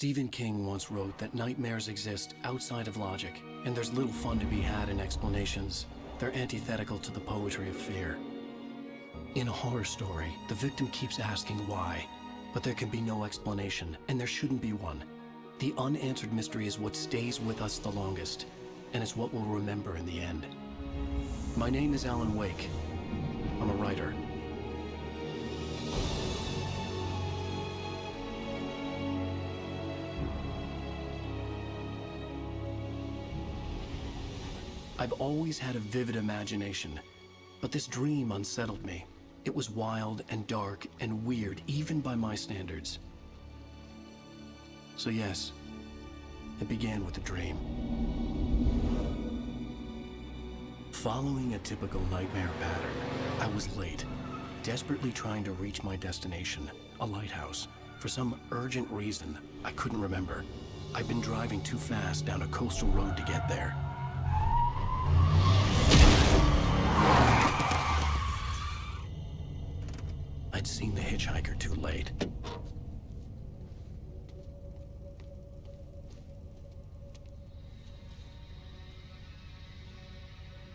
Stephen King once wrote that nightmares exist outside of logic, and there's little fun to be had in explanations. They're antithetical to the poetry of fear. In a horror story, the victim keeps asking why, but there can be no explanation, and there shouldn't be one. The unanswered mystery is what stays with us the longest, and it's what we'll remember in the end. My name is Alan Wake. I'm a writer. I've always had a vivid imagination, but this dream unsettled me. It was wild and dark and weird, even by my standards. So yes, it began with a dream. Following a typical nightmare pattern, I was late, desperately trying to reach my destination, a lighthouse. For some urgent reason, I couldn't remember. I'd been driving too fast down a coastal road to get there. I'd seen the hitchhiker too late.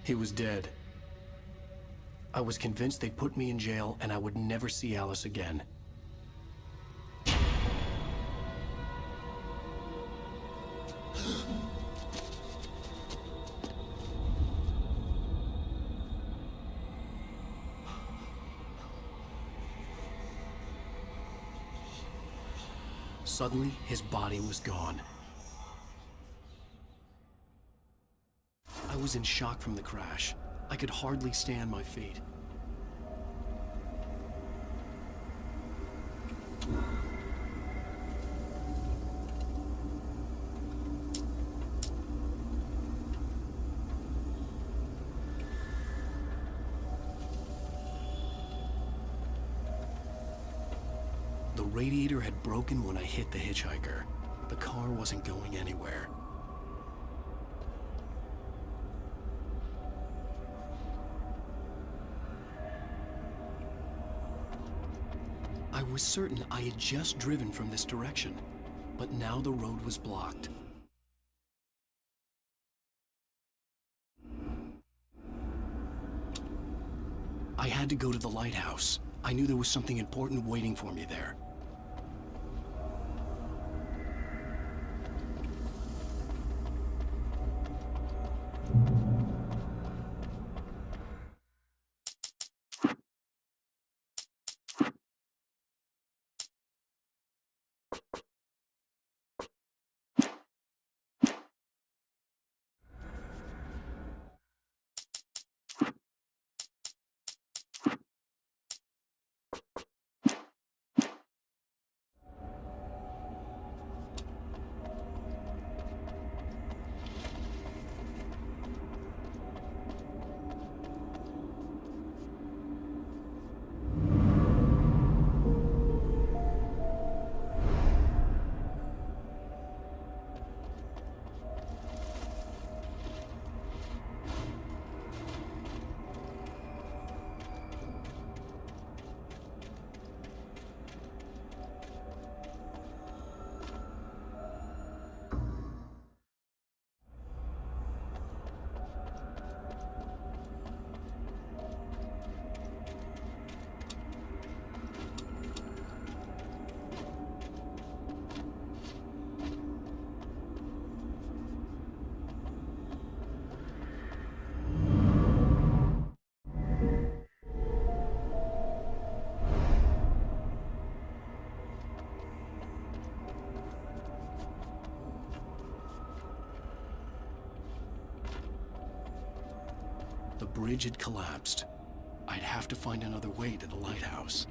He was dead. I was convinced they'd put me in jail and I would never see Alice again. Suddenly, his body was gone. I was in shock from the crash. I could hardly stand my feet. The radiator had broken when I hit the hitchhiker. The car wasn't going anywhere. I was certain I had just driven from this direction, but now the road was blocked. I had to go to the lighthouse. I knew there was something important waiting for me there. The bridge had collapsed. I'd have to find another way to the lighthouse.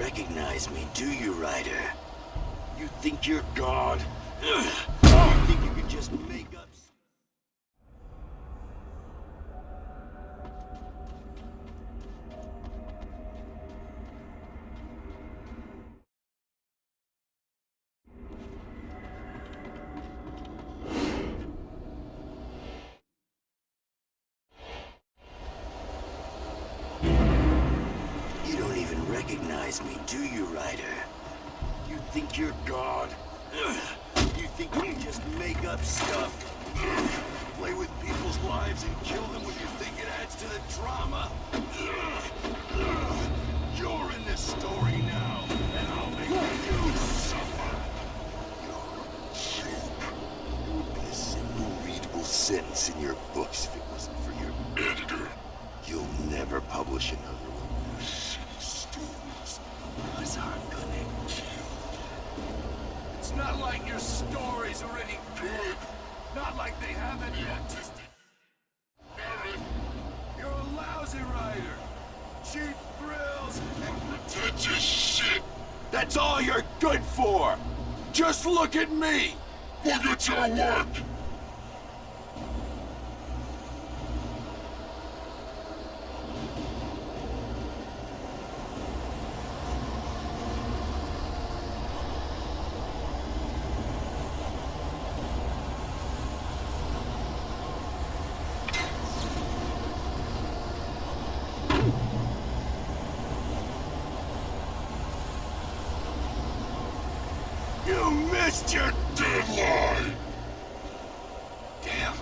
recognize me, do you, Ryder? You think you're God? You think you can just make up... Recognize me, do you, Ryder? You think you're God? You think you can just make up stuff? Play with people's lives and kill them when you think it adds to the drama? You're in this story now, and I'll make you suffer. You're a joke. It would be a simple, readable sentence in your books if it wasn't for your editor. You'll never publish another one. Us aren't gonna kill. It's not like your stories are any good. Not like they haven't yet. You're a lousy writer. Cheap thrills and pretentious shit. That's all you're good for. Just look at me. Look at your work. You missed your deadline! Damn.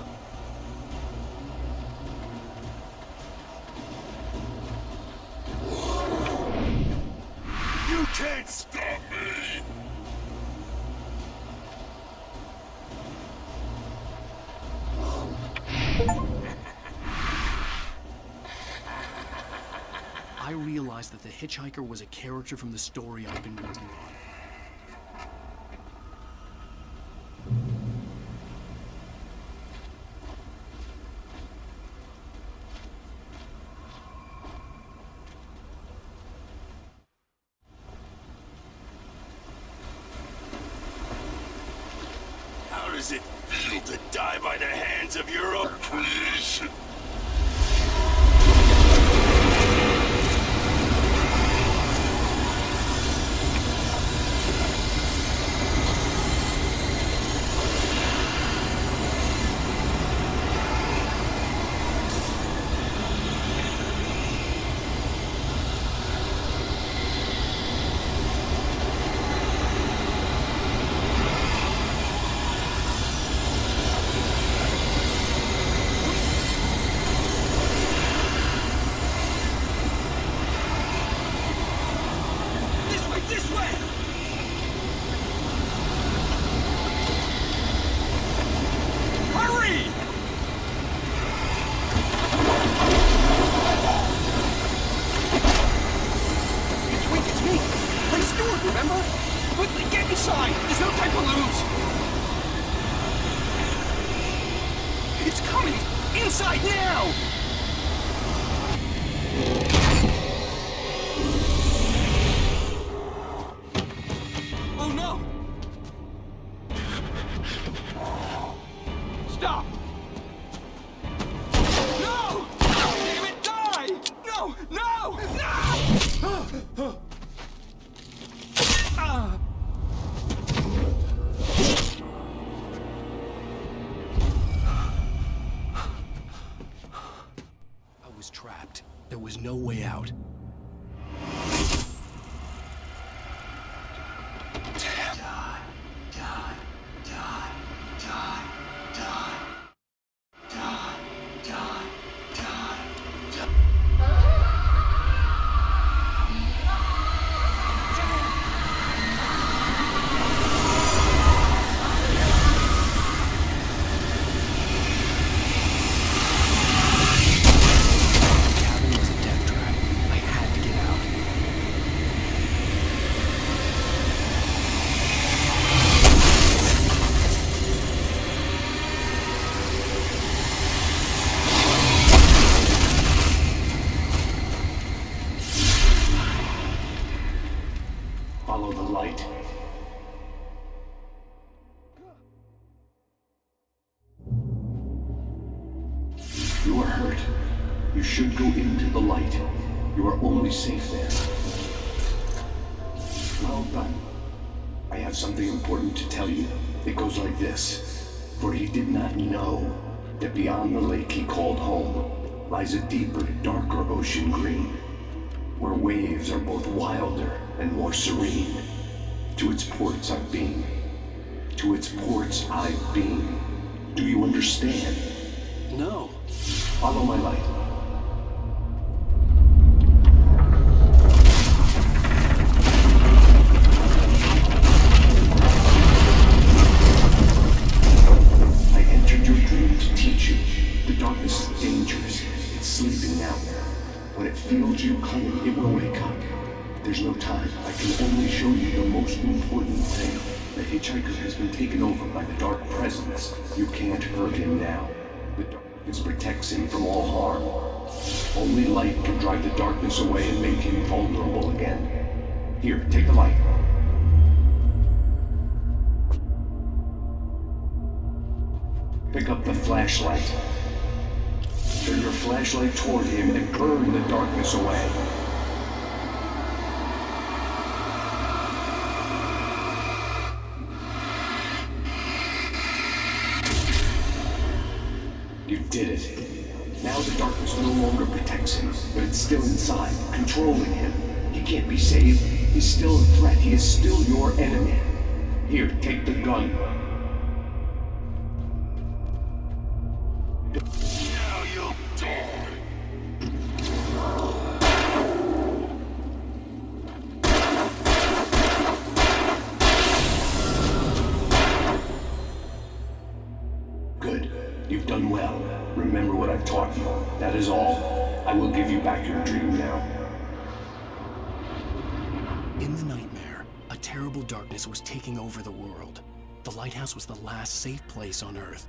You can't stop me! I realized that the hitchhiker was a character from the story I've been working on. How does it feel to die by the hands of your own creation? Remember? Quickly, get inside! There's no time to lose! It's coming! Inside now! Oh no! Stop! No! Damn it, die! No! No! No! I was trapped. There was no way out. Damn. Die, die, die, die, die, die, die, die, die. The cabin was a death trap. I You should go into the light. You are only safe there. Well done. I have something important to tell you. It goes like this. For he did not know that beyond the lake he called home lies a deeper, darker ocean green, where waves are both wilder and more serene. To its ports I've been. To its ports I've been. Do you understand? No. Follow my light. I entered your dream to teach you. The darkness is dangerous. It's sleeping now. When it feels you coming, it will wake up. There's no time. I can only show you the most important thing. The hitchhiker has been taken over by the dark presence. You can't hurt him now. The darkness protects him from all harm. Only light can drive the darkness away and make him vulnerable again. Here, take the light. Pick up the flashlight. Turn your flashlight toward him and burn the darkness away. You did it. Now the darkness no longer protects him, but it's still inside, controlling him. He can't be saved. He's still a threat. He is still your enemy. Here, take the gun. Now you'll die. Good. You've done well. Remember what I've taught you. That is all. I will give you back your dream now. In the nightmare, a terrible darkness was taking over the world. The lighthouse was the last safe place on Earth.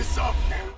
disappointed.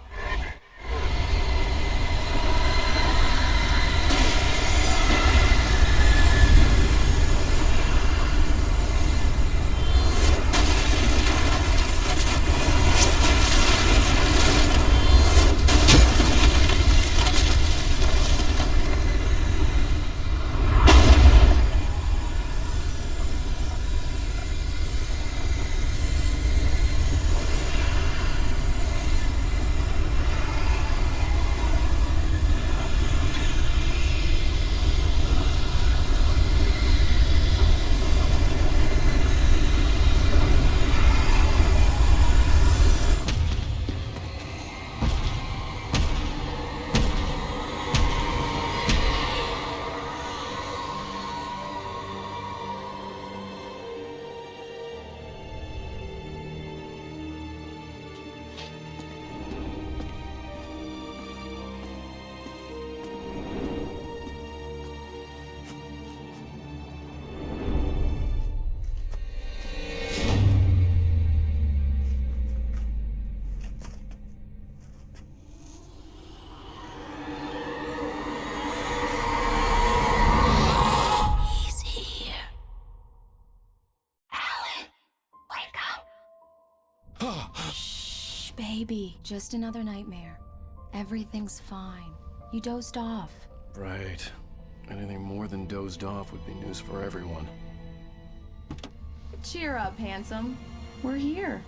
Shh, baby. Just another nightmare. Everything's fine. You dozed off. Right. Anything more than dozed off would be news for everyone. Cheer up, handsome. We're here.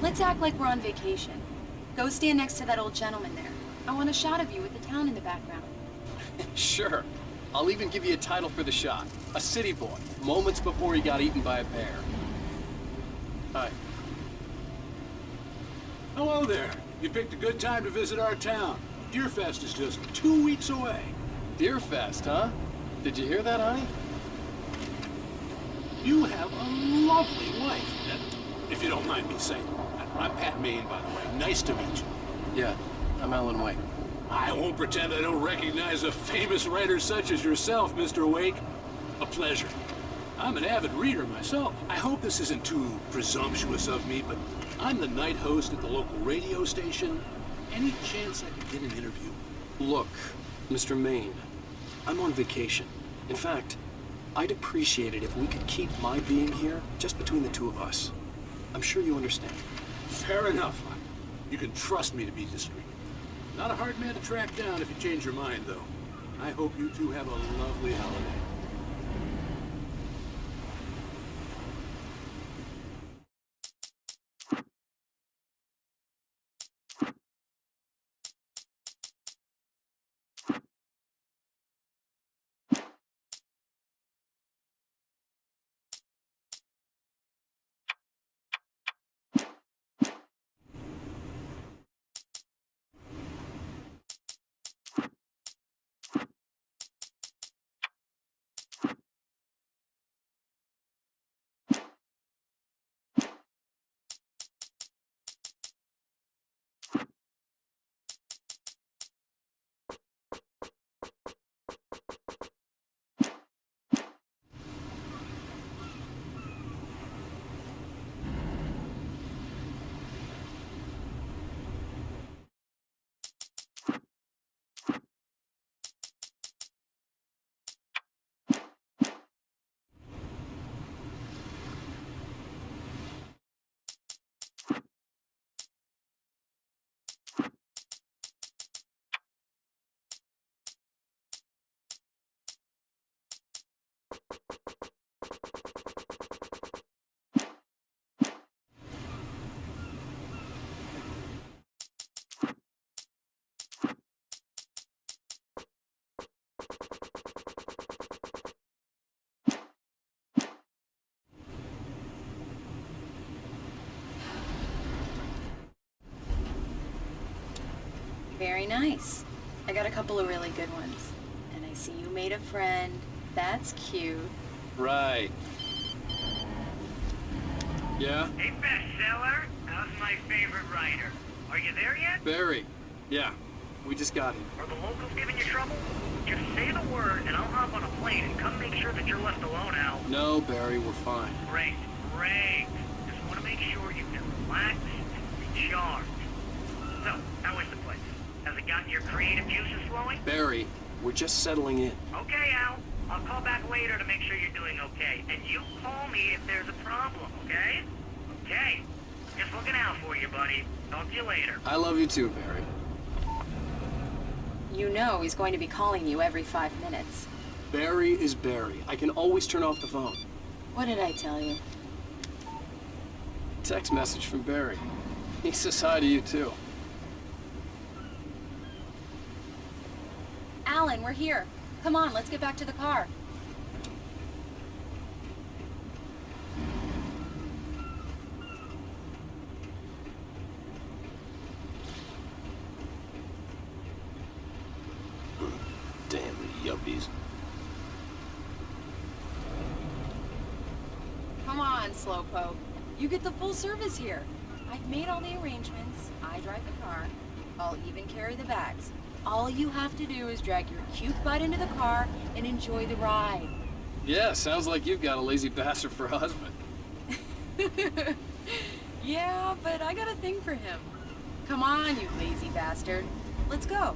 Let's act like we're on vacation. Go stand next to that old gentleman there. I want a shot of you with the town in the background. Sure. I'll even give you a title for the shot. A city boy, moments before he got eaten by a bear. Hi. Hello there. You picked a good time to visit our town. Deerfest is just 2 weeks away. Deerfest, huh? Did you hear that, honey? You have a lovely wife, if you don't mind me saying. I'm Pat Maine, by the way. Nice to meet you. Yeah, I'm Alan Wake. I won't pretend I don't recognize a famous writer such as yourself, Mr. Wake. A pleasure. I'm an avid reader myself. I hope this isn't too presumptuous of me, but I'm the night host at the local radio station. Any chance I could get an interview? Look, Mr. Maine, I'm on vacation. In fact, I'd appreciate it if we could keep my being here just between the two of us. I'm sure you understand. Fair enough. You can trust me to be discreet. Not a hard man to track down if you change your mind, though. I hope you two have a lovely holiday. Very nice. I got a couple of really good ones. And I see you made a friend. That's cute. Right. Yeah? Hey, bestseller. How's my favorite writer? Are you there yet? Barry. Yeah. We just got here. Are the locals giving you trouble? Just say the word and I'll hop on a plane and come make sure that you're left alone, Al. No, Barry, we're fine. Great, great. Just want to make sure you can relax and recharge. So, how is the place? Has it gotten your creative juices flowing? Barry, we're just settling in. Okay, Al. I'll call back later to make sure you're doing okay. And you call me if there's a problem, okay? Okay. Just looking out for you, buddy. Talk to you later. I love you too, Barry. You know he's going to be calling you every 5 minutes. Barry is Barry. I can always turn off the phone. What did I tell you? Text message from Barry. He says hi to you too. Alan, we're here. Come on, let's get back to the car. Damn yuppies. Come on, Slowpoke. You get the full service here. I've made all the arrangements. I drive the car. I'll even carry the bags. All you have to do is drag your cute butt into the car and enjoy the ride. Yeah, sounds like you've got a lazy bastard for a husband. Yeah, but I got a thing for him. Come on, you lazy bastard. Let's go.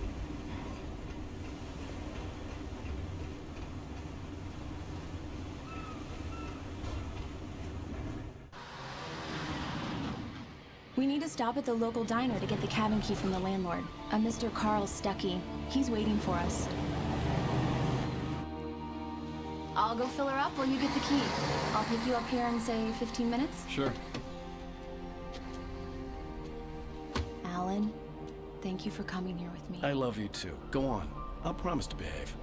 We need to stop at the local diner to get the cabin key from the landlord, a Mr. Carl Stuckey. He's waiting for us. I'll go fill her up while you get the key. I'll pick you up here in, say, 15 minutes? Sure. Alan, thank you for coming here with me. I love you too. Go on. I'll promise to behave.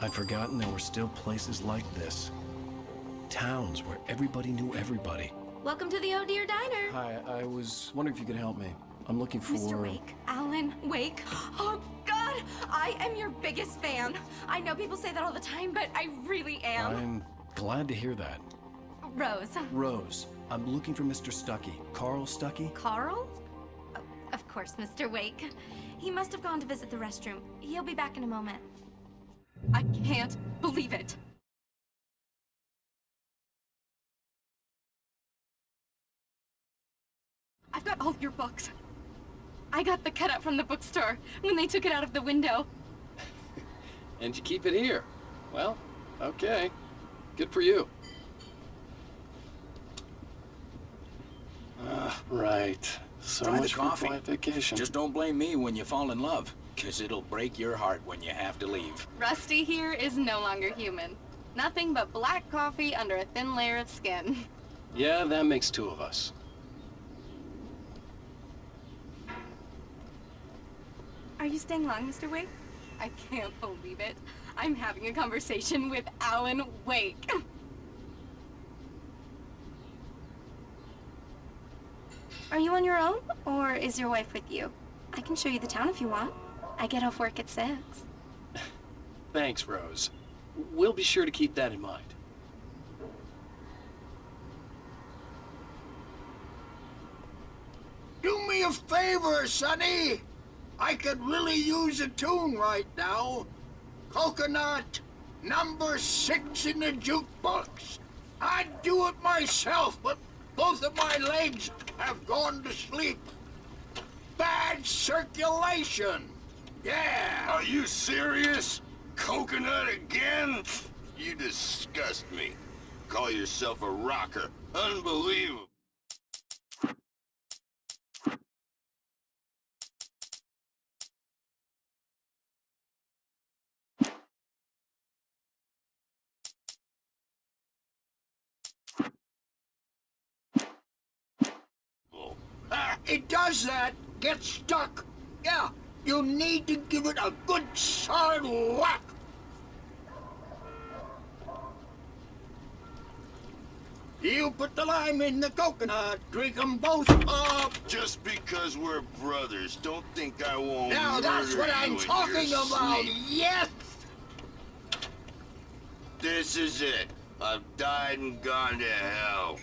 I'd forgotten there were still places like this. Towns where everybody knew everybody. Welcome to the Oh Dear Diner. Hi, I was wondering if you could help me. I'm looking for... Mr. Wake, Alan Wake. Oh, God, I am your biggest fan. I know people say that all the time, but I really am. I'm glad to hear that. Rose. Rose, I'm looking for Mr. Stuckey. Carl Stuckey? Carl? Oh, of course, Mr. Wake. He must have gone to visit the restroom. He'll be back in a moment. I can't believe it. I've got all your books. I got the cutout from the bookstore when they took it out of the window. And you keep it here. Well, okay. Good for you. Right. So Try the much for coffee. quiet vacation. Just don't blame me when you fall in love, 'cause it'll break your heart when you have to leave. Rusty here is no longer human. Nothing but black coffee under a thin layer of skin. Yeah, that makes two of us. Are you staying long, Mr. Wake? I can't believe it. I'm having a conversation with Alan Wake. Are you on your own, or is your wife with you? I can show you the town if you want. I get off work at 6. Thanks, Rose. We'll be sure to keep that in mind. Do me a favor, Sonny. I could really use a tune right now. Coconut, number 6 in the jukebox. I'd do it myself, but both of my legs have gone to sleep. Bad circulation. Yeah. Are you serious? Coconut again? You disgust me. Call yourself a rocker. Unbelievable. It does that. Get stuck. Yeah, you need to give it a good solid whack. You put the lime in the coconut, drink them both up. Just because we're brothers, don't think I won't Now that's what murder I'm you in talking your about, sleep. yes! This is it. I've died and gone to hell.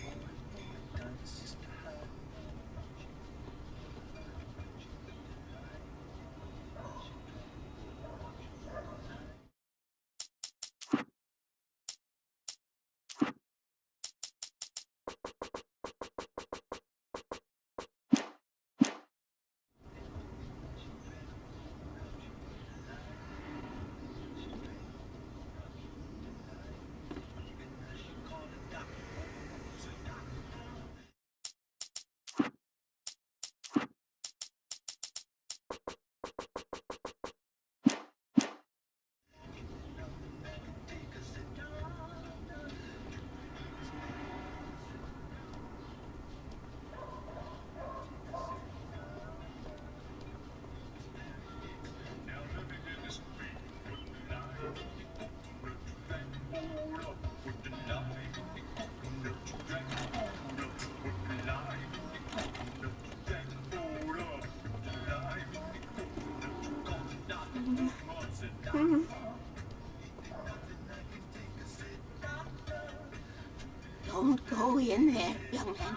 Don't go in there, young man.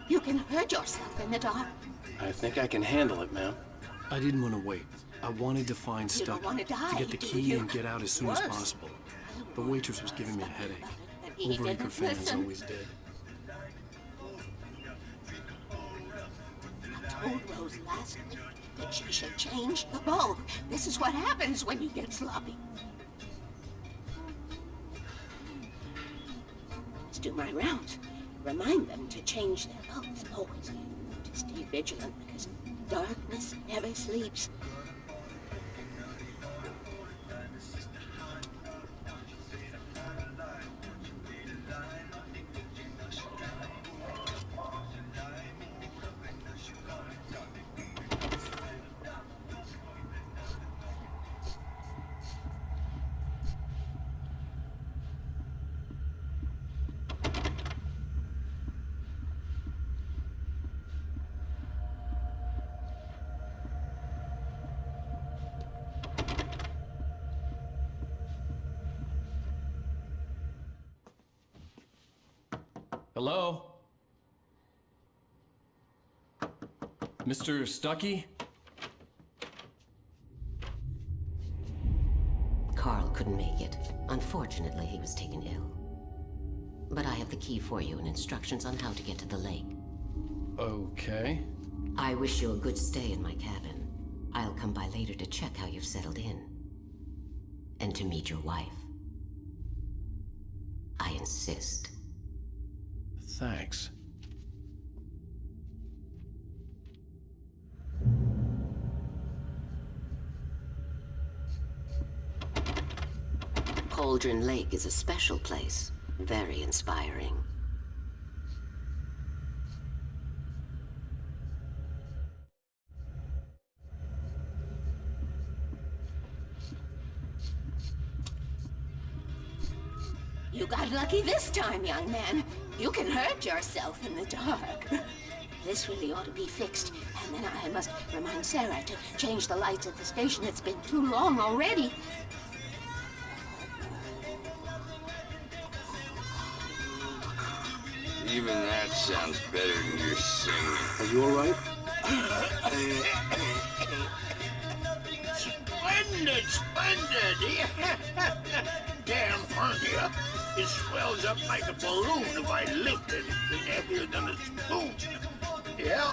You can hurt yourself in the dark. I think I can handle it, ma'am. I didn't want to wait. I wanted to find You don't Stucky, want to die, get the do key you? and get out as soon as Worse. possible. The waitress was giving me a headache. He Overeager didn't fans listen. always did. I told Rose last week that she should change the bulb. This is what happens when you get sloppy. Let's do my rounds. Remind them to change their bulbs always. To stay vigilant because darkness never sleeps. Hello? Mr. Stucky? Carl couldn't make it. Unfortunately, he was taken ill. But I have the key for you and instructions on how to get to the lake. Okay. I wish you a good stay in my cabin. I'll come by later to check how you've settled in. And to meet your wife. I insist. Thanks. Cauldron Lake is a special place. Very inspiring. You got lucky this time, young man. You can hurt yourself in the dark. This really ought to be fixed. And then I must remind Sarah to change the lights at the station. It's been too long already. Even that sounds better than your singing. Are you alright? Splendid, splendid! Damn hernia. It swells up like a balloon if I lift it. It's heavier than a spoon. Yeah,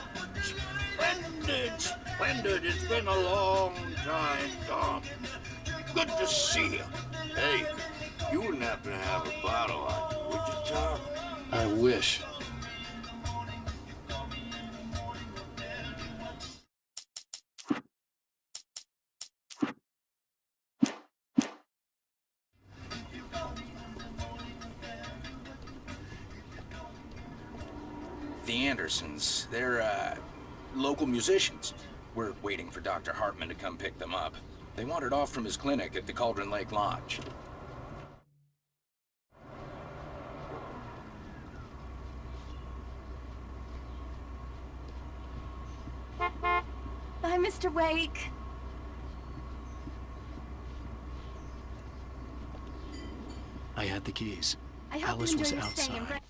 splendid, splendid. It's been a long time, Tom. Good to see you. Hey, you wouldn't happen to have a bottle on you, would you, Tom? I wish. The Andersons, they're, local musicians. We're waiting for Dr. Hartman to come pick them up. They wandered off from his clinic at the Cauldron Lake Lodge. Mr. Wake. I had the keys. I hope Alice you was enjoy your stay. outside.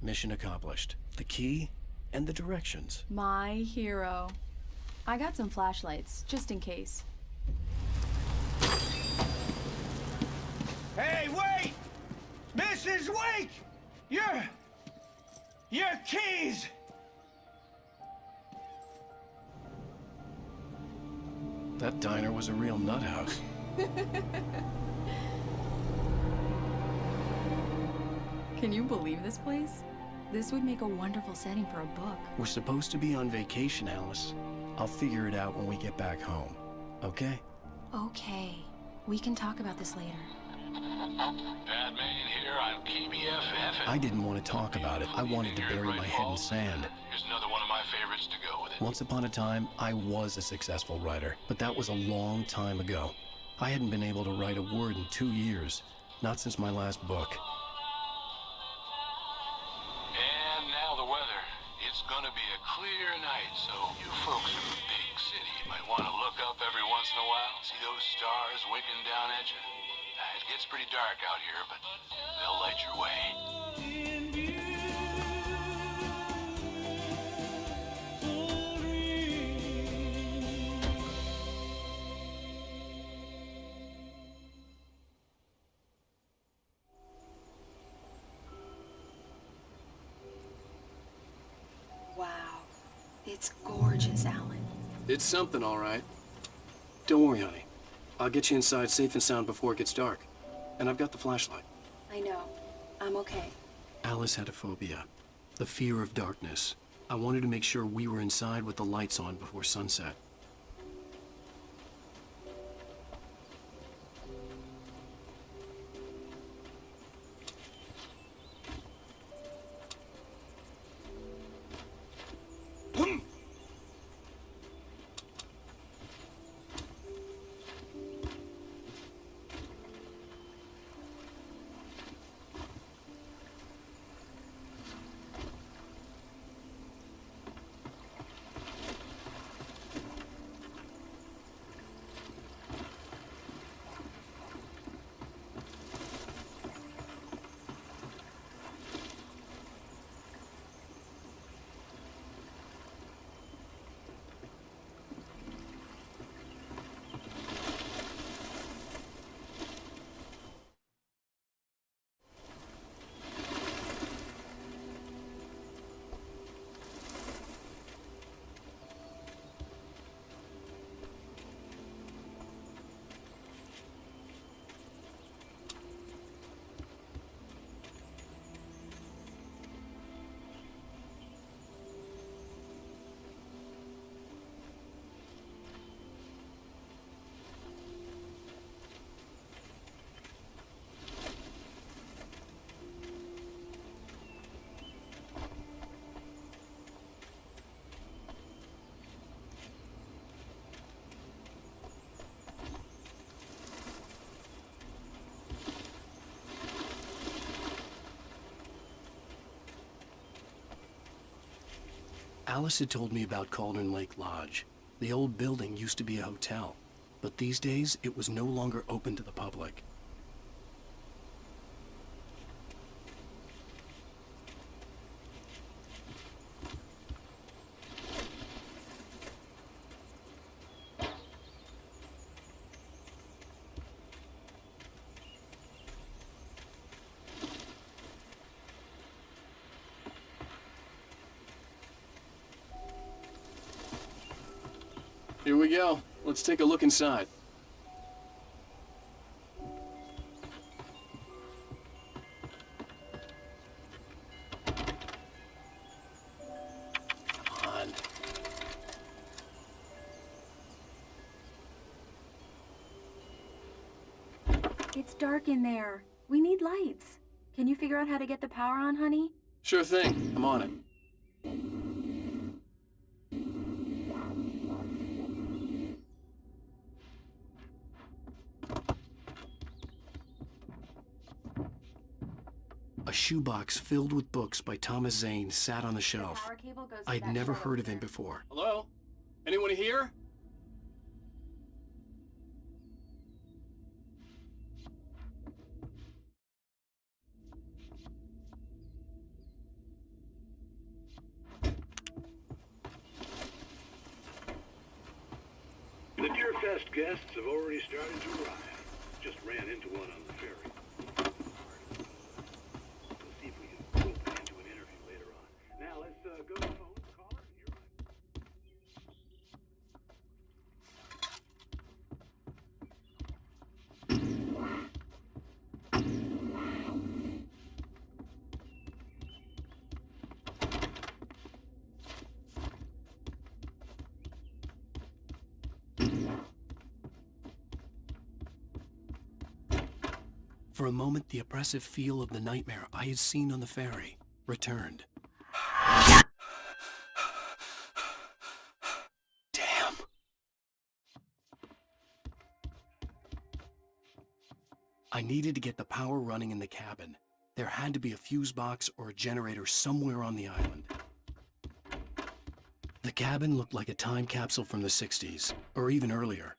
Mission accomplished. The key and the directions. My hero. I got some flashlights, just in case. Hey, wait! Mrs. Wake! Your keys! That diner was a real nut house. Can you believe this place? This would make a wonderful setting for a book. We're supposed to be on vacation, Alice. I'll figure it out when we get back home. Okay? Okay. We can talk about this later. Pat Main here on KBFF. I didn't want to talk about it. I wanted to bury my head in sand. Here's another one of my favorites to go with it. Once upon a time, I was a successful writer, but that was a long time ago. I hadn't been able to write a word in 2 years, not since my last book. And now the weather. It's gonna be a clear night, so you folks in the big city might want to look up every once in a while. See those stars winking down at you? It gets pretty dark out here, but they'll light your way. Wow. It's gorgeous, Alan. It's something, all right. Don't worry, honey. I'll get you inside safe and sound before it gets dark. And I've got the flashlight. I know. I'm okay. Alice had a phobia, the fear of darkness. I wanted to make sure we were inside with the lights on before sunset. Alice had told me about Cauldron Lake Lodge. The old building used to be a hotel, but these days it was no longer open to the public. Here we go. Let's take a look inside. Come on. It's dark in there. We need lights. Can you figure out how to get the power on, honey? Sure thing. I'm on it. shoebox filled with books by Thomas Zane sat on the shelf. I'd never heard of him before. Hello? Anyone here? The Deerfest guests have already started to arrive. Just ran into one on the ferry. We'll see if we can rope it into an interview later on. Now let's go to the phone. Caller, you're right. For a moment, the oppressive feel of the nightmare I had seen on the ferry returned. Damn. I needed to get the power running in the cabin. There had to be a fuse box or a generator somewhere on the island. The cabin looked like a time capsule from the 60s, or even earlier.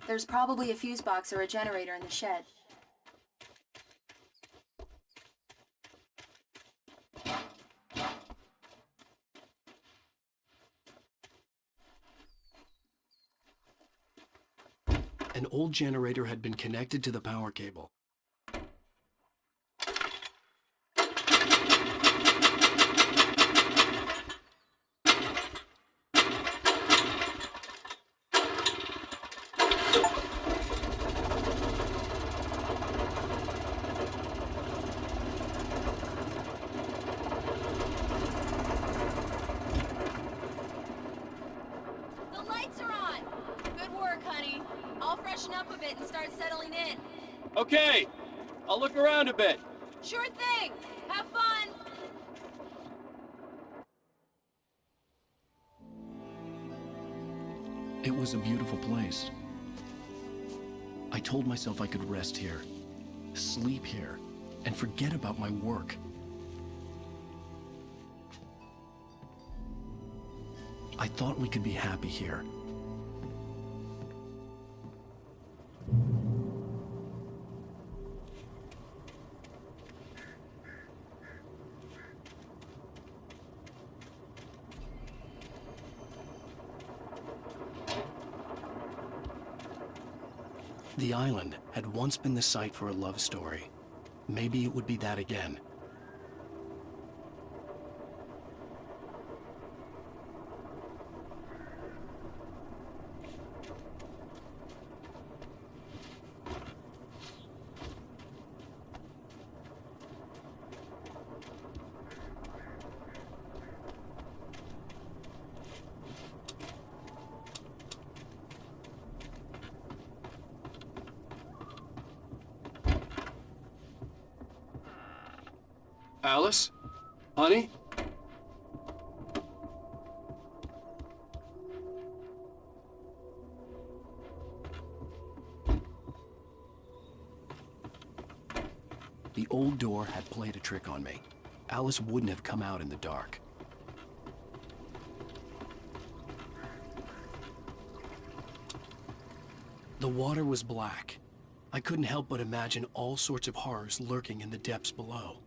There's probably a fuse box or a generator in the shed. An old generator had been connected to the power cable. Okay, I'll look around a bit. Sure thing. Have fun. It was a beautiful place. I told myself I could rest here, sleep here, and forget about my work. I thought we could be happy here. The island had once been the site for a love story. Maybe it would be that again. Alice? Honey? The old door had played a trick on me. Alice wouldn't have come out in the dark. The water was black. I couldn't help but imagine all sorts of horrors lurking in the depths below.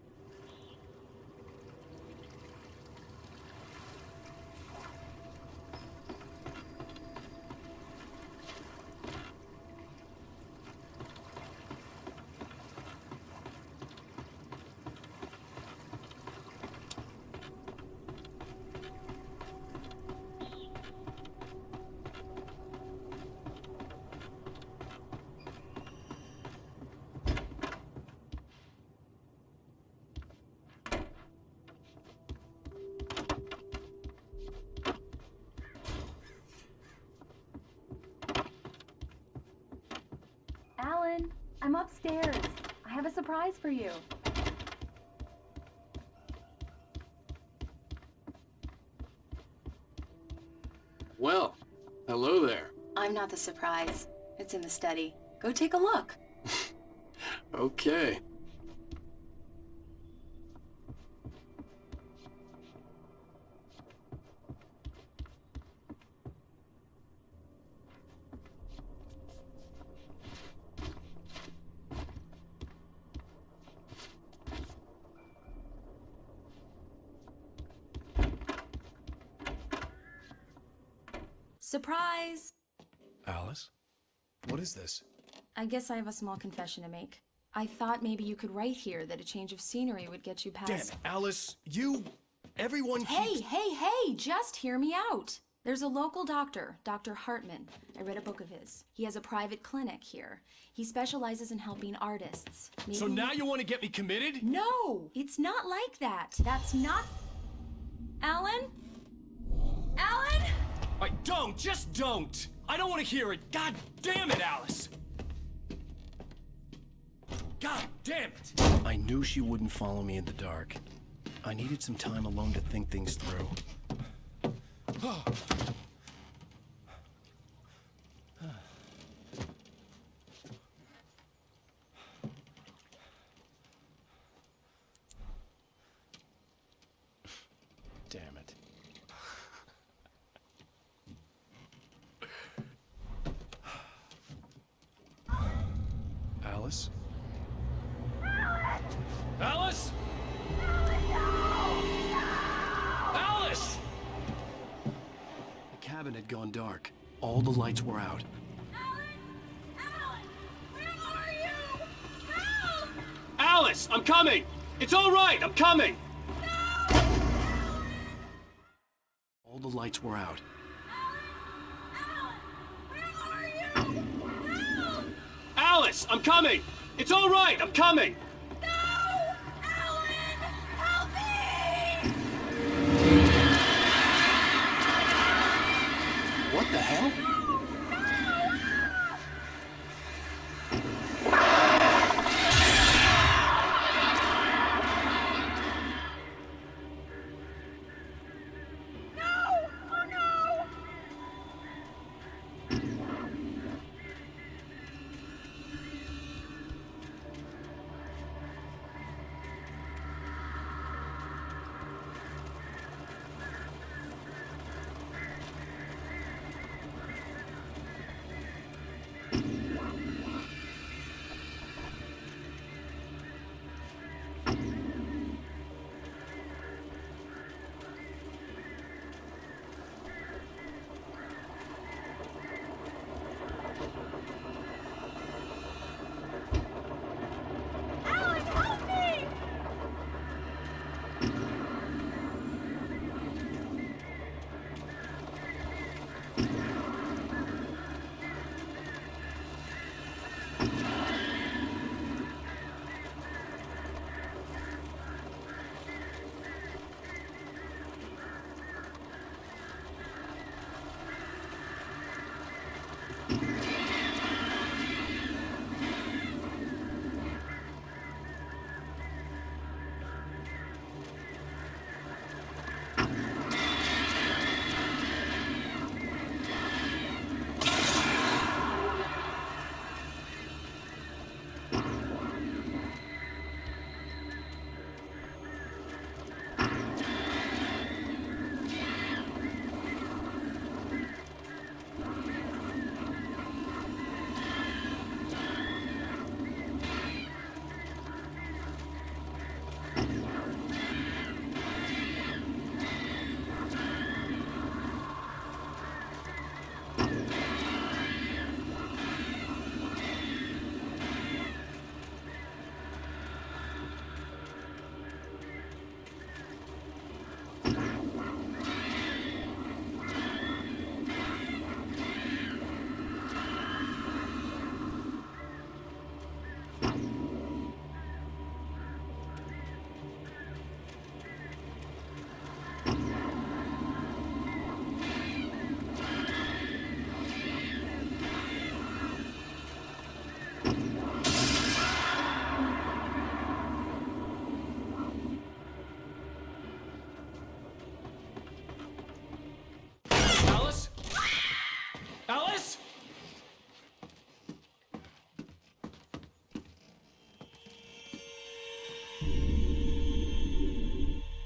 Come upstairs. I have a surprise for you. Well, hello there. I'm not the surprise. It's in the study. Go take a look. Okay. Surprise! Alice? What is this? I guess I have a small confession to make. I thought maybe you could write here that a change of scenery would get you past... Damn it, Alice, everyone Hey, keeps... hey, just hear me out. There's a local doctor, Dr. Hartman. I read a book of his. He has a private clinic here. He specializes in helping artists. Maybe... So now you want to get me committed? No, it's not like that. That's not... Alan? Alan? Just don't! I don't want to hear it! God damn it, Alice! God damn it! I knew she wouldn't follow me in the dark. I needed some time alone to think things through. Damn it. Alice? Alice? Alice! The cabin had gone dark. All the lights were out. Alice, I'm coming! It's all right, I'm coming! All the lights were out. Alice, I'm coming! It's all right, I'm coming! What the hell?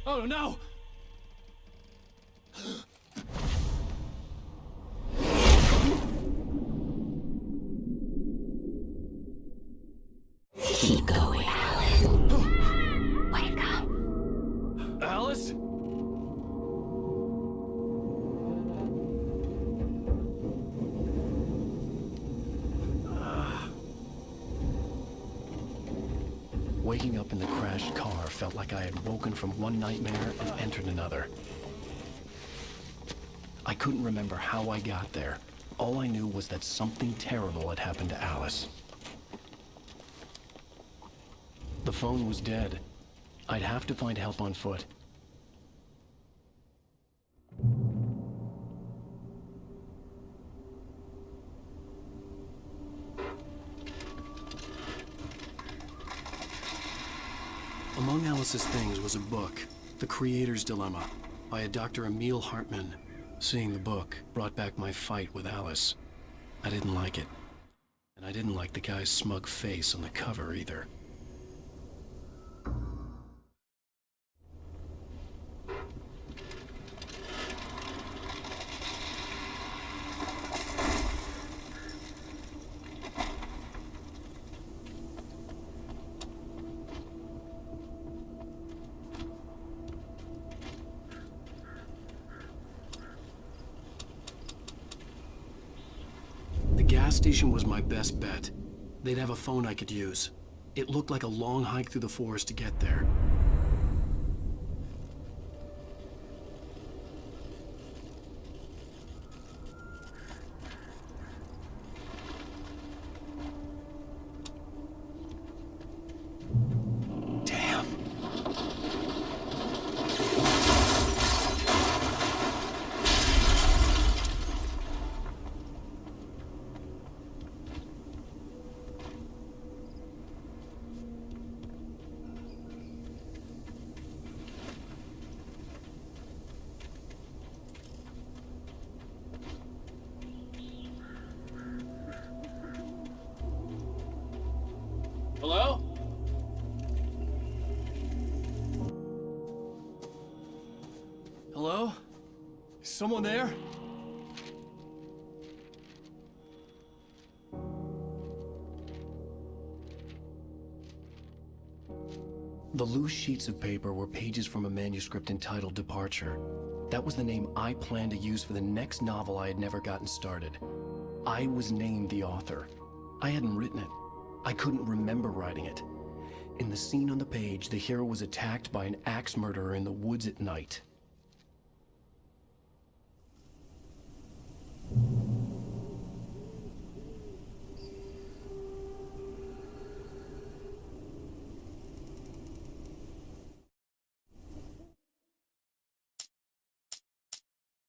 Oh no! Keep going, Alice. Wake up. Alice? Waking up in the crashed car felt like I had woken from one nightmare and entered another. I couldn't remember how I got there. All I knew was that something terrible had happened to Alice. The phone was dead. I'd have to find help on foot. Among Alice's things was a book, The Creator's Dilemma, by a Dr. Emil Hartman. Seeing the book brought back my fight with Alice. I didn't like it. And I didn't like the guy's smug face on the cover either. The gas station was my best bet. They'd have a phone I could use. It looked like a long hike through the forest to get there. Damn. Hello? Hello? Is someone there? The loose sheets of paper were pages from a manuscript entitled Departure. That was the name I planned to use for the next novel I had never gotten started. I was named the author. I hadn't written it. I couldn't remember writing it. In the scene on the page, the hero was attacked by an axe murderer in the woods at night.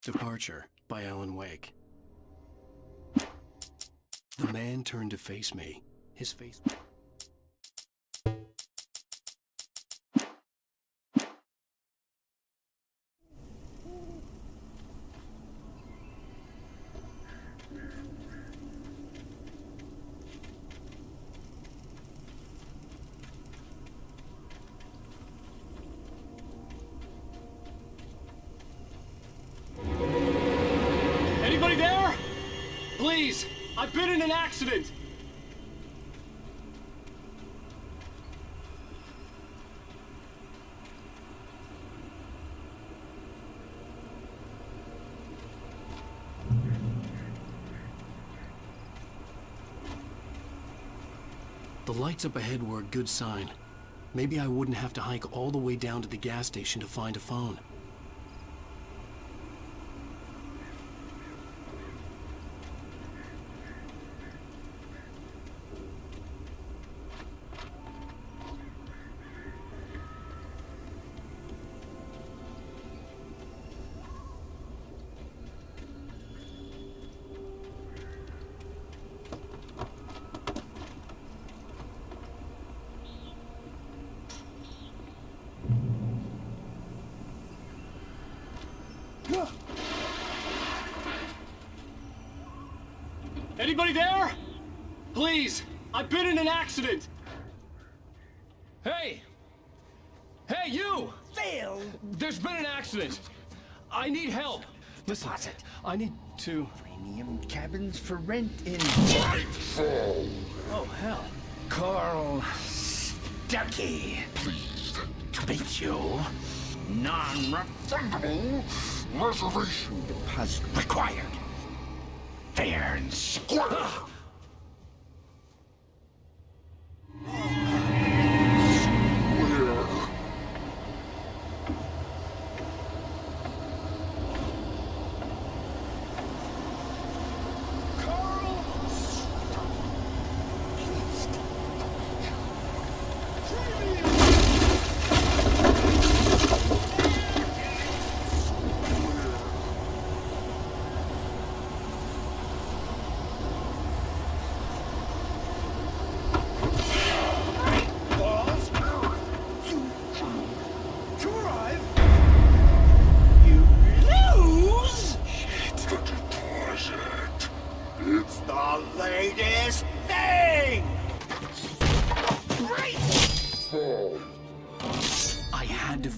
Departure by Alan Wake. The man turned to face me. His face... Anybody there? Please, I've been in an accident. The lights up ahead were a good sign. Maybe I wouldn't have to hike all the way down to the gas station to find a phone. Anybody there? Please, I've been in an accident. Hey! Hey, you! Stay jail! There's been an accident. I need help. Listen, I need to... Premium cabins for rent in... Oh, hell. Carl Stuckey. Pleased to meet you. Non-refundable reservation deposit required. Fair and square.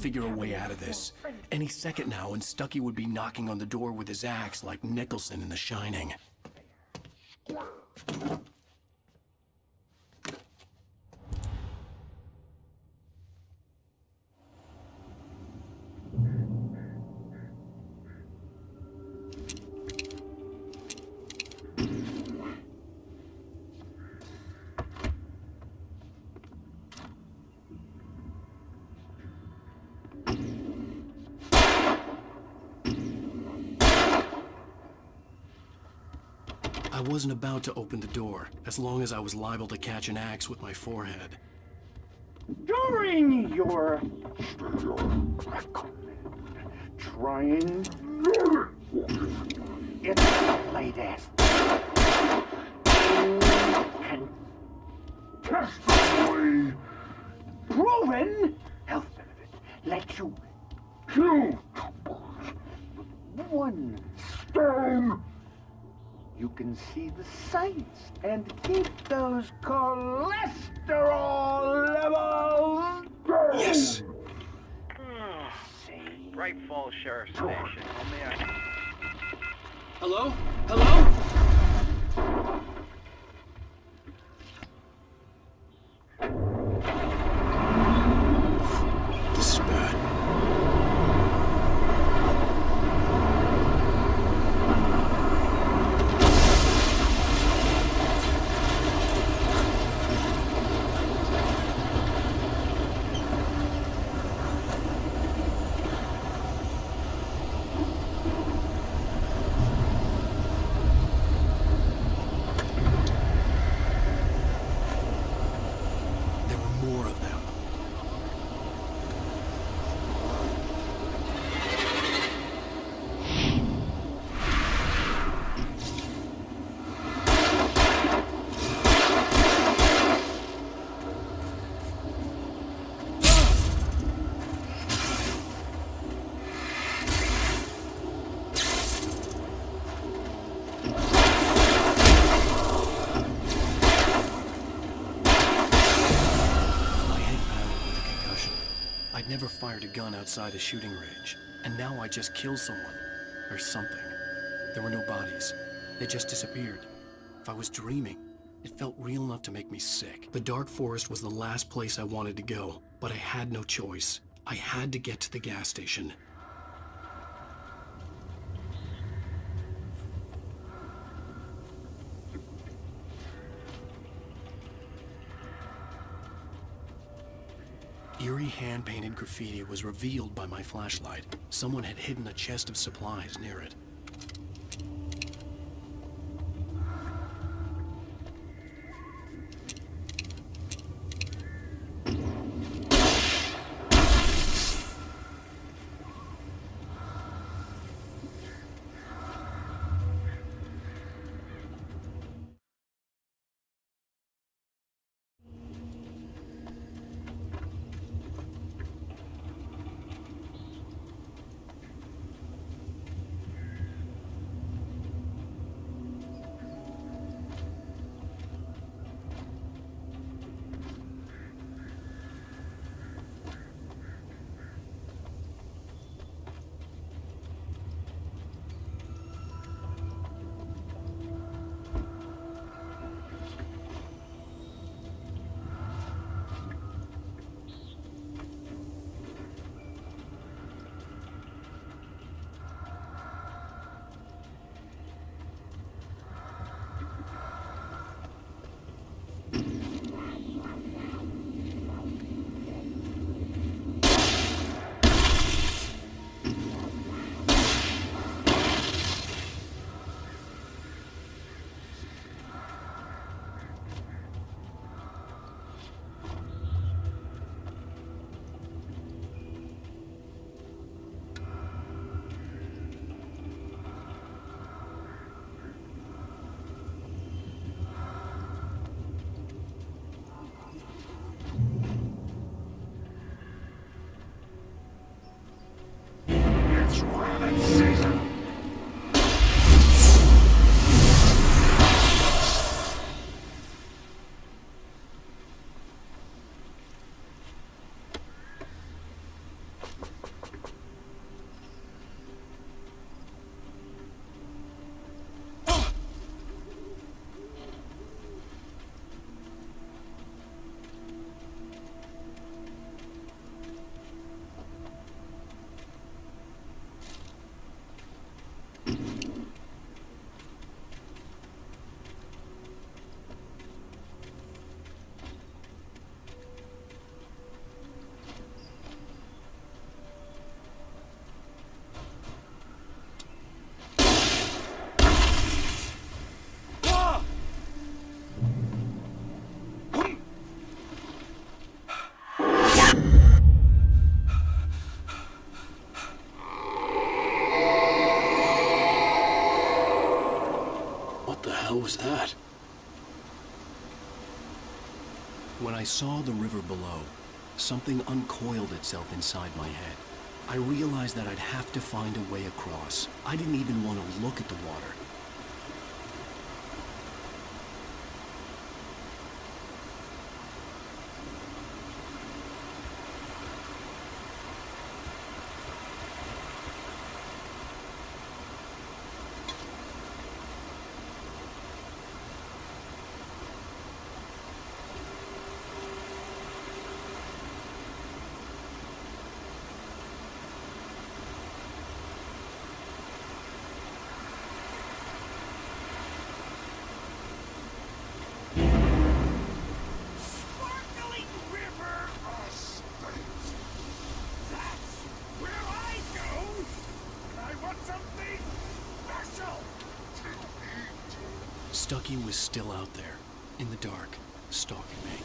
Figure a way out of this. Any second now, and Stuckey would be knocking on the door with his axe like Nicholson in The Shining. I wasn't about to open the door, as long as I was liable to catch an axe with my forehead. During your trying it's the latest. Contestably proven health benefit lets you kill couples with one stone. You can see the sights and keep those cholesterol levels down. Yes! Bright Falls Sheriff's Station. Hello? Hello? This is bad. I'd never fired a gun outside a shooting range, and now I just killed someone. Or something. There were no bodies. They just disappeared. If I was dreaming, it felt real enough to make me sick. The dark forest was the last place I wanted to go, but I had no choice. I had to get to the gas station. Eerie hand-painted graffiti was revealed by my flashlight. Someone had hidden a chest of supplies near it. was that? When I saw the river below, something uncoiled itself inside my head. I realized that I'd have to find a way across. I didn't even want to look at the water. Stucky was still out there, in the dark, stalking me.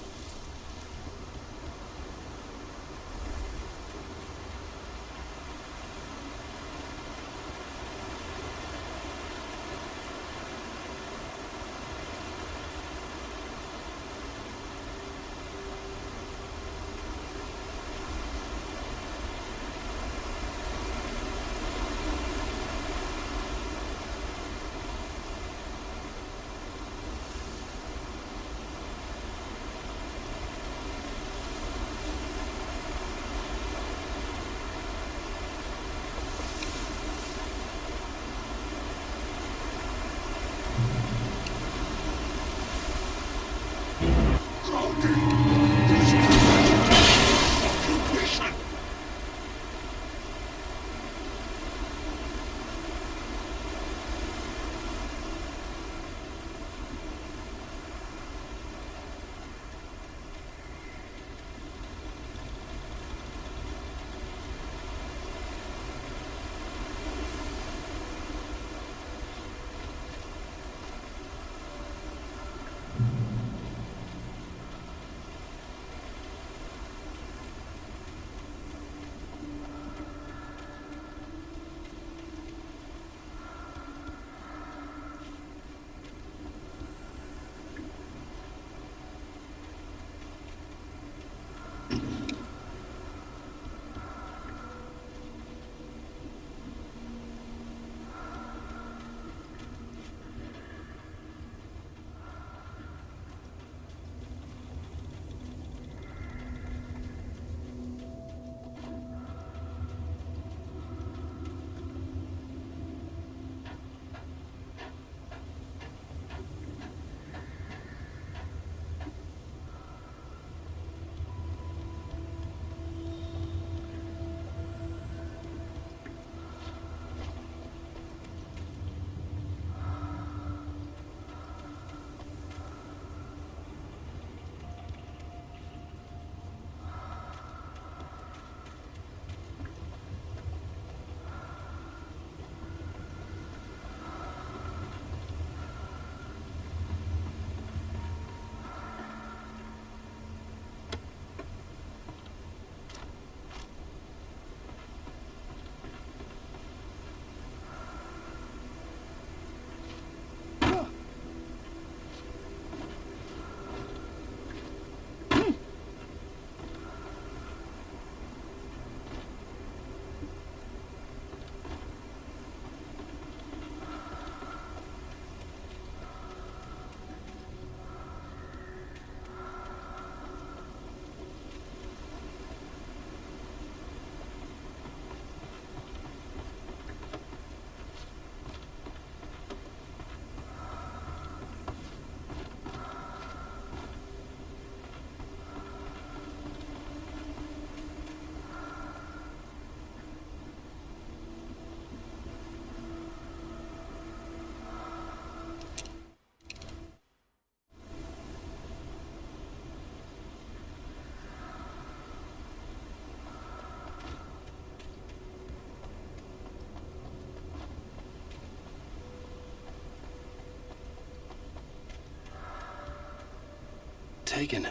Taken.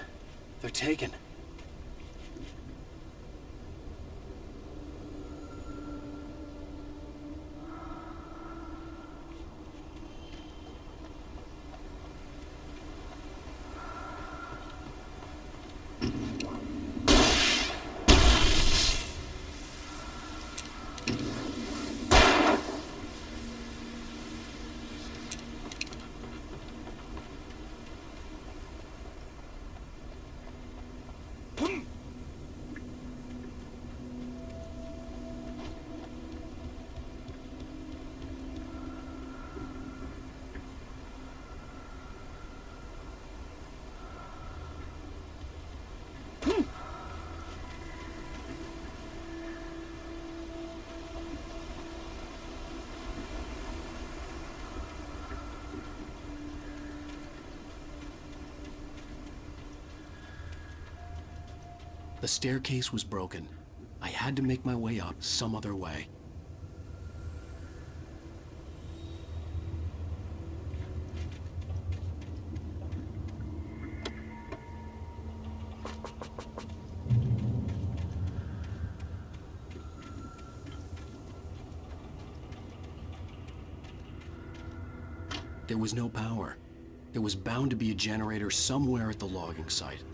They're taken. The staircase was broken. I had to make my way up some other way. There was no power. There was bound to be a generator somewhere at the logging site.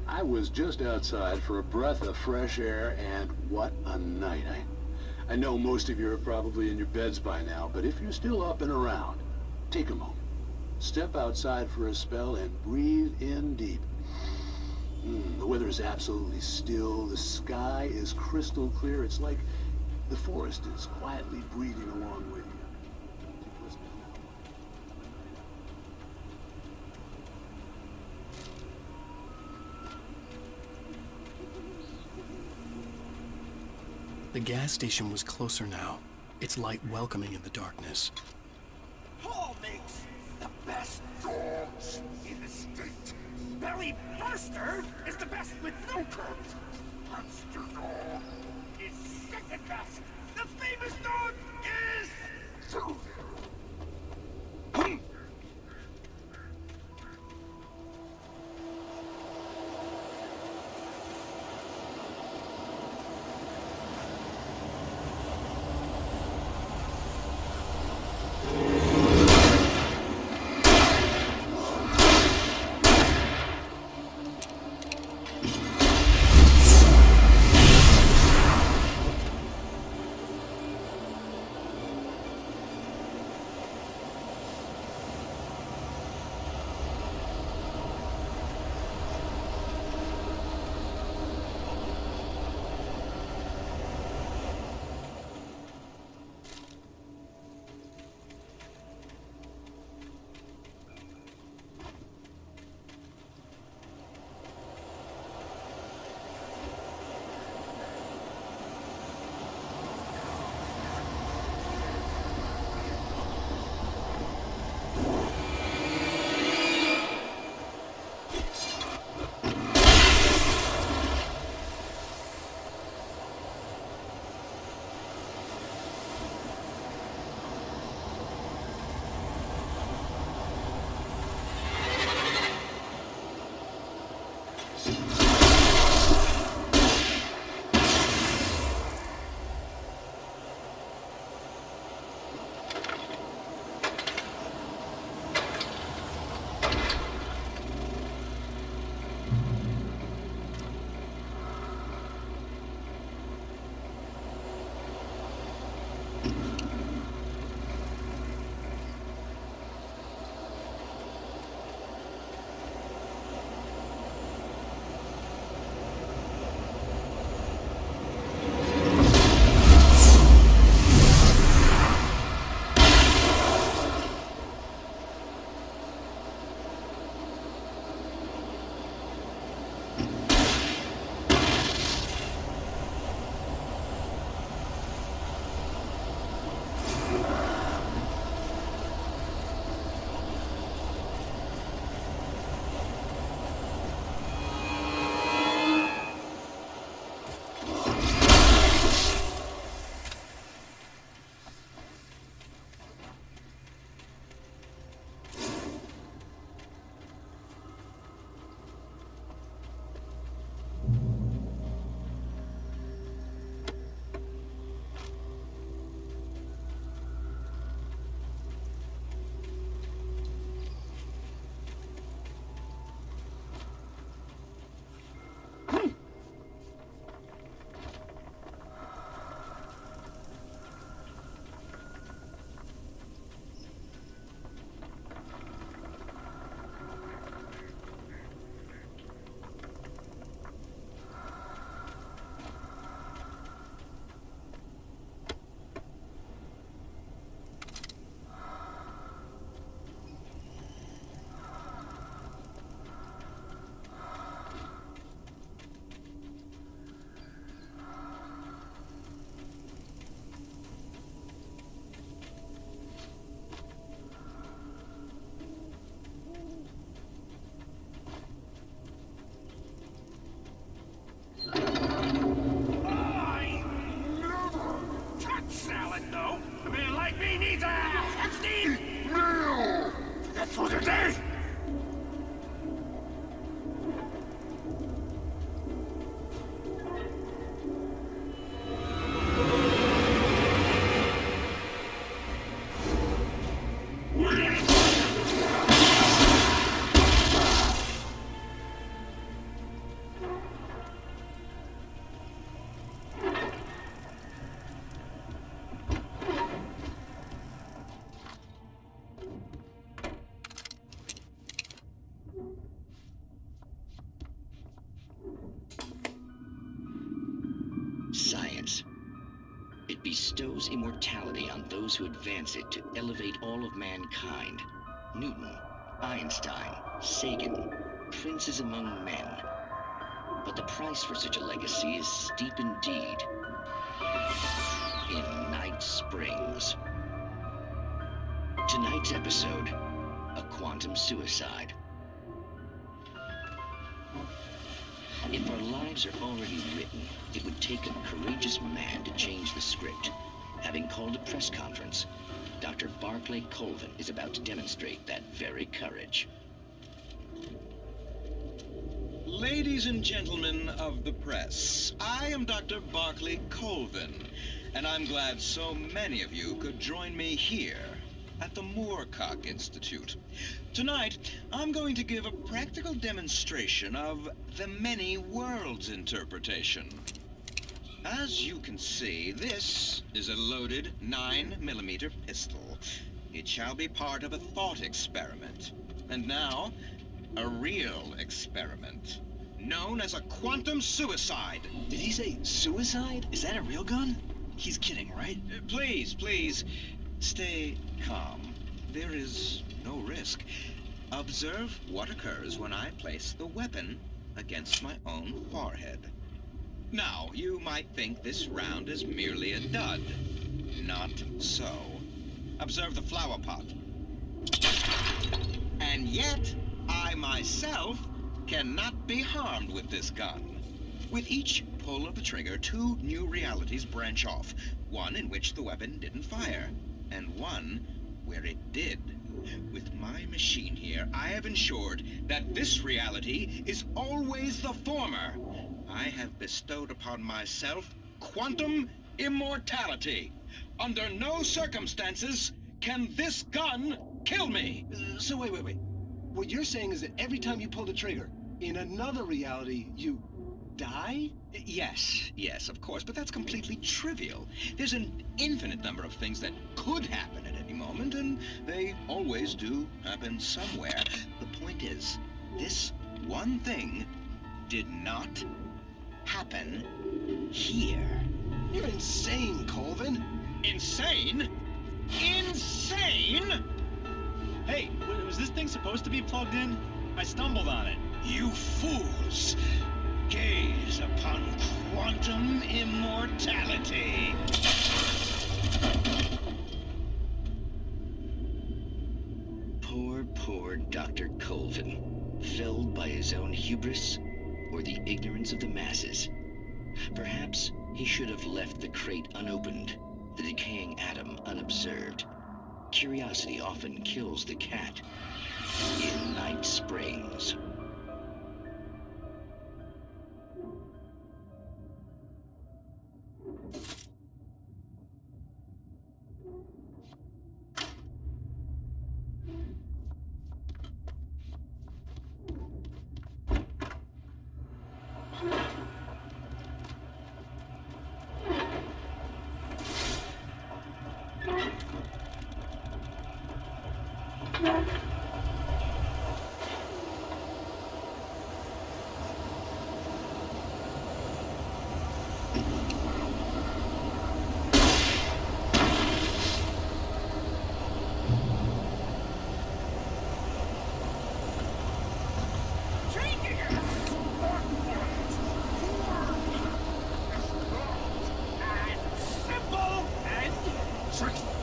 I was just outside for a breath of fresh air, and what a night. I know most of you are probably in your beds by now, but if you're still up and around, take a moment. Step outside for a spell and breathe in deep. The weather is absolutely still. The sky is crystal clear. It's like the forest is quietly breathing along with you. The gas station was closer now, its light welcoming in the darkness. Paul makes the best dogs in the state. Belly Burster is the best with no coat. Monster Dog is second best. The famous dog is... Science. It bestows immortality on those who advance it to elevate all of mankind. Newton, Einstein, Sagan, princes among men. But the price for such a legacy is steep indeed. In Night Springs. Tonight's episode, a quantum suicide. If our lives are already written, it would take a courageous man to change the script. Having called a press conference, Dr. Barclay Colvin is about to demonstrate that very courage. Ladies and gentlemen of the press, I am Dr. Barclay Colvin, and I'm glad so many of you could join me here at the Moorcock Institute. Tonight, I'm going to give a practical demonstration of the many worlds interpretation. As you can see, this is a loaded 9mm pistol. It shall be part of a thought experiment. And now, a real experiment, known as a quantum suicide. Did he say suicide? Is that a real gun? He's kidding, right? Please, stay calm. There is no risk. Observe what occurs when I place the weapon against my own forehead. Now, you might think this round is merely a dud. Not so. Observe the flower pot. And yet, I myself cannot be harmed with this gun. With each pull of the trigger, two new realities branch off. One in which the weapon didn't fire, and one where it did. With my machine here, I have ensured that this reality is always the former. I have bestowed upon myself quantum immortality. Under no circumstances can this gun kill me. So wait. What you're saying is that every time you pull the trigger, in another reality, you die? Yes, of course, but that's completely trivial. There's an infinite number of things that could happen at any moment, and they always do happen somewhere. The point is, this one thing did not happen here. You're insane, Colvin. Insane? Insane? Hey, was this thing supposed to be plugged in? I stumbled on it. You fools! Gaze upon quantum immortality. Poor Dr. Colvin, felled by his own hubris or the ignorance of the masses. Perhaps he should have left the crate unopened, the decaying atom unobserved. Curiosity often kills the cat in Night Springs.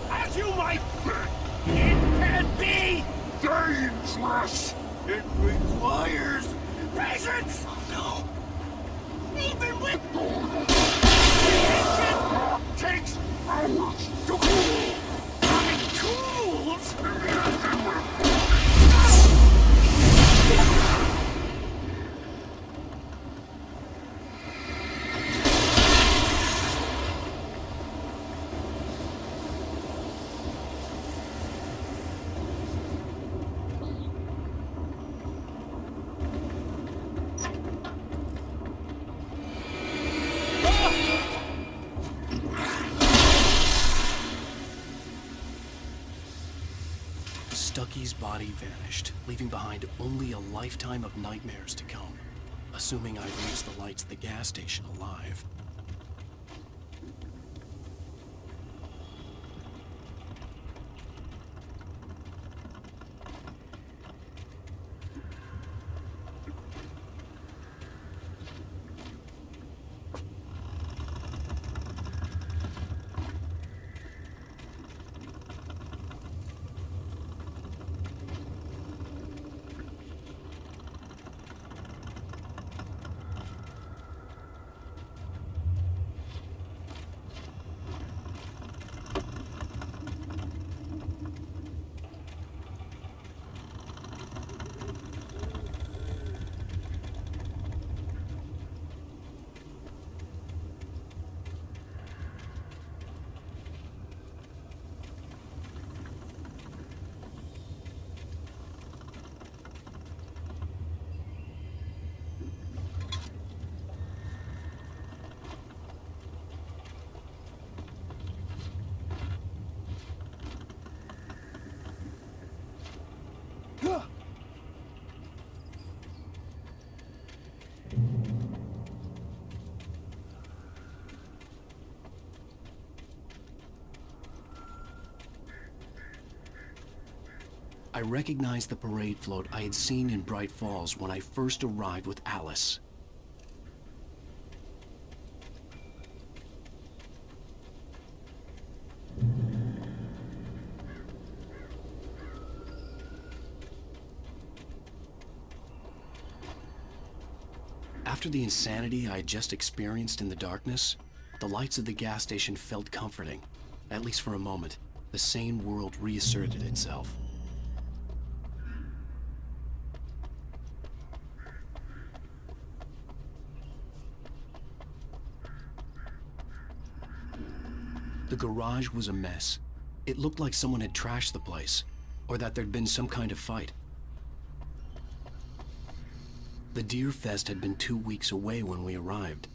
As you might think, it can be dangerous. It requires patience. Oh no. Even with it takes hours to cool. Tools. Stucky's body vanished, leaving behind only a lifetime of nightmares to come. Assuming I've reached the lights of the gas station alive. I recognized the parade float I had seen in Bright Falls when I first arrived with Alice. After the insanity I had just experienced in the darkness, the lights of the gas station felt comforting. At least for a moment, the sane world reasserted itself. The garage was a mess. It looked like someone had trashed the place, or that there'd been some kind of fight. The Deer Fest had been 2 weeks away when we arrived.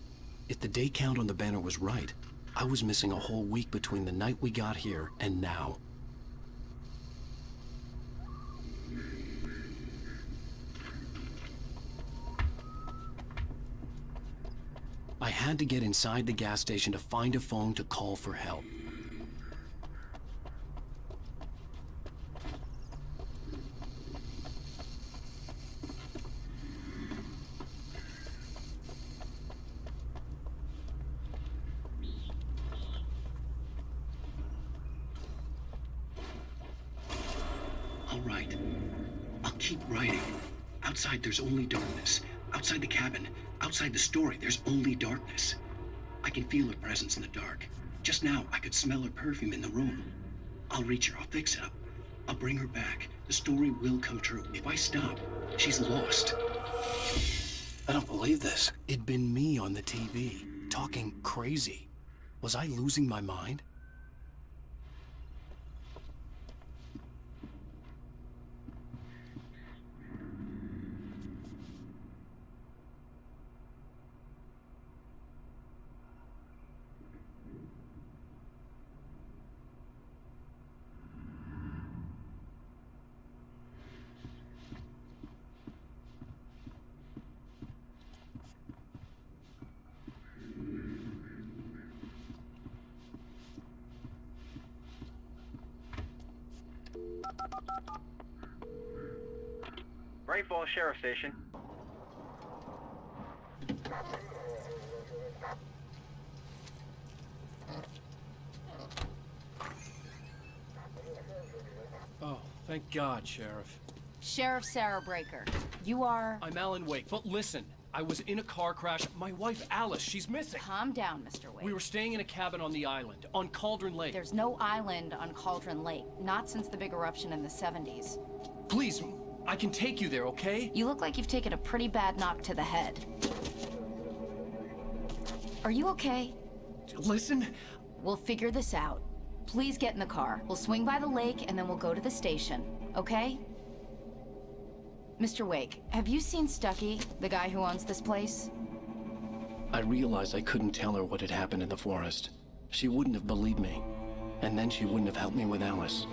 If the day count on the banner was right, I was missing a whole week between the night we got here and now. I had to get inside the gas station to find a phone to call for help. All right. I'll keep writing. Outside, there's only darkness. Outside the cabin, outside the story, there's only darkness. I can feel her presence in the dark. Just now, I could smell her perfume in the room. I'll reach her. I'll fix it up. I'll bring her back. The story will come true. If I stop, she's lost. I don't believe this. It'd been me on the TV, talking crazy. Was I losing my mind? Bright Falls Sheriff Station. Oh, thank God, Sheriff. Sheriff Sarah Breaker. You are... I'm Alan Wake, but listen. I was in a car crash. My wife, Alice, she's missing. Calm down, Mr. Wake. We were staying in a cabin on the island, on Cauldron Lake. There's no island on Cauldron Lake. Not since the big eruption in the 70s. Please, I can take you there, okay? You look like you've taken a pretty bad knock to the head. Are you okay? Listen. We'll figure this out. Please get in the car. We'll swing by the lake and then we'll go to the station, okay? Mr. Wake, have you seen Stucky, the guy who owns this place? I realized I couldn't tell her what had happened in the forest. She wouldn't have believed me. And then she wouldn't have helped me with Alice.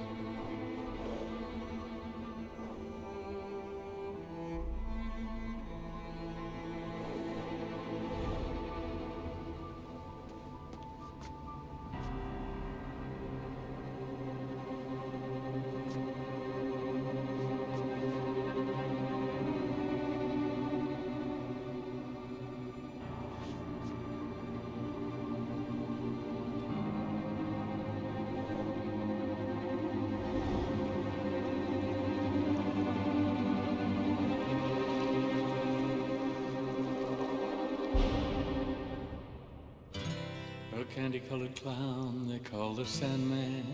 Candy-colored clown they call the Sandman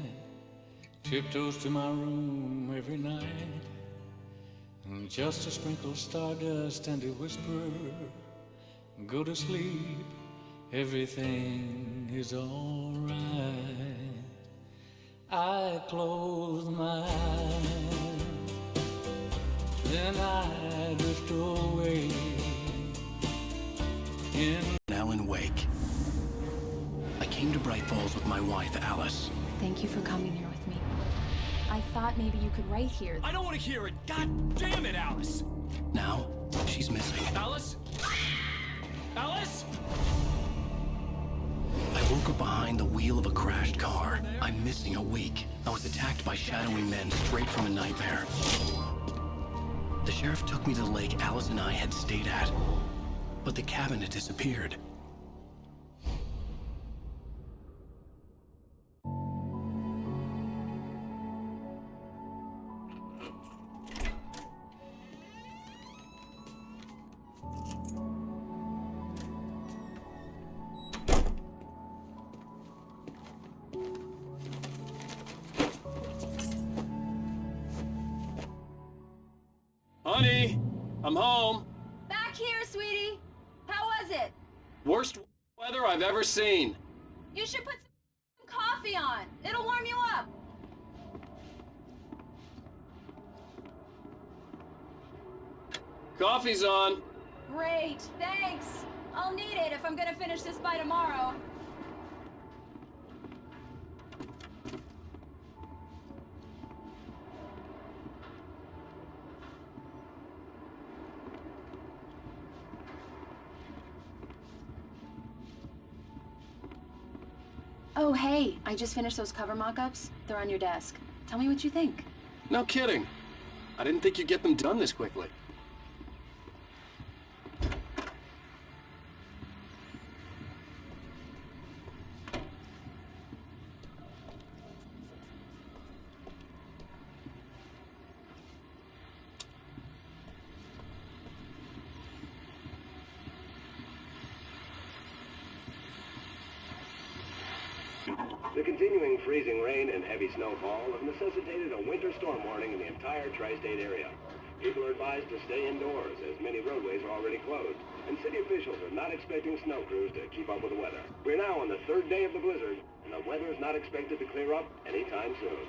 tiptoes to my room every night, and just to sprinkle stardust and to whisper, go to sleep, everything is all right. I close my eyes, then I drift away in Alan Wake. I came to Bright Falls with my wife, Alice. Thank you for coming here with me. I thought maybe you could write here. I don't want to hear it! God damn it, Alice! Now, she's missing. Alice? Alice? I woke up behind the wheel of a crashed car. I'm missing a week. I was attacked by shadowy men straight from a nightmare. The sheriff took me to the lake Alice and I had stayed at. But the cabin had disappeared. Honey, I'm home. Back here, sweetie. How was it? Worst weather I've ever seen. You should put some coffee coffee on. It'll warm you up. Coffee's on. Great, thanks. I'll need it if I'm gonna finish this by tomorrow. Oh, hey, I just finished those cover mock-ups. They're on your desk. Tell me what you think. No kidding. I didn't think you'd get them done this quickly. The continuing freezing rain and heavy snowfall have necessitated a winter storm warning in the entire tri-state area. People are advised to stay indoors as many roadways are already closed, and city officials are not expecting snow crews to keep up with the weather. We're now on the third day of the blizzard, and the weather is not expected to clear up anytime soon.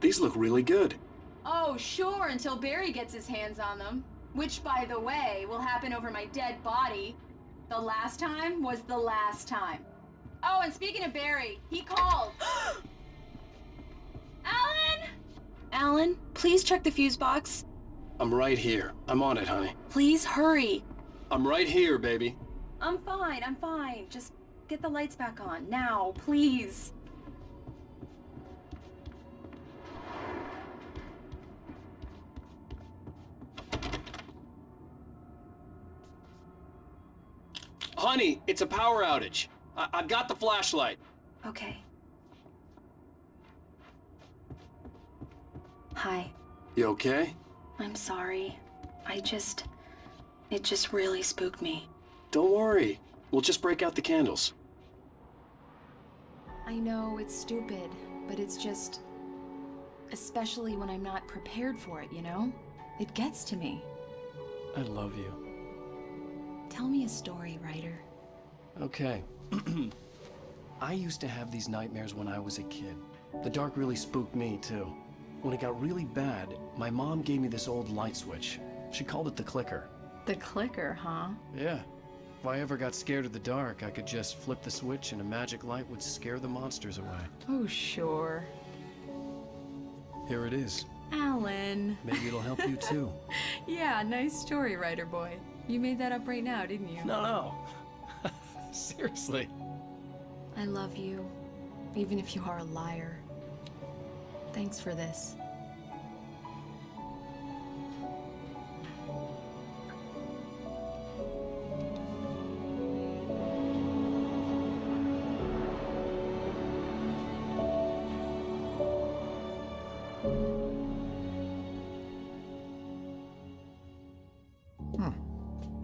These look really good. Oh, sure, until Barry gets his hands on them. Which, by the way, will happen over my dead body. The last time was the last time. Oh, and speaking of Barry, he called. Alan! Alan, please check the fuse box. I'm right here. I'm on it, honey. Please hurry. I'm right here, baby. I'm fine, I'm fine. Just get the lights back on, now, please. Honey, it's a power outage. I've got the flashlight. Okay. Hi. You okay? I'm sorry. It just really spooked me. Don't worry. We'll just break out the candles. I know it's stupid, but it's just... especially when I'm not prepared for it, you know? It gets to me. I love you. Tell me a story, writer. Okay. I used to have these nightmares when I was a kid. The dark really spooked me, too. When it got really bad, my mom gave me this old light switch. She called it the clicker. The clicker, huh? Yeah. If I ever got scared of the dark, I could just flip the switch and a magic light would scare the monsters away. Oh, sure. Here it is. Alan. Maybe it'll help you, too. Yeah, nice story, writer boy. You made that up right now, didn't you? No. Seriously. I love you, even if you are a liar. Thanks for this.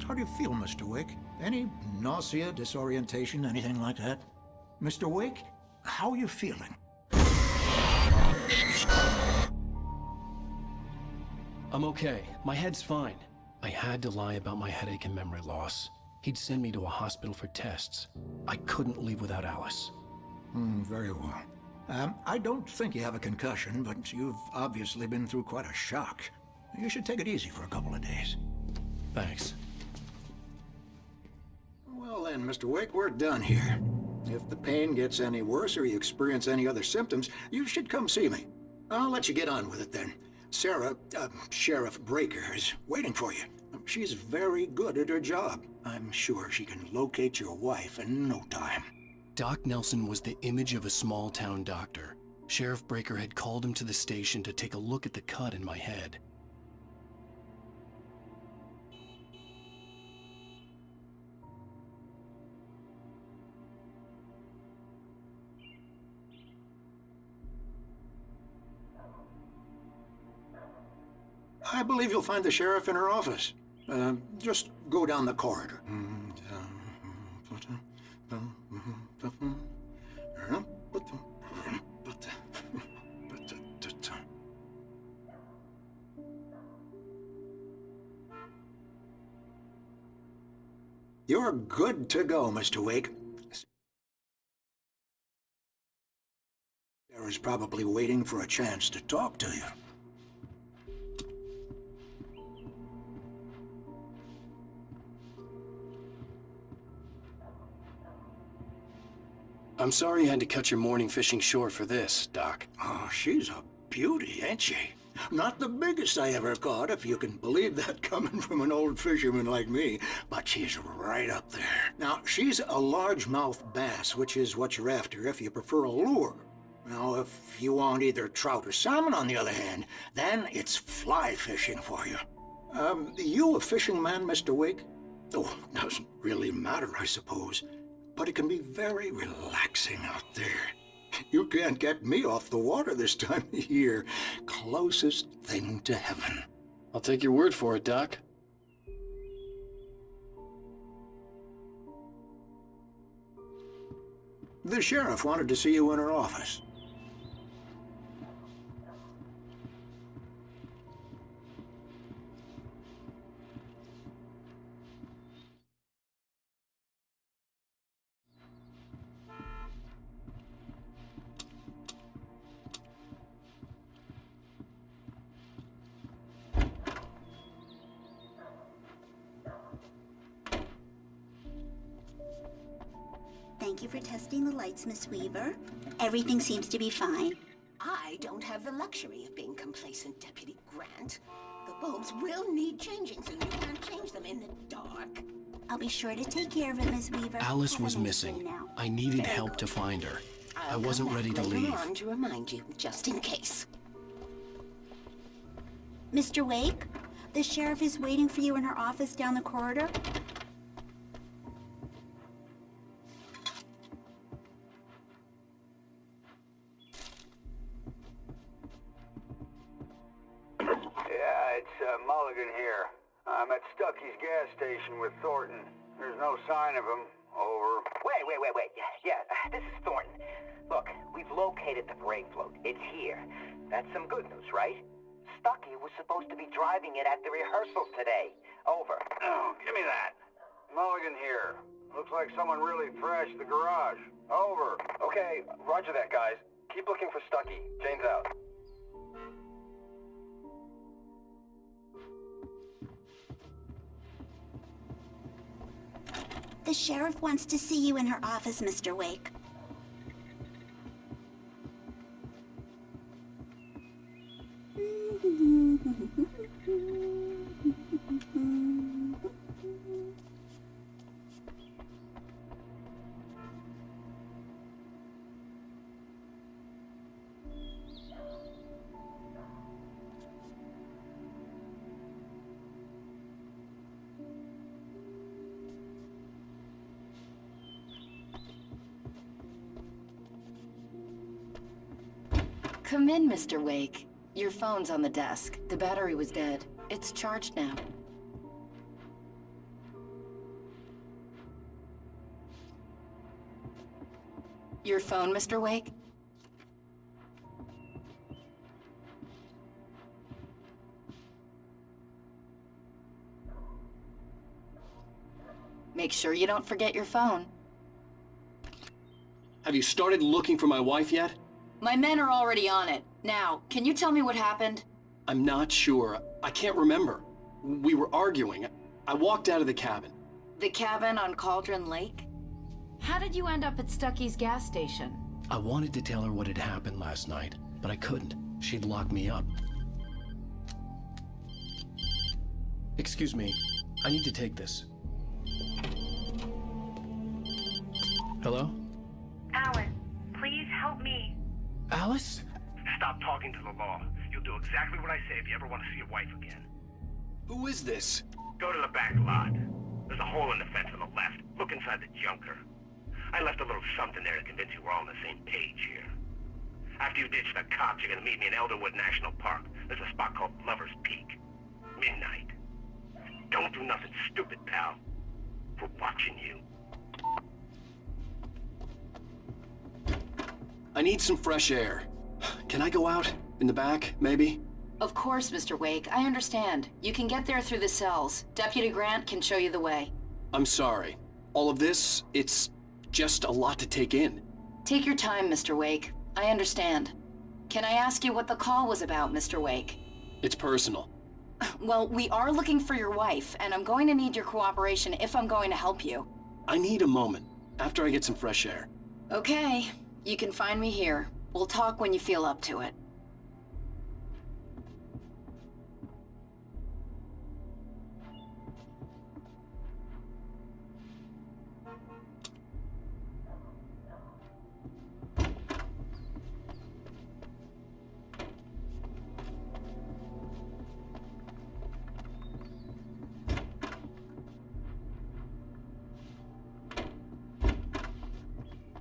How do you feel, Mr. Wake? Any nausea, disorientation, anything like that? Mr. Wake, how are you feeling? I'm okay. My head's fine. I had to lie about my headache and memory loss. He'd send me to a hospital for tests. I couldn't leave without Alice. Very well. I don't think you have a concussion, but you've obviously been through quite a shock. You should take it easy for a couple of days. Thanks. Well then, Mr. Wake, we're done here. If the pain gets any worse or you experience any other symptoms, you should come see me. I'll let you get on with it then. Sarah, Sheriff Breaker, is waiting for you. She's very good at her job. I'm sure she can locate your wife in no time. Doc Nelson was the image of a small-town doctor. Sheriff Breaker had called him to the station to take a look at the cut in my head. I believe you'll find the sheriff in her office. Just go down the corridor. You're good to go, Mr. Wake. Sarah's probably waiting for a chance to talk to you. I'm sorry you had to cut your morning fishing short for this, Doc. Oh, she's a beauty, ain't she? Not the biggest I ever caught, if you can believe that coming from an old fisherman like me, but she's right up there. Now, she's a largemouth bass, which is what you're after if you prefer a lure. Now, if you want either trout or salmon, on the other hand, then it's fly fishing for you. You a fishing man, Mr. Wake? Oh, doesn't really matter, I suppose. But it can be very relaxing out there. You can't get me off the water this time of year. Closest thing to heaven. I'll take your word for it, Doc. The sheriff wanted to see you in her office. Thank you for testing the lights, Miss Weaver. Everything seems to be fine. I don't have the luxury of being complacent, Deputy Grant. The bulbs will need changing, so you can't change them in the dark. I'll be sure to take care of it, Miss Weaver. Alice was missing. I needed help to find her. I wasn't ready to leave. Later on to remind you, just in case. Mr. Wake, the sheriff is waiting for you in her office down the corridor. Mulligan here. I'm at Stucky's gas station with Thornton. There's no sign of him. Over. Wait. Yeah, this is Thornton. Look, we've located the brake float. It's here. That's some good news, right? Stucky was supposed to be driving it at the rehearsals today. Over. Oh, give me that. Mulligan here. Looks like someone really thrashed the garage. Over. Okay, roger that, guys. Keep looking for Stucky. Jane's out. The sheriff wants to see you in her office, Mr. Wake. Come in, Mr. Wake. Your phone's on the desk. The battery was dead. It's charged now. Your phone, Mr. Wake? Make sure you don't forget your phone. Have you started looking for my wife yet? My men are already on it. Now, can you tell me what happened? I'm not sure. I can't remember. We were arguing. I walked out of the cabin. The cabin on Cauldron Lake? How did you end up at Stucky's gas station? I wanted to tell her what had happened last night, but I couldn't. She'd locked me up. Excuse me. I need to take this. Hello? me. Alice? Stop talking to the law. You'll do exactly what I say if you ever want to see your wife again. Who is this? Go to the back lot. There's a hole in the fence on the left. Look inside the junker. I left a little something there to convince you we're all on the same page here. After you ditch the cops, you're gonna meet me in Elderwood National Park. There's a spot called Lover's Peak. Midnight. Don't do nothing stupid, pal. We're watching you. I need some fresh air. Can I go out? In the back, maybe? Of course, Mr. Wake. I understand. You can get there through the cells. Deputy Grant can show you the way. I'm sorry. All of this, it's just a lot to take in. Take your time, Mr. Wake. I understand. Can I ask you what the call was about, Mr. Wake? It's personal. Well, we are looking for your wife, and I'm going to need your cooperation if I'm going to help you. I need a moment, after I get some fresh air. Okay. You can find me here. We'll talk when you feel up to it.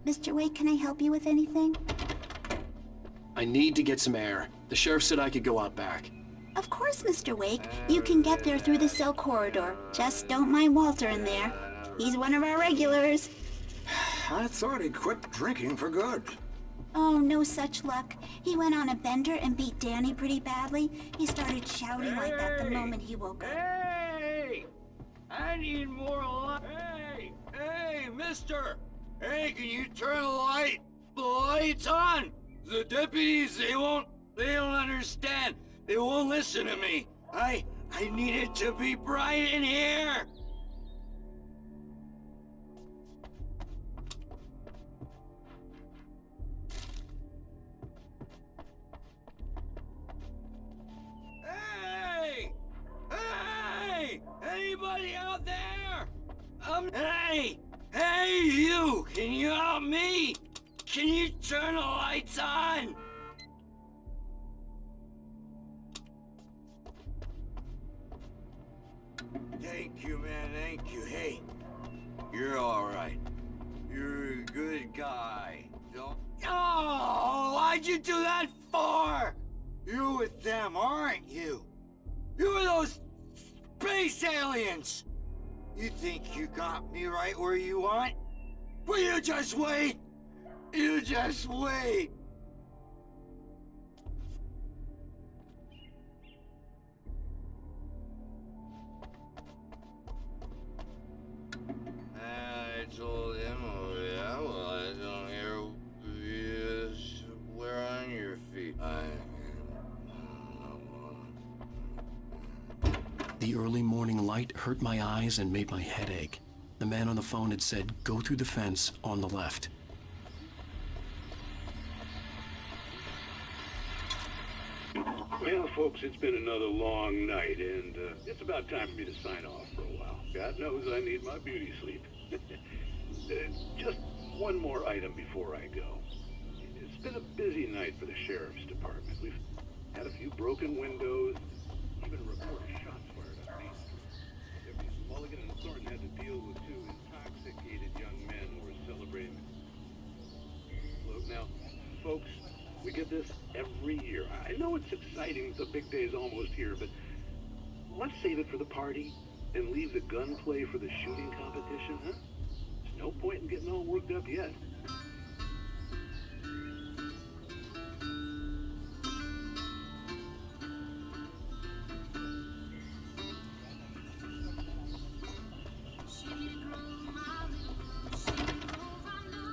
Mr. Wake, can I help you with anything? I need to get some air. The sheriff said I could go out back. Of course, Mr. Wake. You can get there through the cell corridor. Just don't mind Walter in there. He's one of our regulars. I thought he'd quit drinking for good. Oh, no such luck. He went on a bender and beat Danny pretty badly. He started shouting like that the moment he woke up. Hey! I need more light. Hey, mister! Hey, can you turn the lights on? The deputies, they don't understand. They won't listen to me. I need it to be bright in here. Hey! Anybody out there? Hey, you! Can you help me? Can you turn the lights on? Thank you, man, thank you. Hey, you're all right. You're a good guy. Don't... Oh, why'd you do that for? You're with them, aren't you? You're those space aliens! You think you got me right where you want? Well, you just wait! You just wait! I told him, oh yeah, well, I don't hear we're on your feet. The early morning light hurt my eyes and made my head ache. The man on the phone had said, go through the fence on the left. Well, folks, it's been another long night, and it's about time for me to sign off for a while. God knows I need my beauty sleep. Just one more item before I go. It's been a busy night for the sheriff's department. We've had a few broken windows, even reported shots fired at me. Deputies Mulligan and Thornton had to deal with two intoxicated young men who were celebrating. Look, now, folks, we get this every year. I know it's exciting, the big day's almost here, but let's save it for the party and leave the gunplay for the shooting competition, huh? There's no point in getting all worked up yet.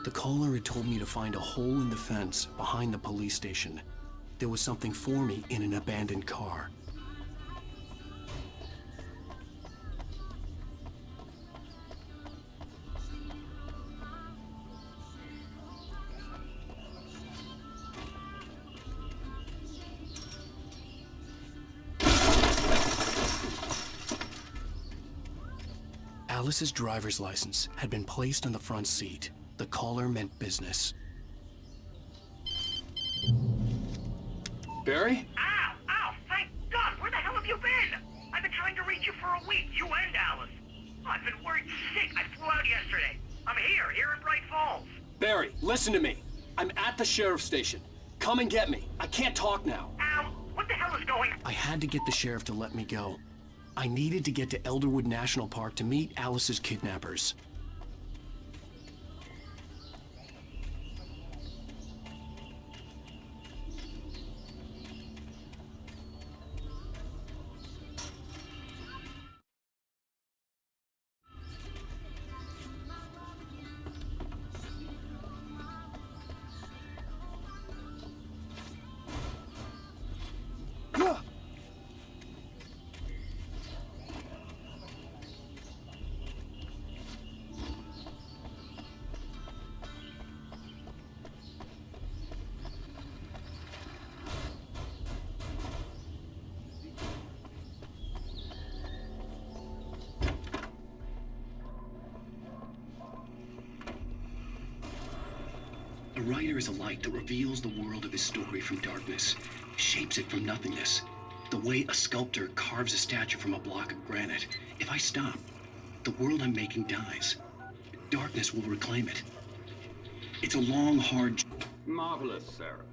The caller had told me to find a hole in the fence behind the police station. There was something for me in an abandoned car. Alice's driver's license had been placed on the front seat. The caller meant business. Barry? Ow! Ow! Thank God! Where the hell have you been? I've been trying to reach you for a week, you and Alice. I've been worried sick. I flew out yesterday. I'm here in Bright Falls. Barry, listen to me. I'm at the sheriff's station. Come and get me. I can't talk now. Al, what the hell is going on? I had to get the sheriff to let me go. I needed to get to Elderwood National Park to meet Alice's kidnappers. A writer is a light that reveals the world of his story from darkness, shapes it from nothingness. The way a sculptor carves a statue from a block of granite. If I stop, the world I'm making dies. Darkness will reclaim it. It's a long, hard... Marvelous, Sarah.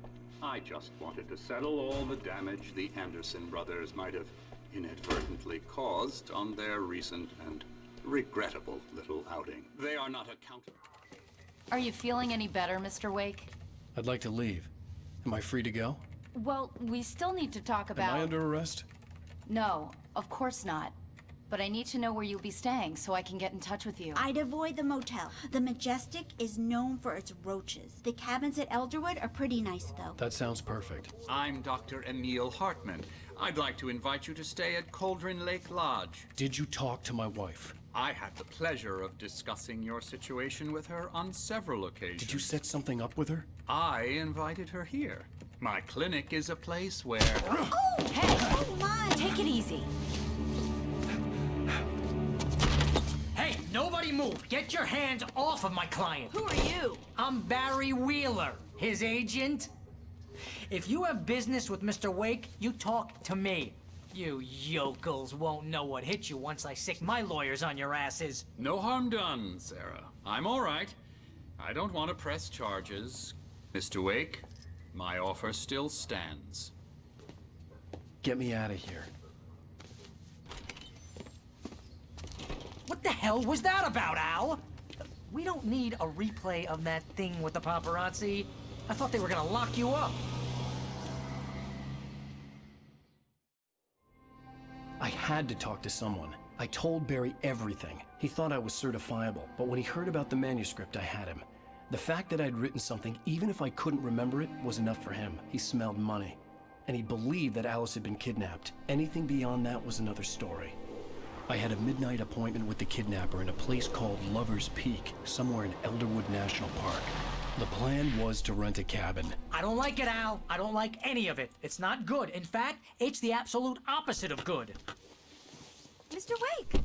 I just wanted to settle all the damage the Anderson brothers might have inadvertently caused on their recent and regrettable little outing. They are not accountable. Are you feeling any better, Mr. Wake? I'd like to leave. Am I free to go? Well, we still need to talk about... Am I under arrest? No, of course not. But I need to know where you'll be staying so I can get in touch with you. I'd avoid the motel. The Majestic is known for its roaches. The cabins at Elderwood are pretty nice, though. That sounds perfect. I'm Dr. Emil Hartman. I'd like to invite you to stay at Cauldron Lake Lodge. Did you talk to my wife? I had the pleasure of discussing your situation with her on several occasions. Did you set something up with her? I invited her here. My clinic is a place where... Oh, hey! Oh, my! Take it easy. Hey, nobody move! Get your hands off of my client! Who are you? I'm Barry Wheeler, his agent. If you have business with Mr. Wake, you talk to me. You yokels won't know what hit you once I sick my lawyers on your asses. No harm done, Sarah. I'm all right. I don't want to press charges. Mr. Wake, my offer still stands. Get me out of here. What the hell was that about, Al? We don't need a replay of that thing with the paparazzi. I thought they were gonna lock you up. I had to talk to someone. I told Barry everything. He thought I was certifiable, but when he heard about the manuscript, I had him. The fact that I'd written something, even if I couldn't remember it, was enough for him. He smelled money. And he believed that Alice had been kidnapped. Anything beyond that was another story. I had a midnight appointment with the kidnapper in a place called Lover's Peak, somewhere in Elderwood National Park. The plan was to rent a cabin. I don't like it, Al. I don't like any of it. It's not good. In fact, it's the absolute opposite of good. Mr. Wake!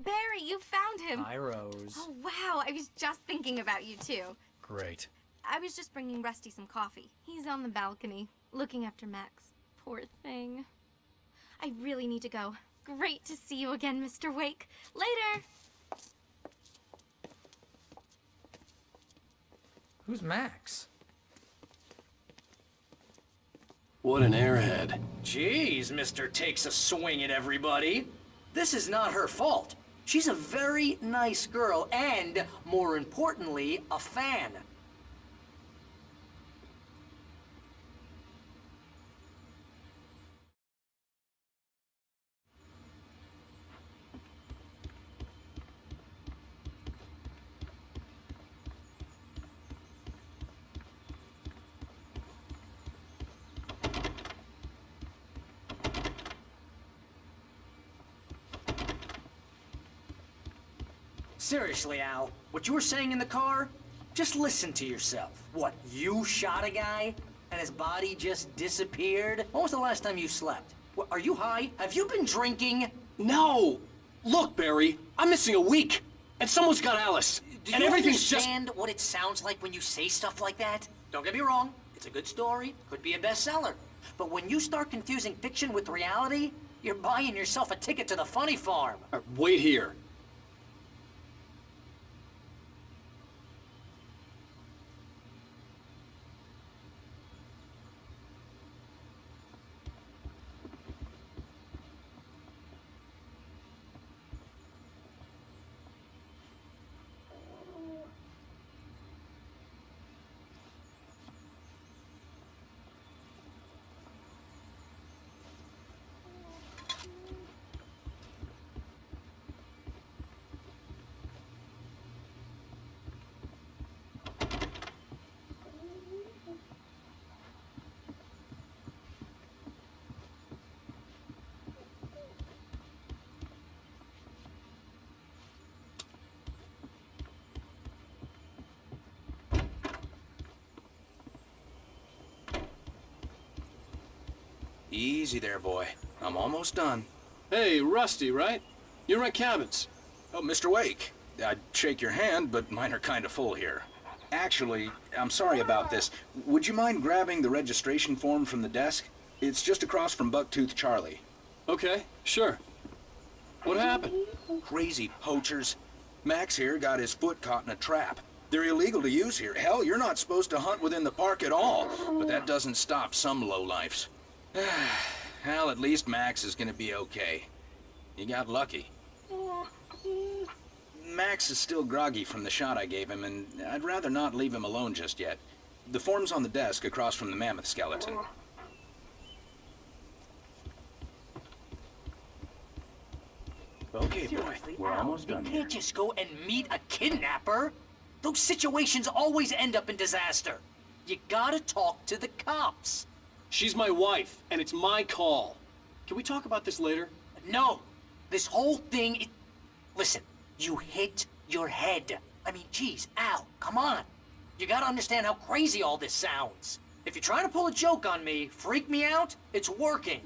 Barry, you found him. Hi, Rose. Oh, wow. I was just thinking about you, too. Great. I was just bringing Rusty some coffee. He's on the balcony, looking after Max. Poor thing. I really need to go. Great to see you again, Mr. Wake. Later! Who's Max? What an airhead. Jeez, Mr. Takes a swing at everybody. This is not her fault. She's a very nice girl and, more importantly, a fan. Seriously, Al, what you were saying in the car? Just listen to yourself. What, you shot a guy and his body just disappeared? When was the last time you slept? What, are you high? Have you been drinking? No! Look, Barry, I'm missing a week, and someone's got Alice. Do and you everything's understand what it sounds like when you say stuff like that? Don't get me wrong, it's a good story, could be a bestseller. But when you start confusing fiction with reality, you're buying yourself a ticket to the funny farm. Wait here. Easy there, boy. I'm almost done. Hey, Rusty, right? You rent cabins. Oh, Mr. Wake. I'd shake your hand, but mine are kind of full here. Actually, I'm sorry about this. Would you mind grabbing the registration form from the desk? It's just across from Bucktooth Charlie. Okay, sure. What happened? Crazy poachers. Max here got his foot caught in a trap. They're illegal to use here. Hell, you're not supposed to hunt within the park at all. But that doesn't stop some lowlifes. Well, at least Max is gonna be okay. He got lucky. Max is still groggy from the shot I gave him, and I'd rather not leave him alone just yet. The form's on the desk across from the mammoth skeleton. Okay, boy. We're almost done You here. can't just go and meet a kidnapper. Those situations always end up in disaster. You gotta talk to the cops. She's my wife, and it's my call. Can we talk about this later? No. This whole thing, listen, you hit your head. I mean, geez, Al, come on. You gotta understand how crazy all this sounds. If you're trying to pull a joke on me, freak me out, it's working.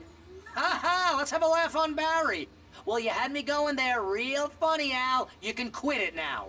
Ha ha, let's have a laugh on Barry. Well, you had me going there real funny, Al. You can quit it now.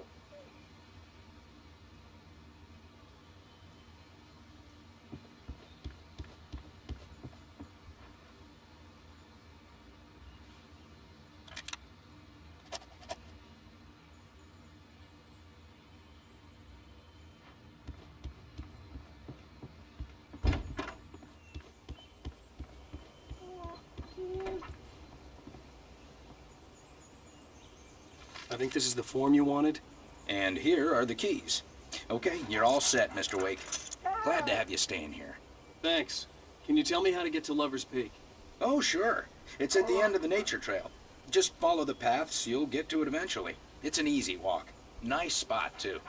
I think this is the form you wanted. And here are the keys. Okay, you're all set, Mr. Wake. Glad to have you staying here. Thanks. Can you tell me how to get to Lover's Peak? Oh, sure. It's at the end of the nature trail. Just follow the paths, you'll get to it eventually. It's an easy walk. Nice spot, too.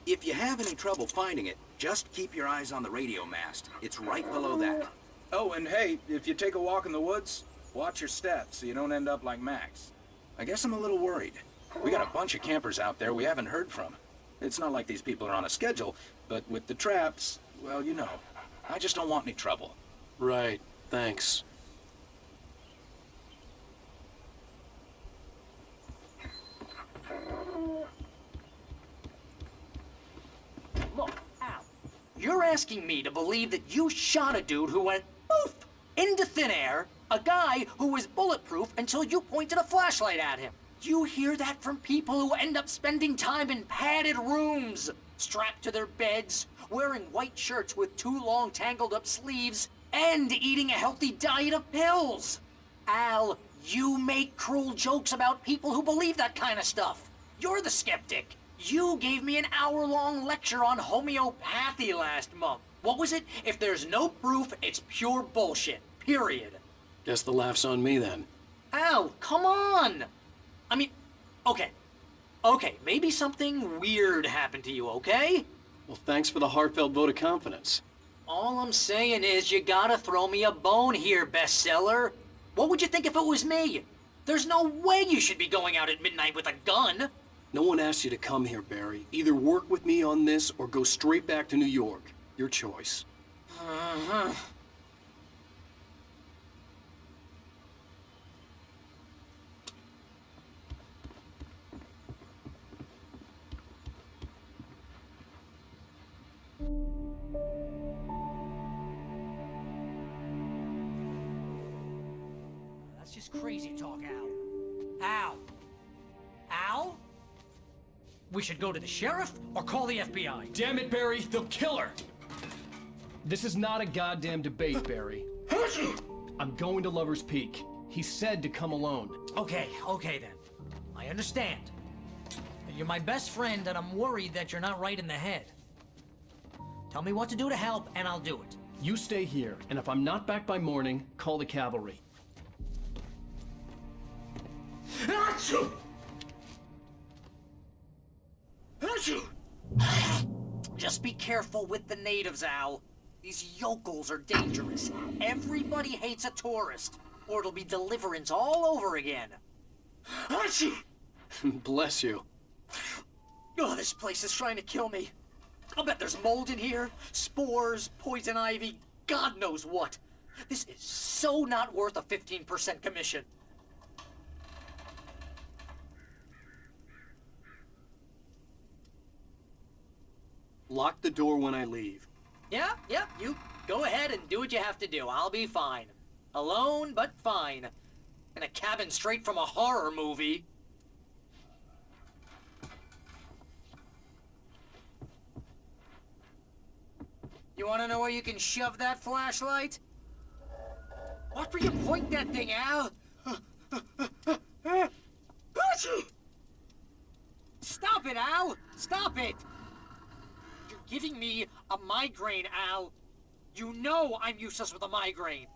If you have any trouble finding it, just keep your eyes on the radio mast. It's right below that. Oh, and hey, if you take a walk in the woods, watch your steps so you don't end up like Max. I guess I'm a little worried. We got a bunch of campers out there we haven't heard from. It's not like these people are on a schedule, but with the traps, well, you know. I just don't want any trouble. Right. Thanks. Look, Al, you're asking me to believe that you shot a dude who went poof into thin air, a guy who was bulletproof until you pointed a flashlight at him. You hear that from people who end up spending time in padded rooms, strapped to their beds, wearing white shirts with too long tangled up sleeves, and eating a healthy diet of pills. Al, you make cruel jokes about people who believe that kind of stuff. You're the skeptic. You gave me an hour-long lecture on homeopathy last month. What was it? If there's no proof, it's pure bullshit. Period. Guess the laugh's on me then. Al, come on! I mean, okay, maybe something weird happened to you, okay? Well, thanks for the heartfelt vote of confidence. All I'm saying is you gotta throw me a bone here, bestseller. What would you think if it was me? There's no way you should be going out at midnight with a gun. No one asked you to come here, Barry. Either work with me on this or go straight back to New York. Your choice. Uh-huh. just crazy talk, Al. Al? Al? We should go to the sheriff or call the FBI. Damn it, Barry, they'll kill her! This is not a goddamn debate, Barry. I'm going to Lover's Peak. He said to come alone. Okay then. I understand. You're my best friend, and I'm worried that you're not right in the head. Tell me what to do to help, and I'll do it. You stay here, and if I'm not back by morning, call the cavalry. Achoo! Achoo! Just be careful with the natives, Al. These yokels are dangerous. Everybody hates a tourist, or it'll be Deliverance all over again. Achoo! Bless you. Oh, this place is trying to kill me. I'll bet there's mold in here, spores, poison ivy, God knows what. This is so not worth a 15% commission. Lock the door when I leave. Yep, you go ahead and do what you have to do. I'll be fine. Alone, but fine. In a cabin straight from a horror movie. You want to know where you can shove that flashlight? Watch where you point that thing, Al! Stop it, Al! Stop it! You're giving me a migraine, Al. You know I'm useless with a migraine.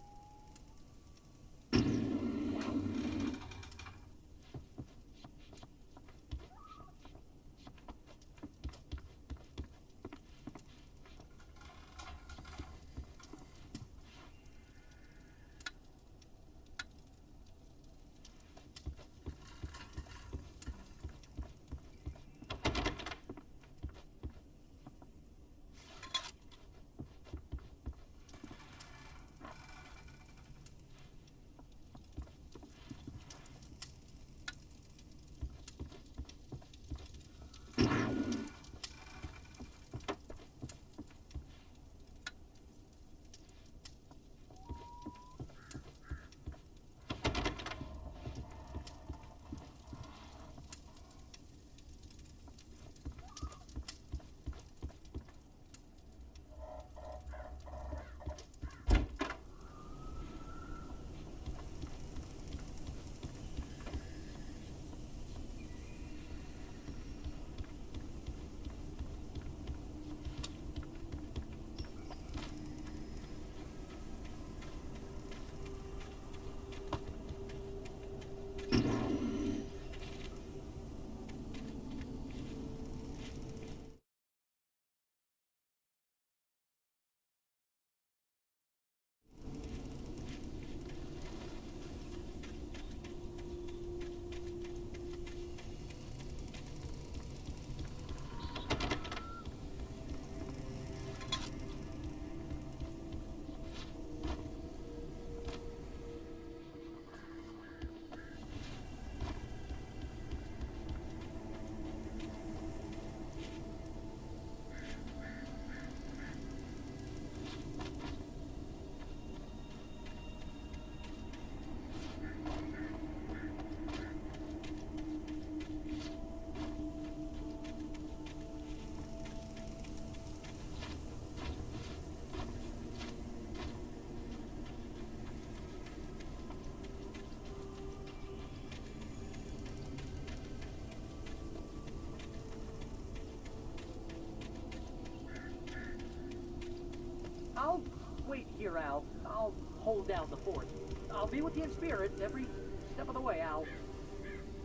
I'll wait here, Al. I'll hold down the fort. I'll be with you in spirit every step of the way, Al.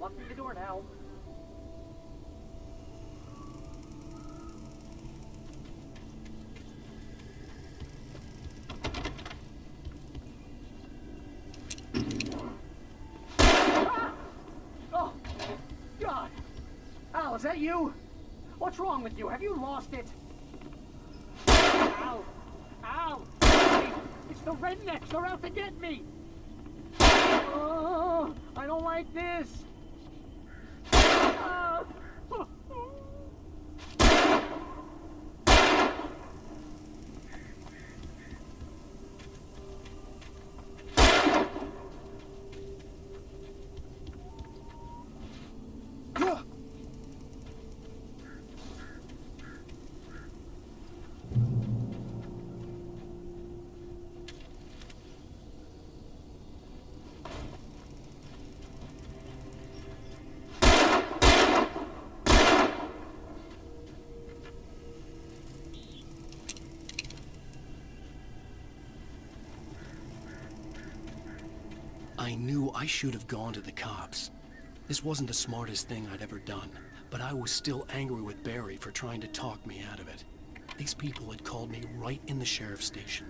Lock me the door now. Ah! Oh, God! Al, is that you? What's wrong with you? Have you lost it? Al! Ow! Hey, it's the rednecks! They're out to get me! Oh, I don't like this! Ah. I knew I should have gone to the cops. This wasn't the smartest thing I'd ever done, but I was still angry with Barry for trying to talk me out of it. These people had called me right in the sheriff's station.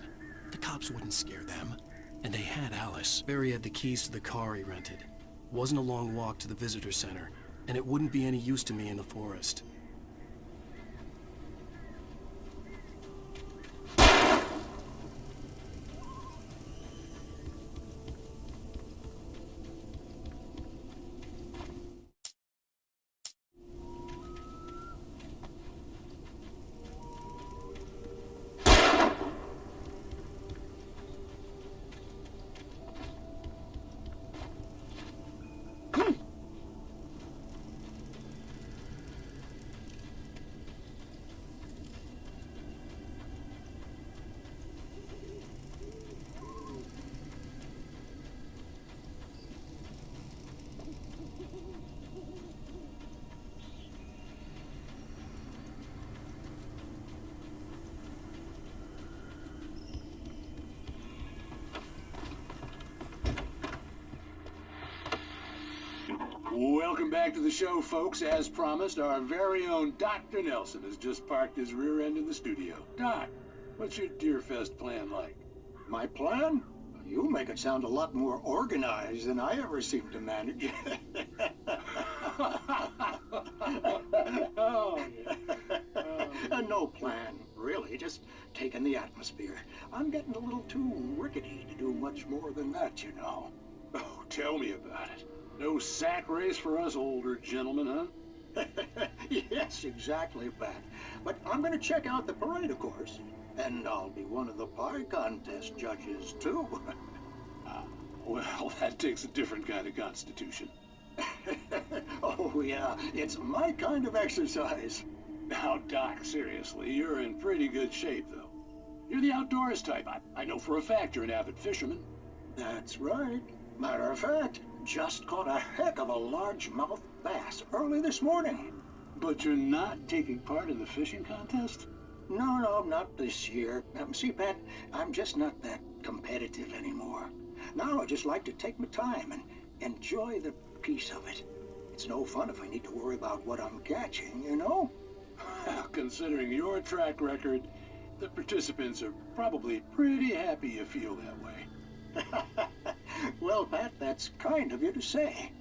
The cops wouldn't scare them. And they had Alice. Barry had the keys to the car he rented. Wasn't a long walk to the visitor center, and it wouldn't be any use to me in the forest. Welcome back to the show, folks. As promised, our very own Dr. Nelson has just parked his rear end in the studio. Doc, what's your Deerfest plan like? My plan? You make it sound a lot more organized than I ever seem to manage. No plan, really. Just taking the atmosphere. I'm getting a little too rickety to do much more than that, you know. Oh, tell me about it. No sack race for us older gentlemen, huh? Yes, exactly, Pat. But I'm going to check out the parade, of course. And I'll be one of the pie contest judges, too. Well, that takes a different kind of constitution. Oh, yeah. It's my kind of exercise. Now, Doc, seriously, you're in pretty good shape, though. You're the outdoors type. I know for a fact you're an avid fisherman. That's right. Matter of fact, just caught a heck of a largemouth bass early this morning. But you're not taking part in the fishing contest? No, not this year. See, Pat, I'm just not that competitive anymore. Now I just like to take my time and enjoy the peace of it. It's no fun if I need to worry about what I'm catching, you know? Considering your track record, the participants are probably pretty happy you feel that way. Well, Pat, that's kind of you to say.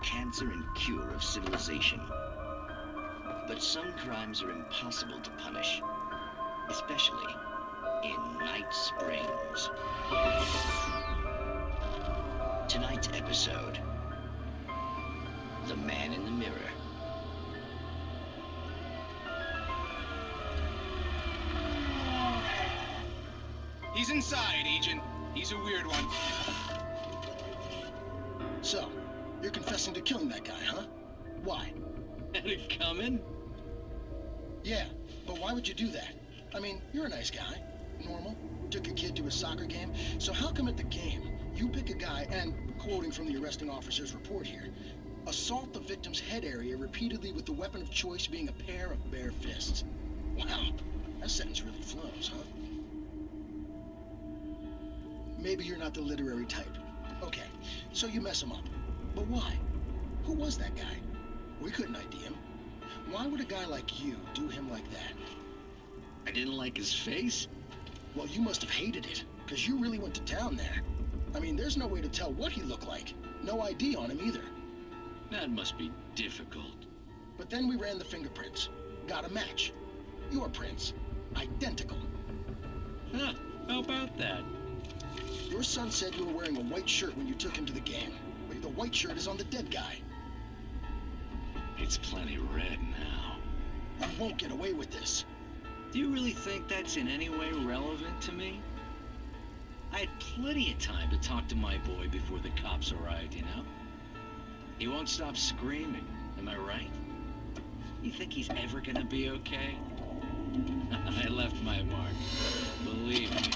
cancer and cure of civilization. But some crimes are impossible to punish, especially in Night Springs. Tonight's episode, The Man in the Mirror. He's inside, Agent. He's a weird one. So, you're confessing to killing that guy, huh? Why? Had it coming? Yeah, but why would you do that? I mean, you're a nice guy. Normal. Took your kid to a soccer game. So how come at the game, you pick a guy and, quoting from the arresting officer's report here, assault the victim's head area repeatedly with the weapon of choice being a pair of bare fists? Wow, that sentence really flows, huh? Maybe you're not the literary type. Okay, so you mess him up. But why? Who was that guy? We couldn't ID him. Why would a guy like you do him like that? I didn't like his face? Well, you must have hated it, because you really went to town there. I mean, there's no way to tell what he looked like. No ID on him either. That must be difficult. But then we ran the fingerprints. Got a match. Your prints. Identical. Huh, how about that? Your son said you were wearing a white shirt when you took him to the game. But the white shirt is on the dead guy. It's plenty red now. You won't get away with this. Do you really think that's in any way relevant to me? I had plenty of time to talk to my boy before the cops arrived, you know? He won't stop screaming, am I right? You think he's ever gonna be okay? I left my mark. Believe me.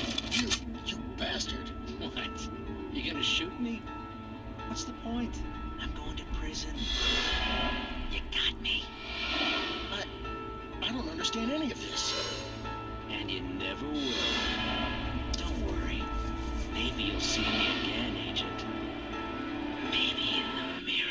You bastard. What? You gonna shoot me? What's the point? I'm going to prison. You got me. I don't understand any of this. And you never will. Don't worry. Maybe you'll see me again, Agent. Maybe in the mirror.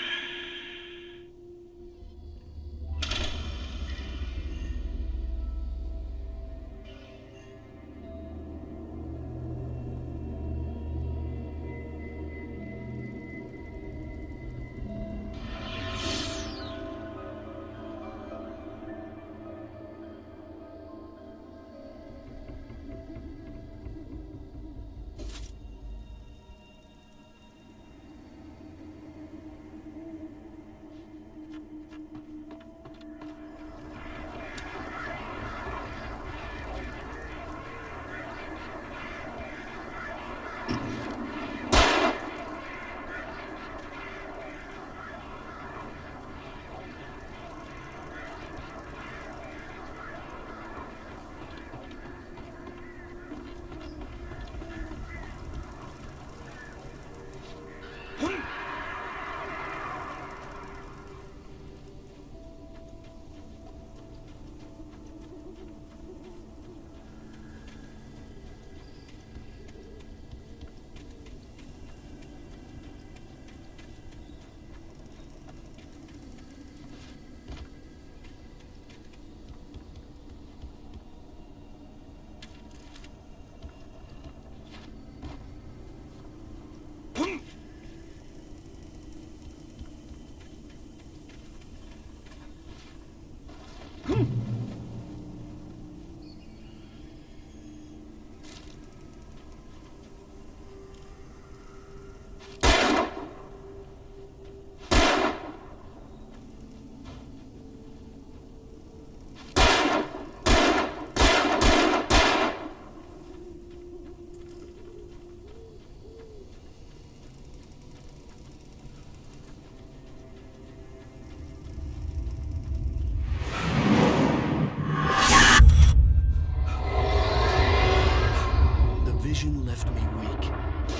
Left me weak.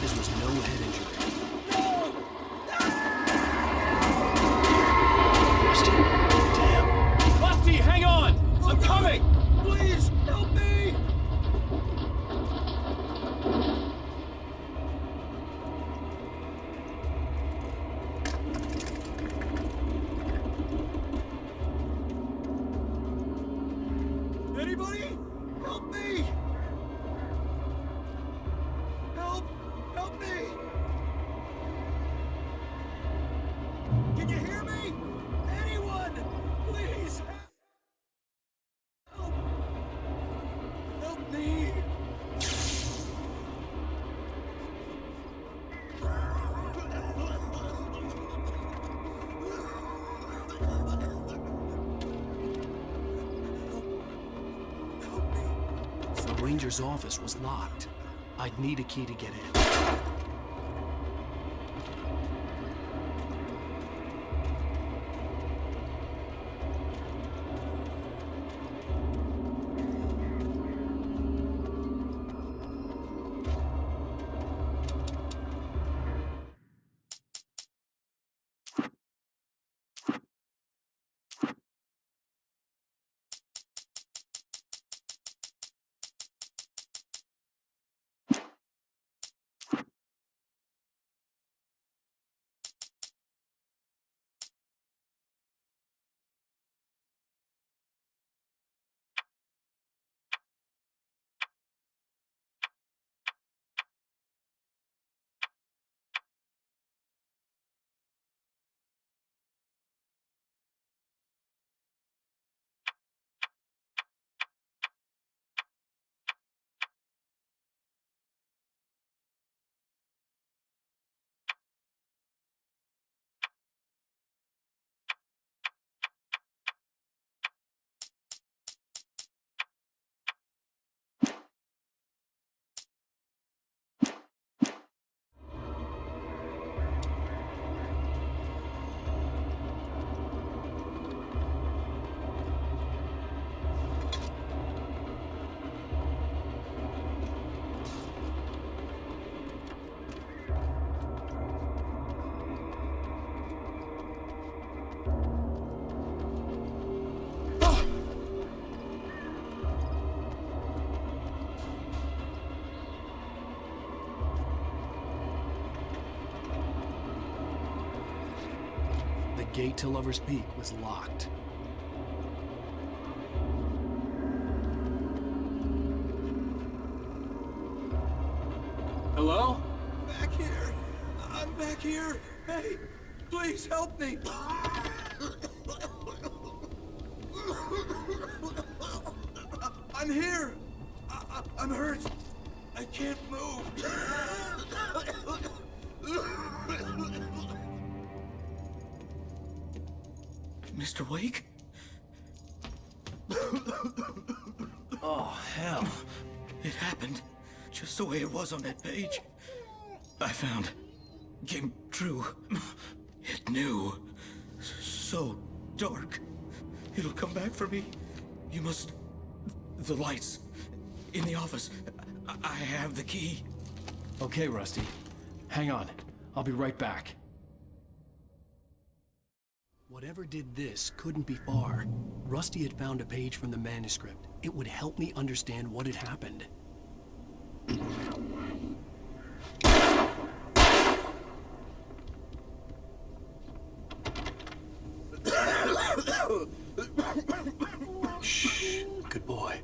This was no head injury. Rusty? Damn. Rusty, hang on! I'm coming! Please, help me! Anybody? Help me! Help me! Can you the ranger's office was locked. I'd need a key to get in. The gate to Lover's Peak was locked. Hello? Back here! I'm back here! Hey, please help me! I'm here! I'm hurt! I can't move! Mr. Wake? Oh, hell. It happened just the way it was on that page. I found. Came true. It knew. So dark. It'll come back for me. You must... The lights. In the office. I have the key. Okay, Rusty. Hang on. I'll be right back. Whatever did this couldn't be far. Rusty had found a page from the manuscript. It would help me understand what had happened. Shh. Good boy.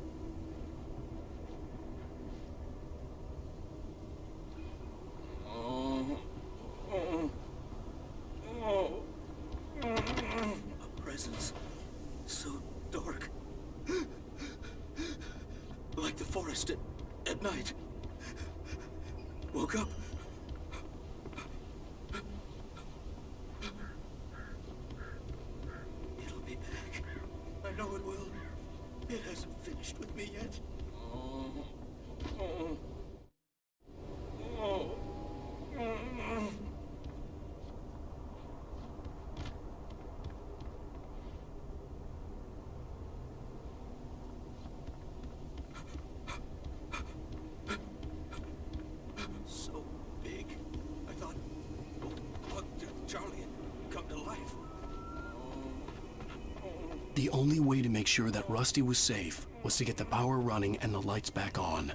A presence so dark. Like the forest at night. Woke up. It'll be back. I know it will. It hasn't finished with me yet. So big. I thought Charlie had come to life. The only way to make sure that Rusty was safe was to get the power running and the lights back on.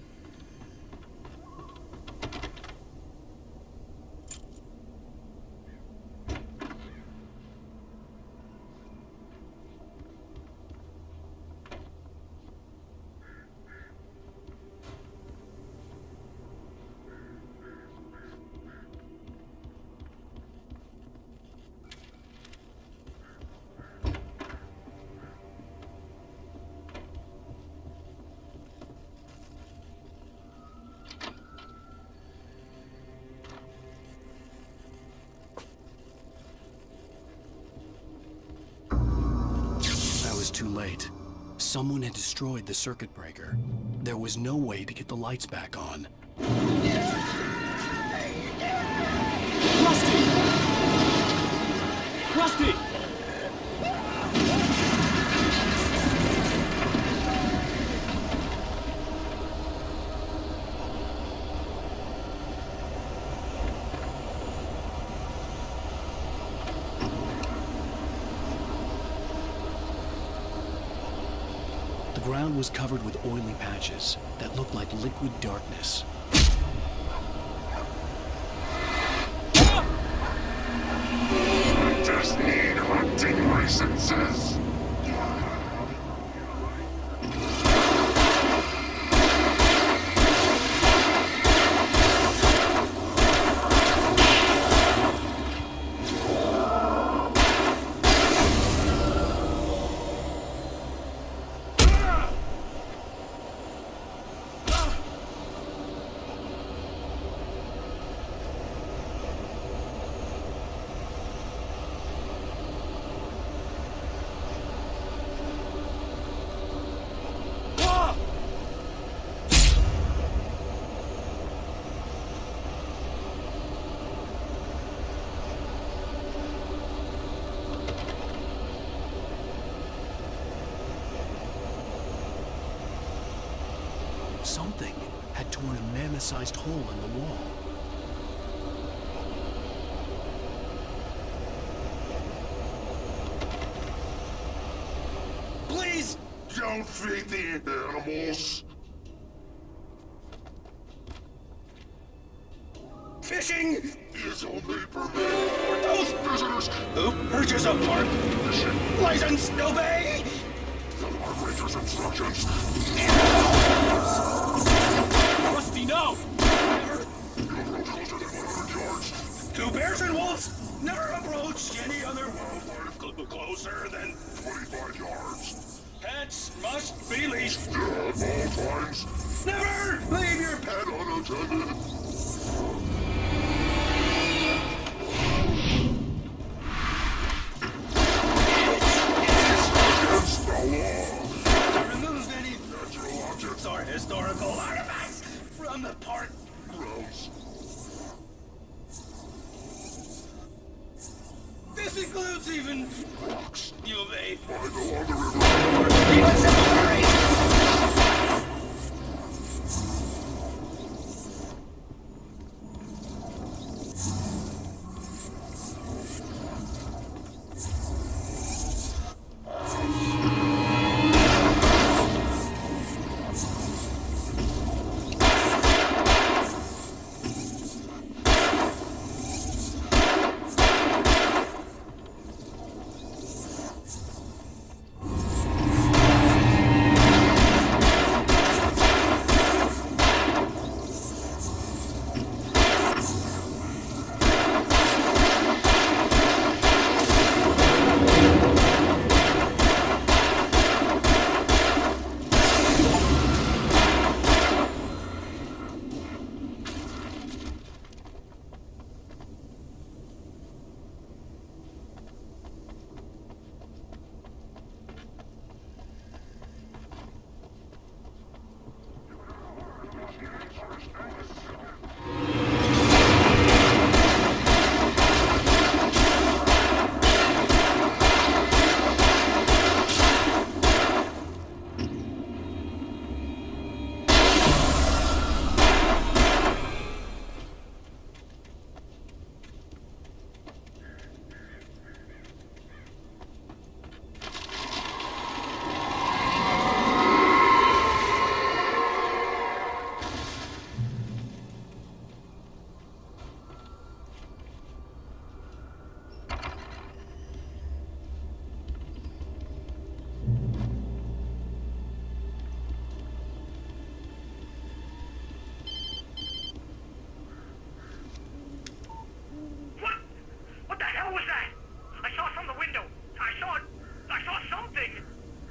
Too late. Someone had destroyed the circuit breaker. There was no way to get the lights back on. Rusty! Rusty! The ground was covered with oily patches that looked like liquid darkness. I just need hunting licenses. Something had torn a mammoth-sized hole in the wall. Please don't feed the animals. Fishing is only permitted for those visitors who purchase a park license. Obey the operator's instructions. Rusty, no! To bears and wolves, never approach any other wildlife closer than 25 yards. Pets must be leashed. At all times. Never leave your pet unattended. Removed any natural objects or historical artifacts from the park grounds. This includes even rocks. You obey. I go on the river. Even cemeteries.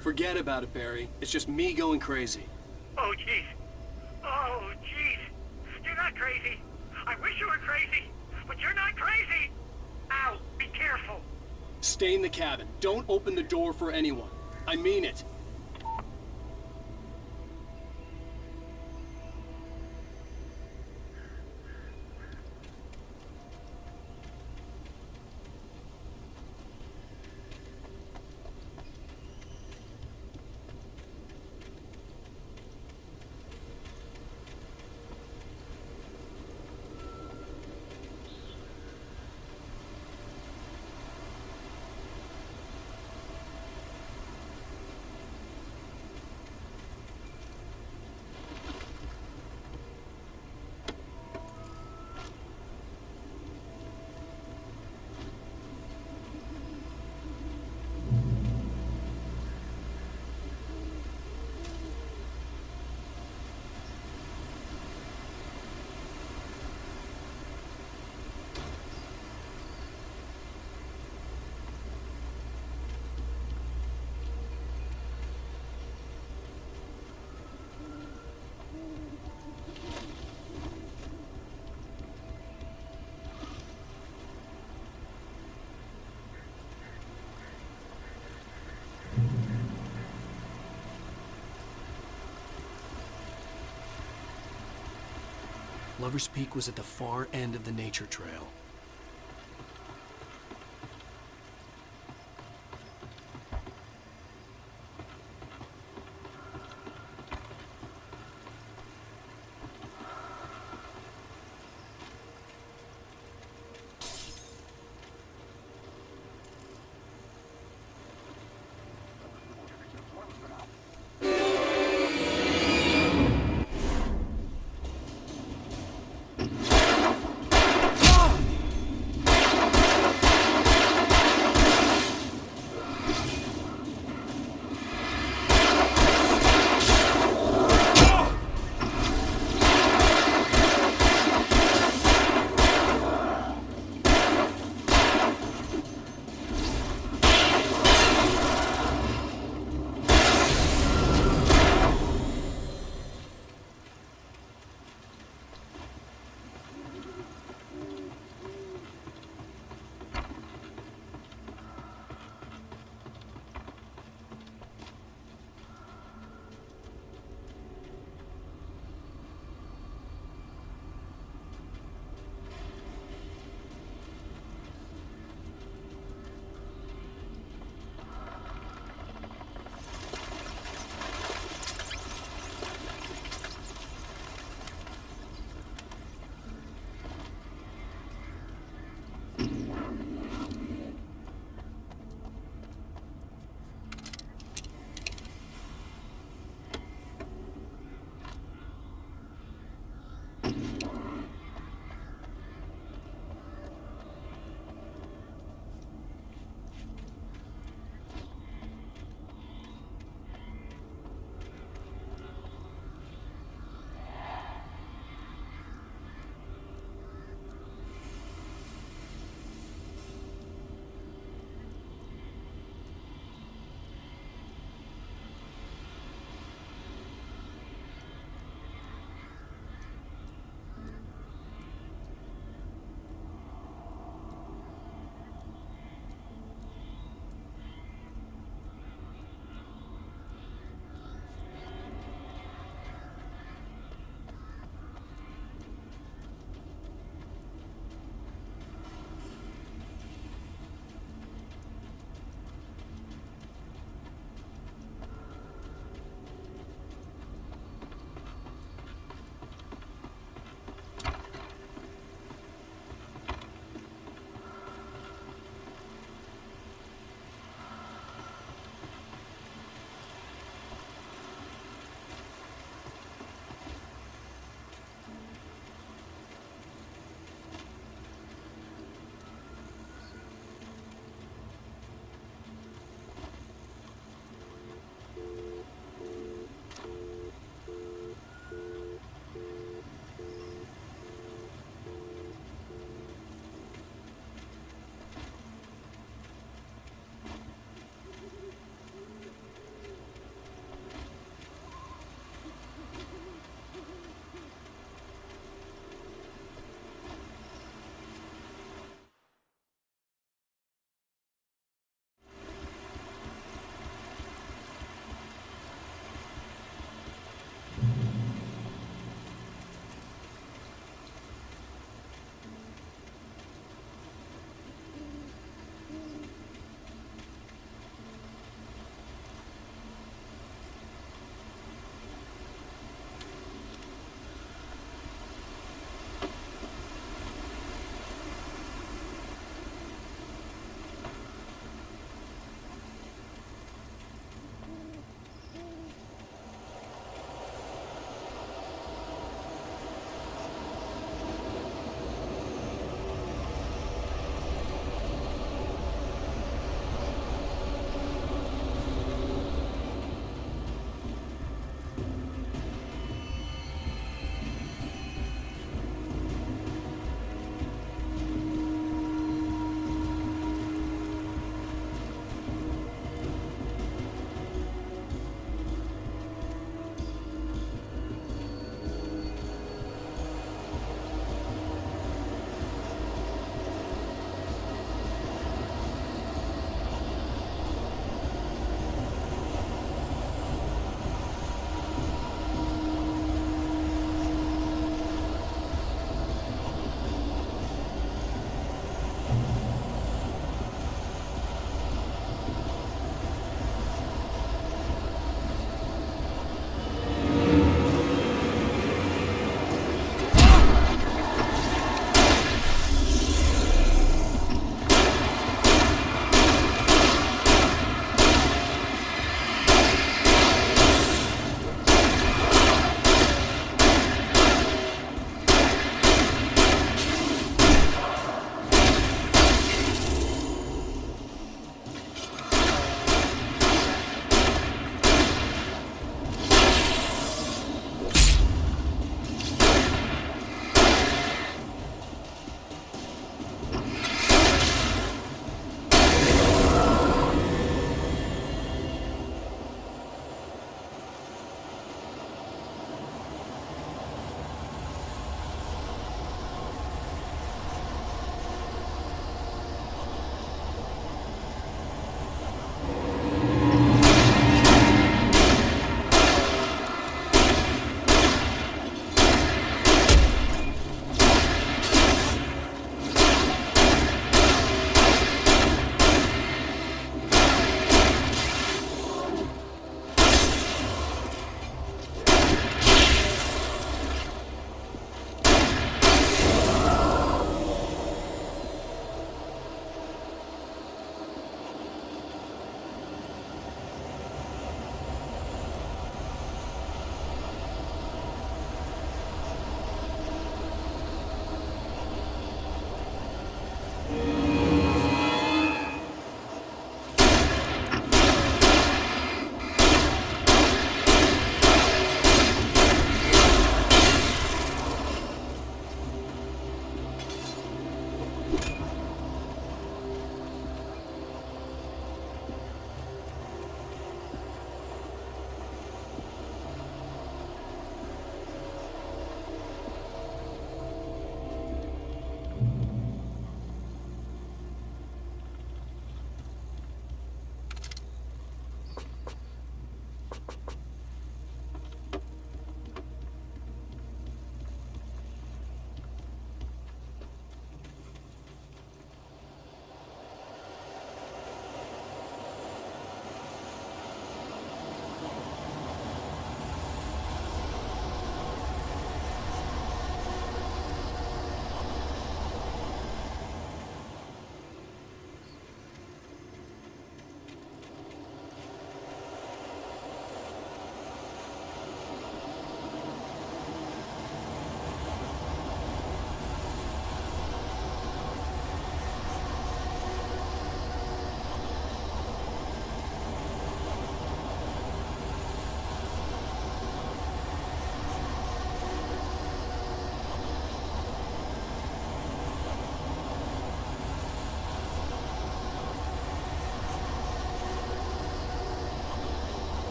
Forget about it, Barry. It's just me going crazy. Oh, jeez. Oh, jeez. You're not crazy. I wish you were crazy, but you're not crazy. Ow, be careful. Stay in the cabin. Don't open the door for anyone. I mean it. Lover's Peak was at the far end of the nature trail.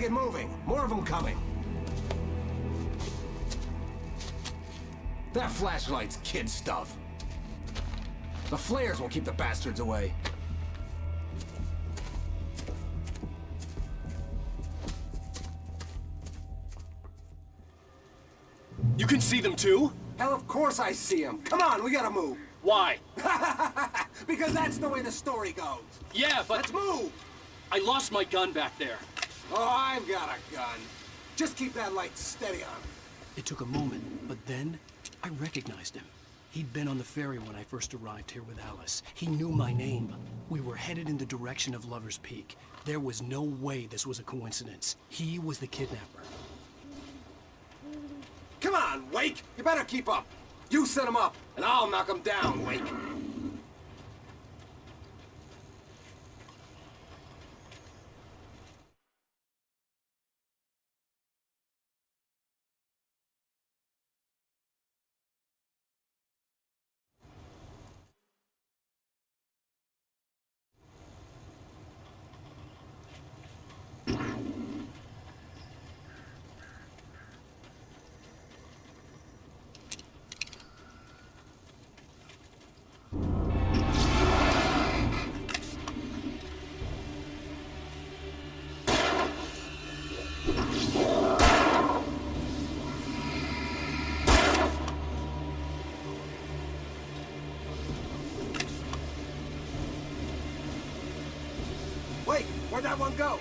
get moving. More of them coming. That flashlight's kid stuff. The flares will keep the bastards away. You can see them too? Hell, of course I see them. Come on, we gotta move. Why? Because that's the way the story goes. Yeah, but... Let's move! I lost my gun back there. Oh, I've got a gun. Just keep that light steady on him. It took a moment, but then I recognized him. He'd been on the ferry when I first arrived here with Alice. He knew my name. We were headed in the direction of Lover's Peak. There was no way this was a coincidence. He was the kidnapper. Come on, Wake! You better keep up. You set him up, and I'll knock him down, Wake. Wait, where'd that one go?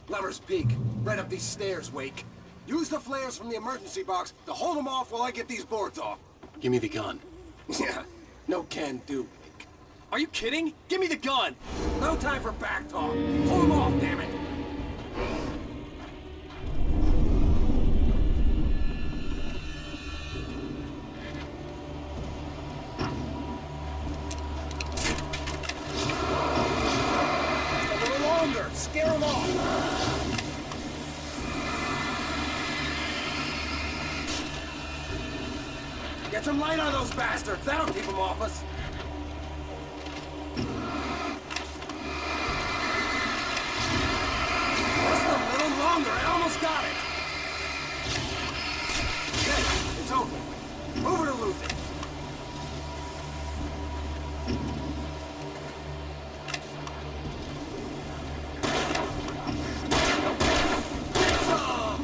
Lover's Peak. Right up these stairs, Wake. Use the flares from the emergency box to hold them off while I get these boards off. Give me the gun. Yeah, no can do, Wake. Are you kidding? Give me the gun! No time for back talk. Hold them off, damn it! A little longer. Scare them off. Get some light on those bastards. That'll keep them off us. Just a little longer. I almost got it. Okay, it's open. Move it or lose it. Get some!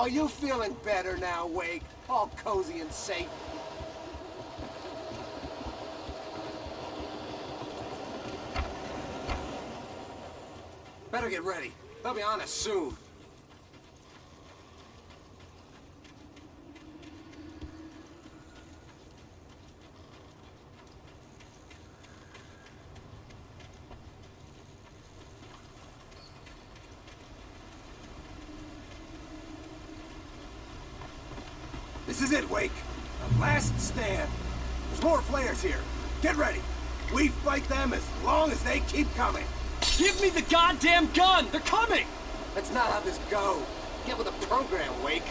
Oh, you feeling better now, Wake? All cozy and safe. Better get ready. They'll be on us soon. This is it, Wake. The last stand. There's more flares here. Get ready. We fight them as long as they keep coming. Give me the goddamn gun! They're coming! That's not how this goes. Get with the program, Wake.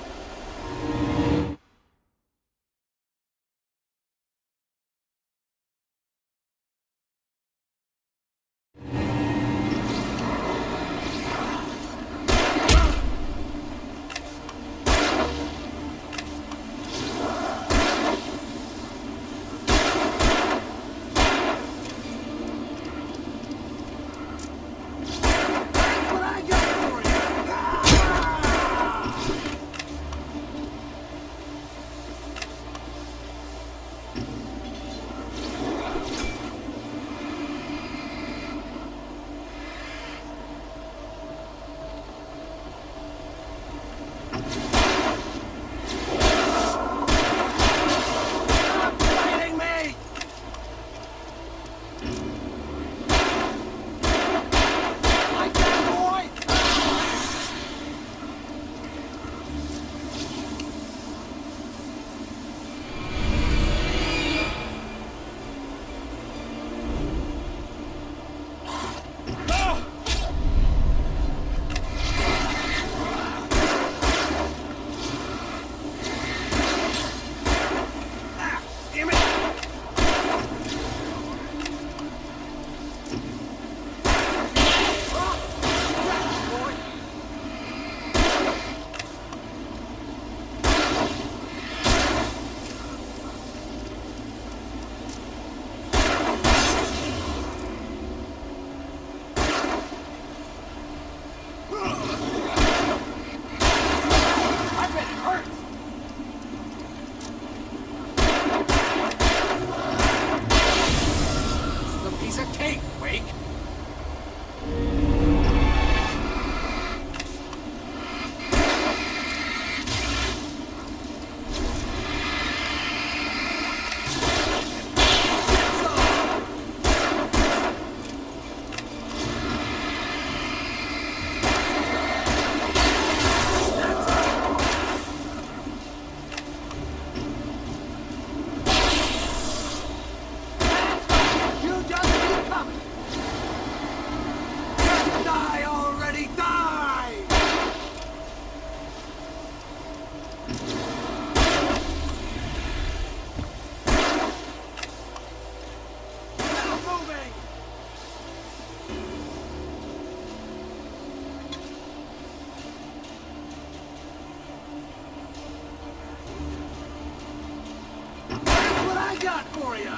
for you!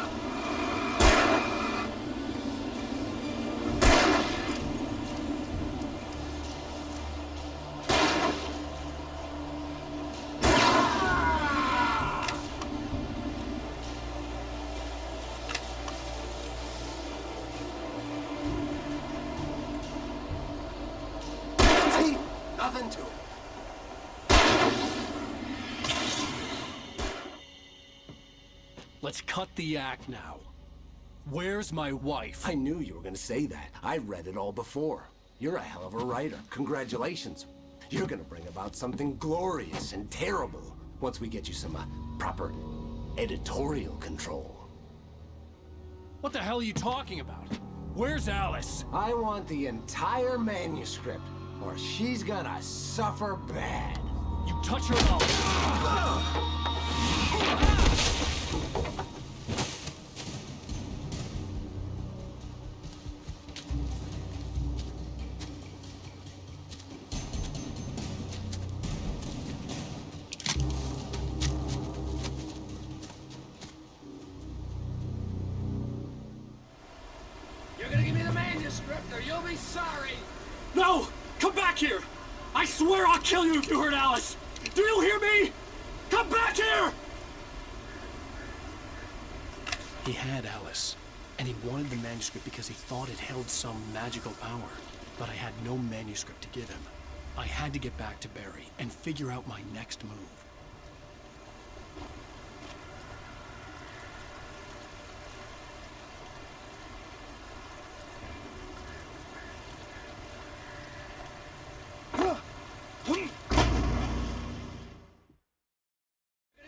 See? Nothing to it. Let's cut the act now. Where's my wife? I knew you were gonna say that. I read it all before. You're a hell of a writer. Congratulations. You're gonna bring about something glorious and terrible once we get you some proper editorial control. What the hell are you talking about? Where's Alice? I want the entire manuscript, or she's gonna suffer bad. You touch her mouth. You're gonna give me the manuscript, or you'll be sorry! No! Come back here! I swear I'll kill you if you hurt Alice! Do you hear me? Come back here! He had Alice, and he wanted the manuscript because he thought it held some magical power. But I had no manuscript to give him. I had to get back to Barry and figure out my next move.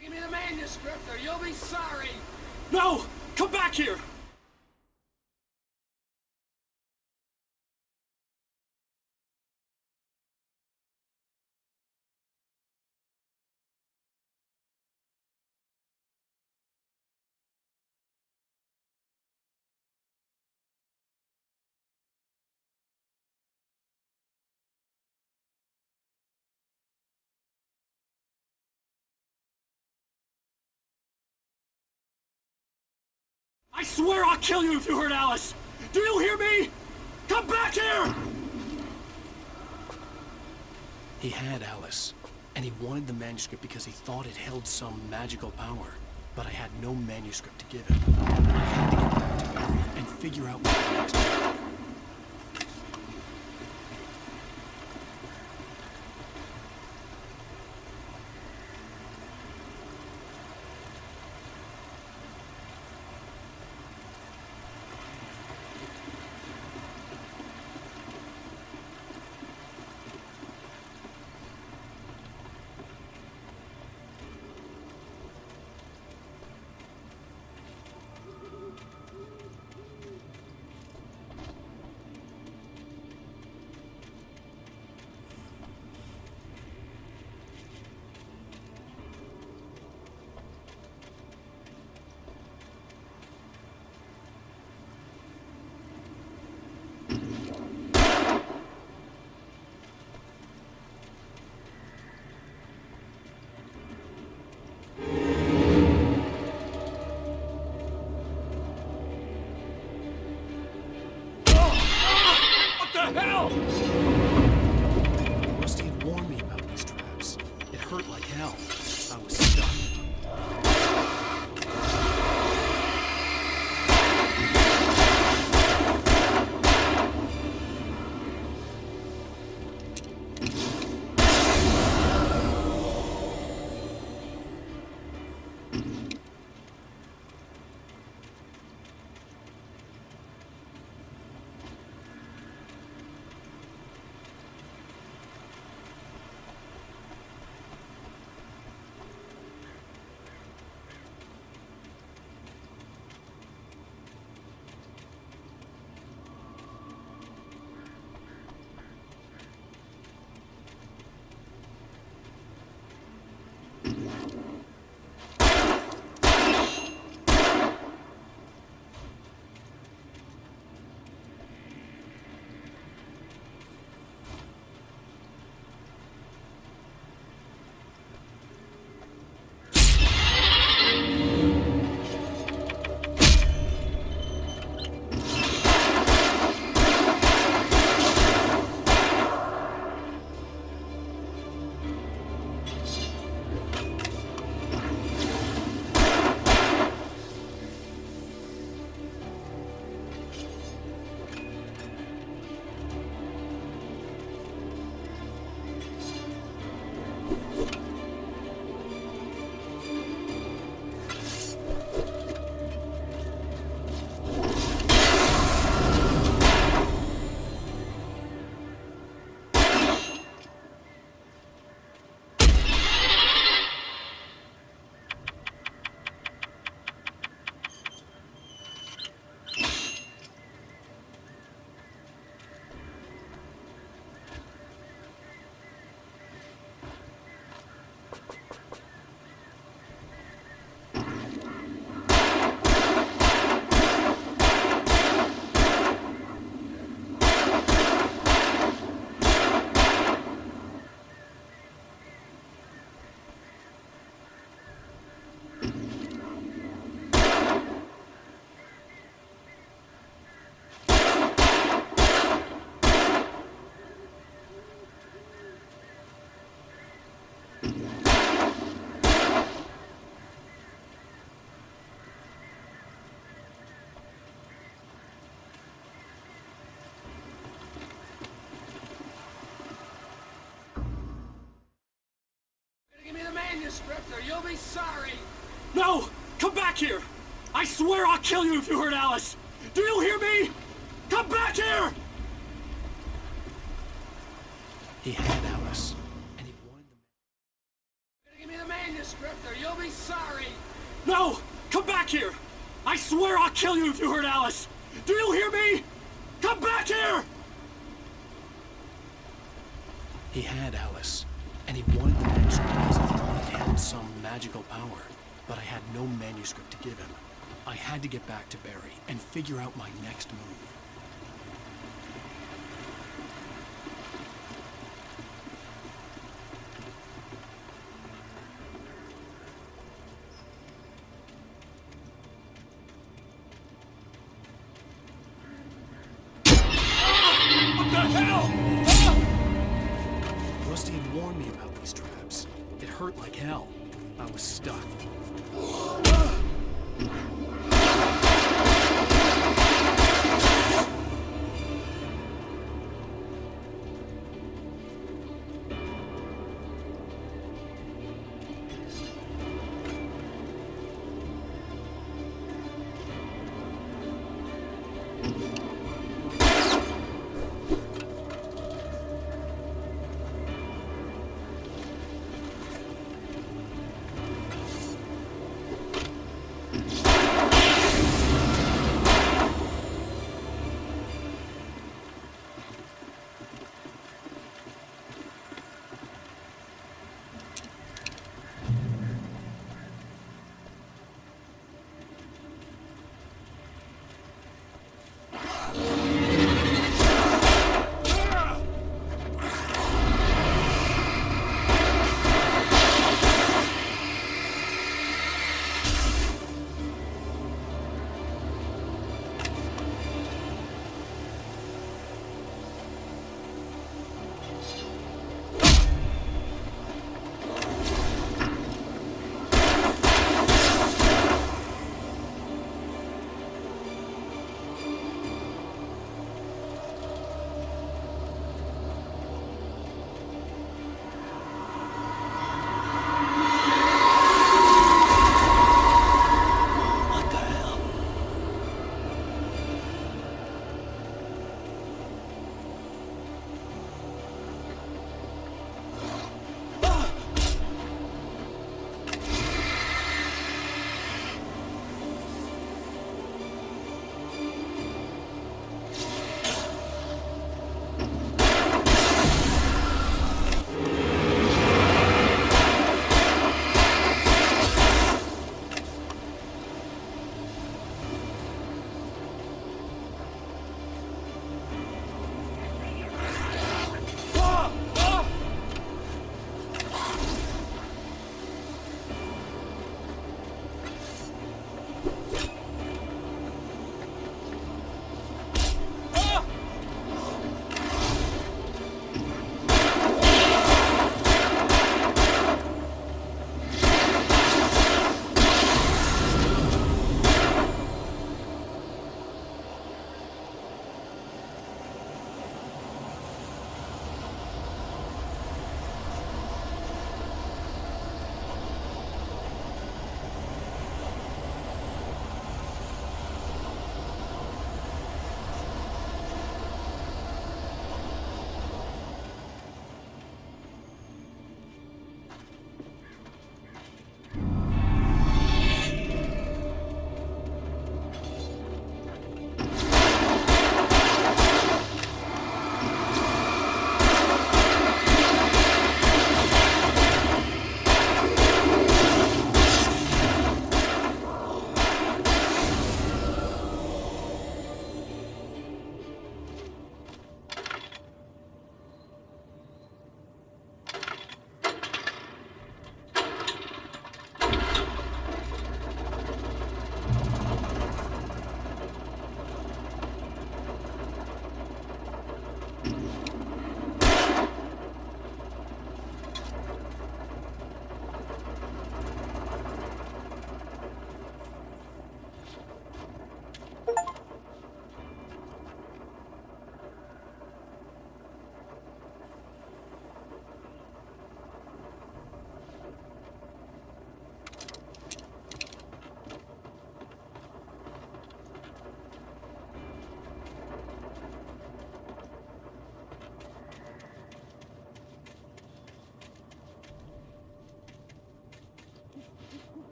Give me the manuscript or you'll be sorry! No! Come back here! I swear I'll kill you if you hurt Alice! Do you hear me? Come back here! He had Alice, and he wanted the manuscript because he thought it held some magical power. But I had no manuscript to give him. I had to get back to Barry and figure out my next move. Rusty had warned me about these traps. It hurt like hell. I was stuck. Give me the manuscript or you'll be sorry! No! Come back here! I swear I'll kill you if you hurt Alice! Do you hear me? Come back here! He had Alice, and he wanted the... Give me the manuscript or you'll be sorry! No! Come back here! I swear I'll kill you if you hurt Alice! Do you hear me? Come back here! He had Alice, and he wanted the manuscript because he thought it held some magical power. But I had no manuscript to give him. I had to get back to Barry and figure out my next move. What the hell? Rusty had warned me about these traps. It hurt like hell. I was stuck.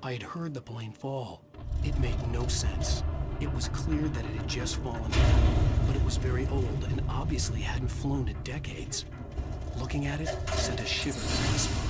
I had heard the plane fall. It made no sense. It was clear that it had just fallen down, but it was very old and obviously hadn't flown in decades. Looking at it sent a shiver down my spine.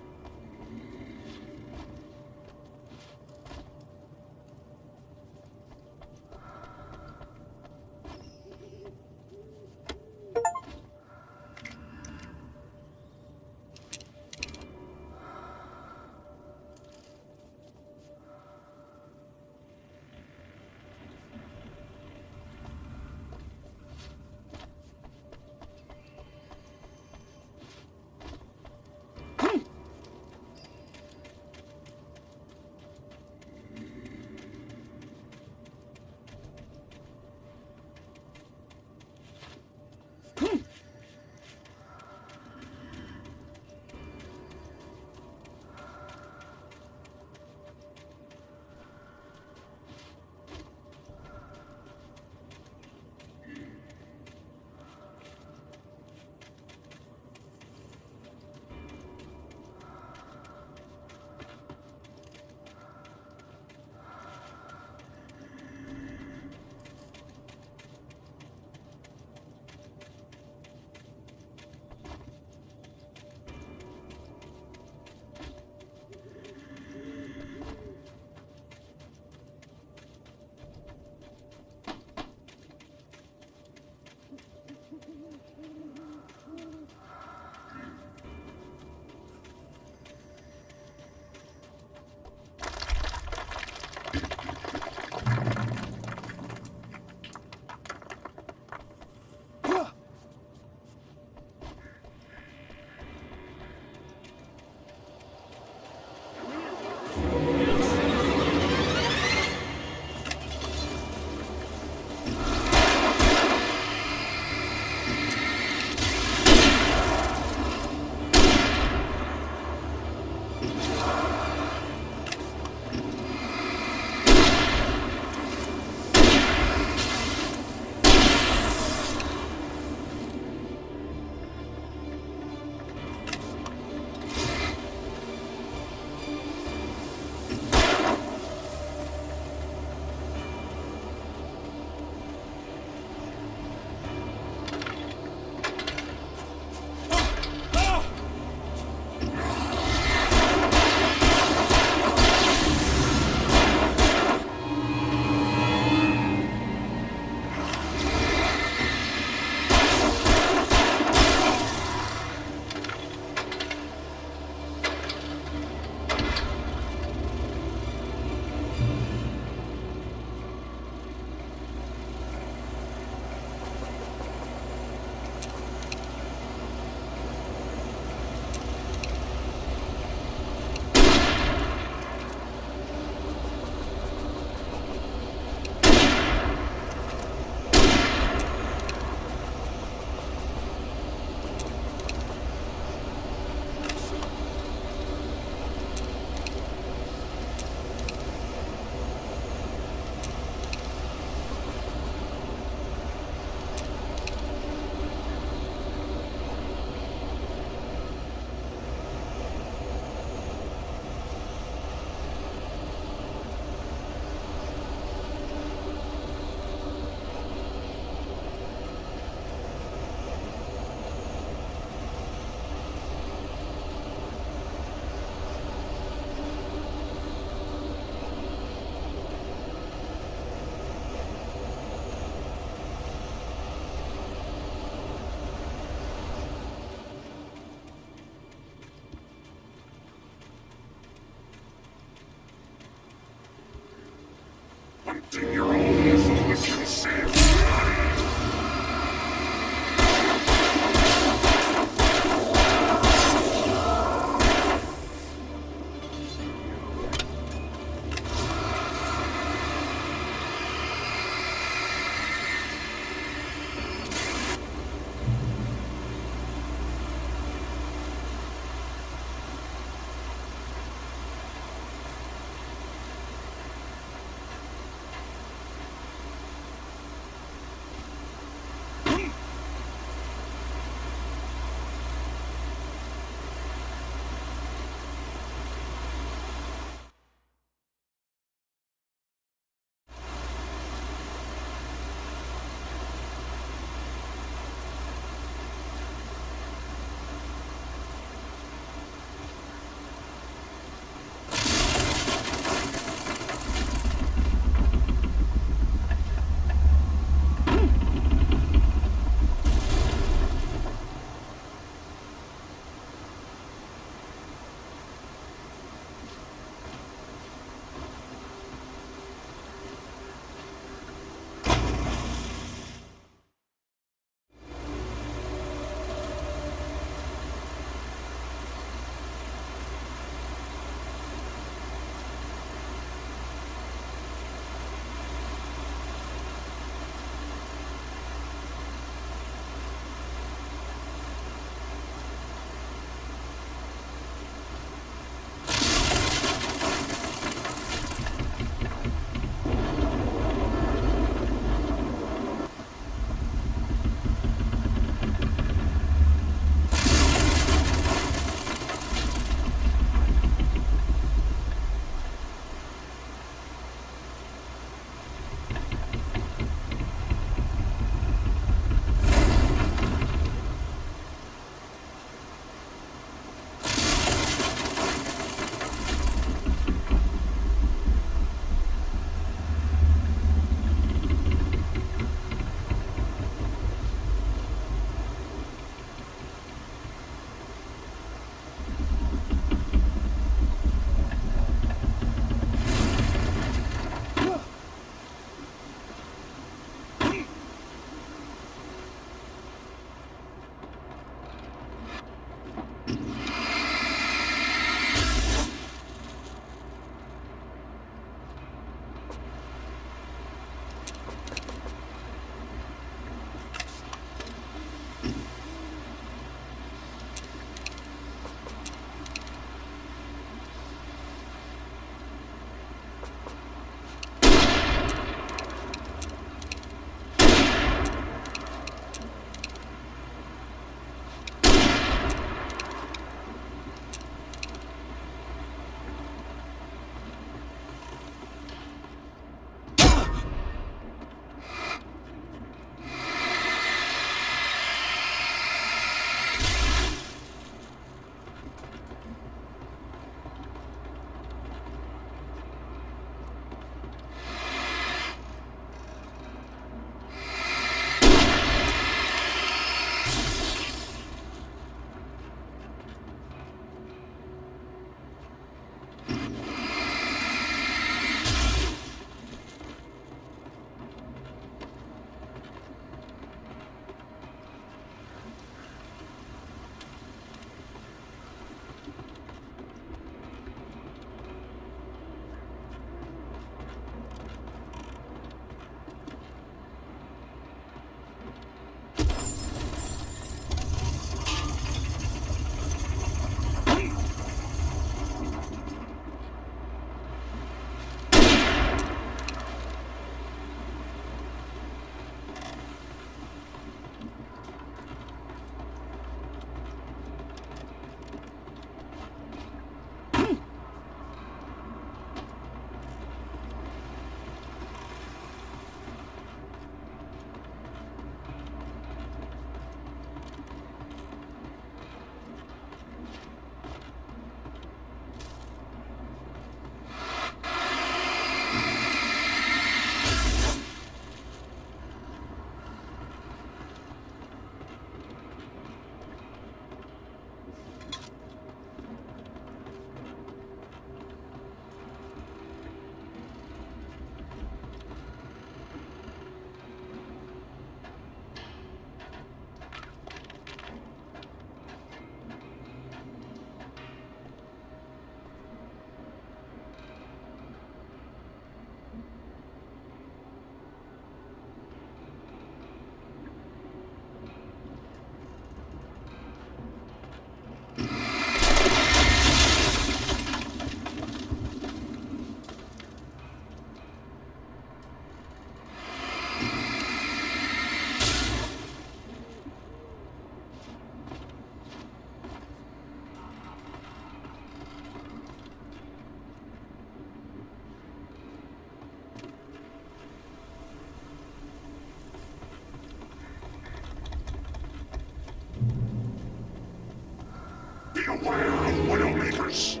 universe.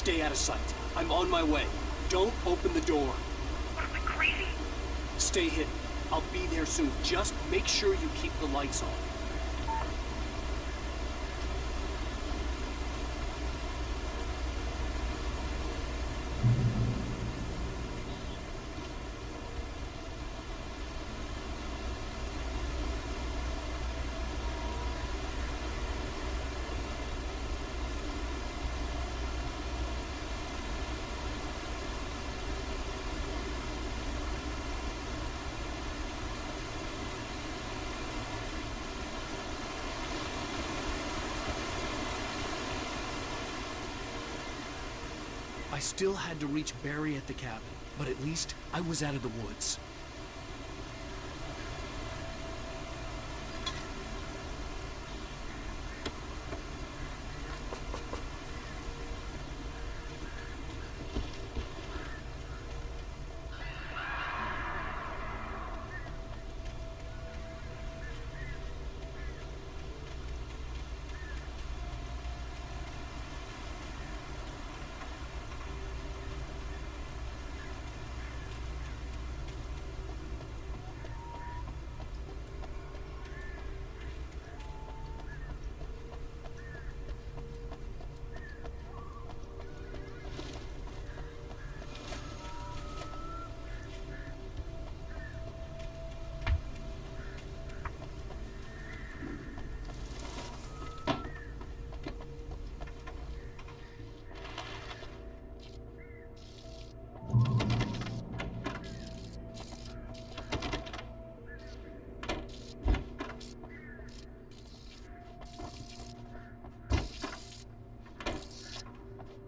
Stay out of sight. I'm on my way. Don't open the door. What, am I crazy? Stay hidden. I'll be there soon. Just make sure you keep the lights on. I still had to reach Barry at the cabin, but at least I was out of the woods.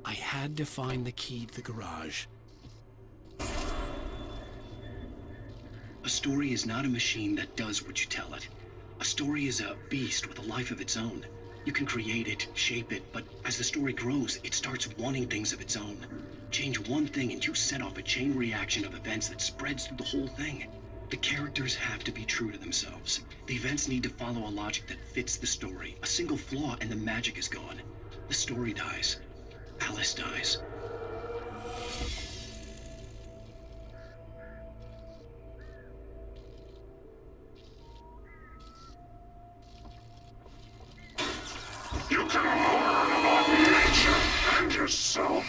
I had to find the key to the garage. A story is not a machine that does what you tell it. A story is a beast with a life of its own. You can create it, shape it, but as the story grows, it starts wanting things of its own. Change one thing and you set off a chain reaction of events that spreads through the whole thing. The characters have to be true to themselves. The events need to follow a logic that fits the story. A single flaw and the magic is gone. The story dies. Alice dies. You can learn about nature and yourself.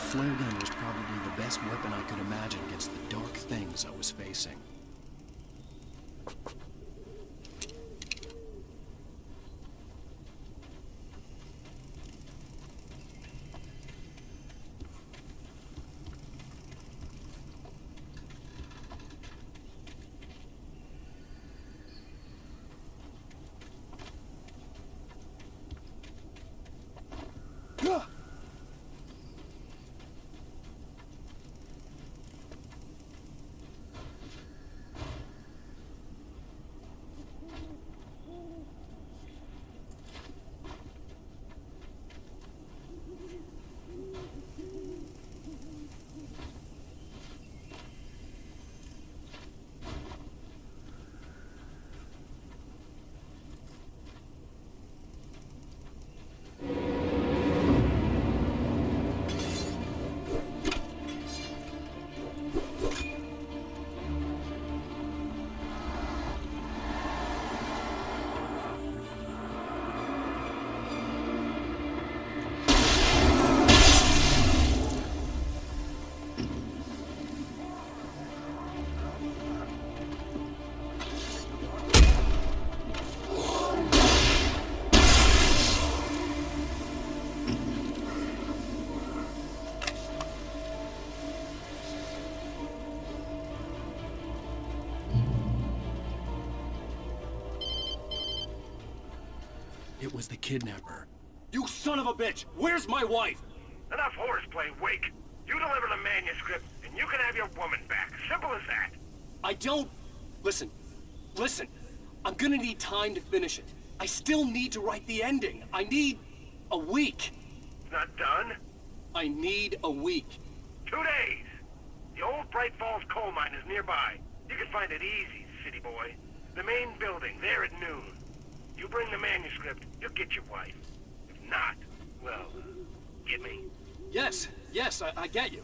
flare gun was probably the best weapon I could imagine against the dark things I was facing. It was the kidnapper. You son of a bitch! Where's my wife? Enough horseplay, Wake. You deliver the manuscript, and you can have your woman back. Simple as that. I don't... Listen. I'm gonna need time to finish it. I still need to write the ending. I need a week. Not done? I need a week. 2 days. The old Bright Falls coal mine is nearby. You can find it easy, city boy. The main building, there at noon. You bring the manuscript, you'll get your wife. If not, well, get me. Yes, I get you.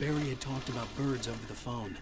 Barry had talked about birds over the phone.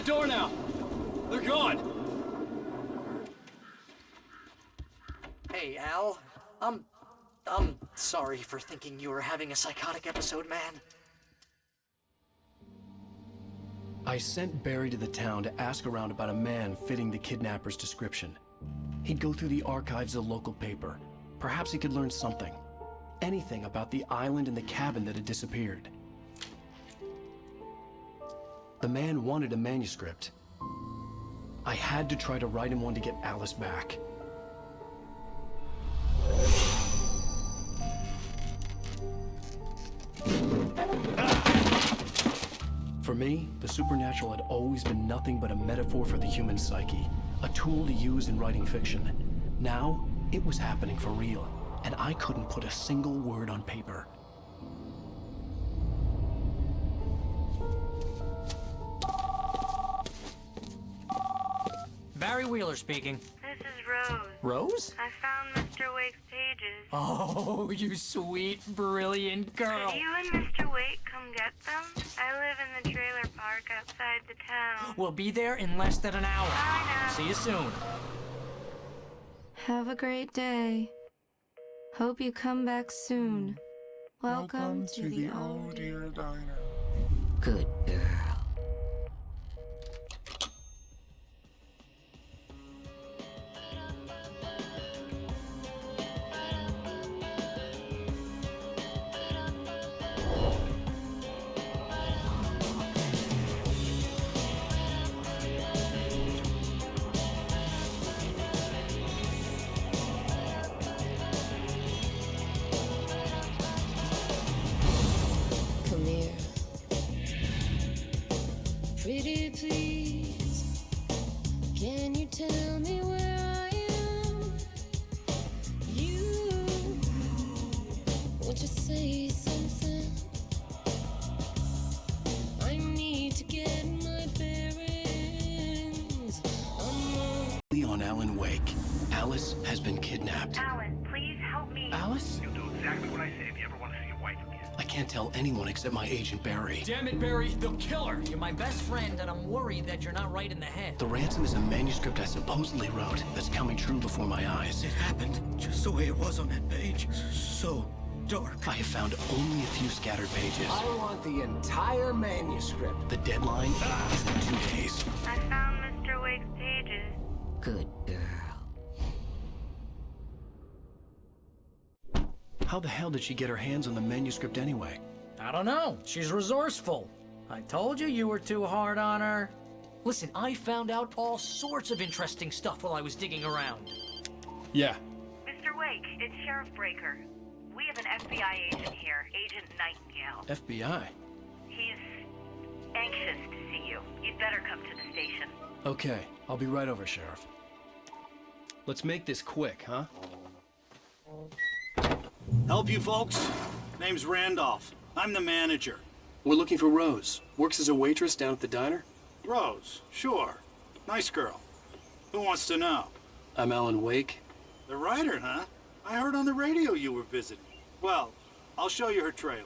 door now. They're gone. Hey, Al. I'm sorry for thinking you were having a psychotic episode, man. I sent Barry to the town to ask around about a man fitting the kidnapper's description. He'd go through the archives of the local paper. Perhaps he could learn something. anything about the island and the cabin that had disappeared. The man wanted a manuscript. I had to try to write him one to get Alice back. For me, the supernatural had always been nothing but a metaphor for the human psyche, a tool to use in writing fiction. Now, it was happening for real, and I couldn't put a single word on paper. Barry Wheeler speaking. This is Rose. Rose? I found Mr. Wake's pages. Oh, you sweet, brilliant girl. Could you and Mr. Wake come get them? I live in the trailer park outside the town. We'll be there in less than an hour. Bye now. See you soon. Have a great day. Hope you come back soon. Welcome to the old dear diner. Good girl. Come here. Pretty please, can you tell me where I am? You, won't you say something? I need to get my bearings. On Alan Wake, Alice has been kidnapped. Alan, please help me. Alice? You'll do exactly what I say if you ever want to see your wife again. I can't tell anyone except my agent Barry. Damn it, Barry, they'll kill her. You're my best friend, and I'm worried that you're not right in the head. The ransom is a manuscript I supposedly wrote that's coming true before my eyes. It happened just the way it was on that page. So dark. I have found only a few scattered pages. I want the entire manuscript. The deadline is in 2 days. I found Mr. Wake's pages. Good girl. How the hell did she get her hands on the manuscript anyway? I don't know. She's resourceful. I told you were too hard on her. Listen, I found out all sorts of interesting stuff while I was digging around. Yeah. Mr. Wake, it's Sheriff Breaker. We have an FBI agent here, Agent Nightingale. FBI? He's anxious to see you. You'd better come to the station. Okay, I'll be right over, Sheriff. Let's make this quick, huh? Help you folks? Name's Randolph. I'm the manager. We're looking for Rose. Works as a waitress down at the diner? Rose, sure. Nice girl. Who wants to know? I'm Alan Wake. The writer, huh? I heard on the radio you were visiting. Well, I'll show you her trailer.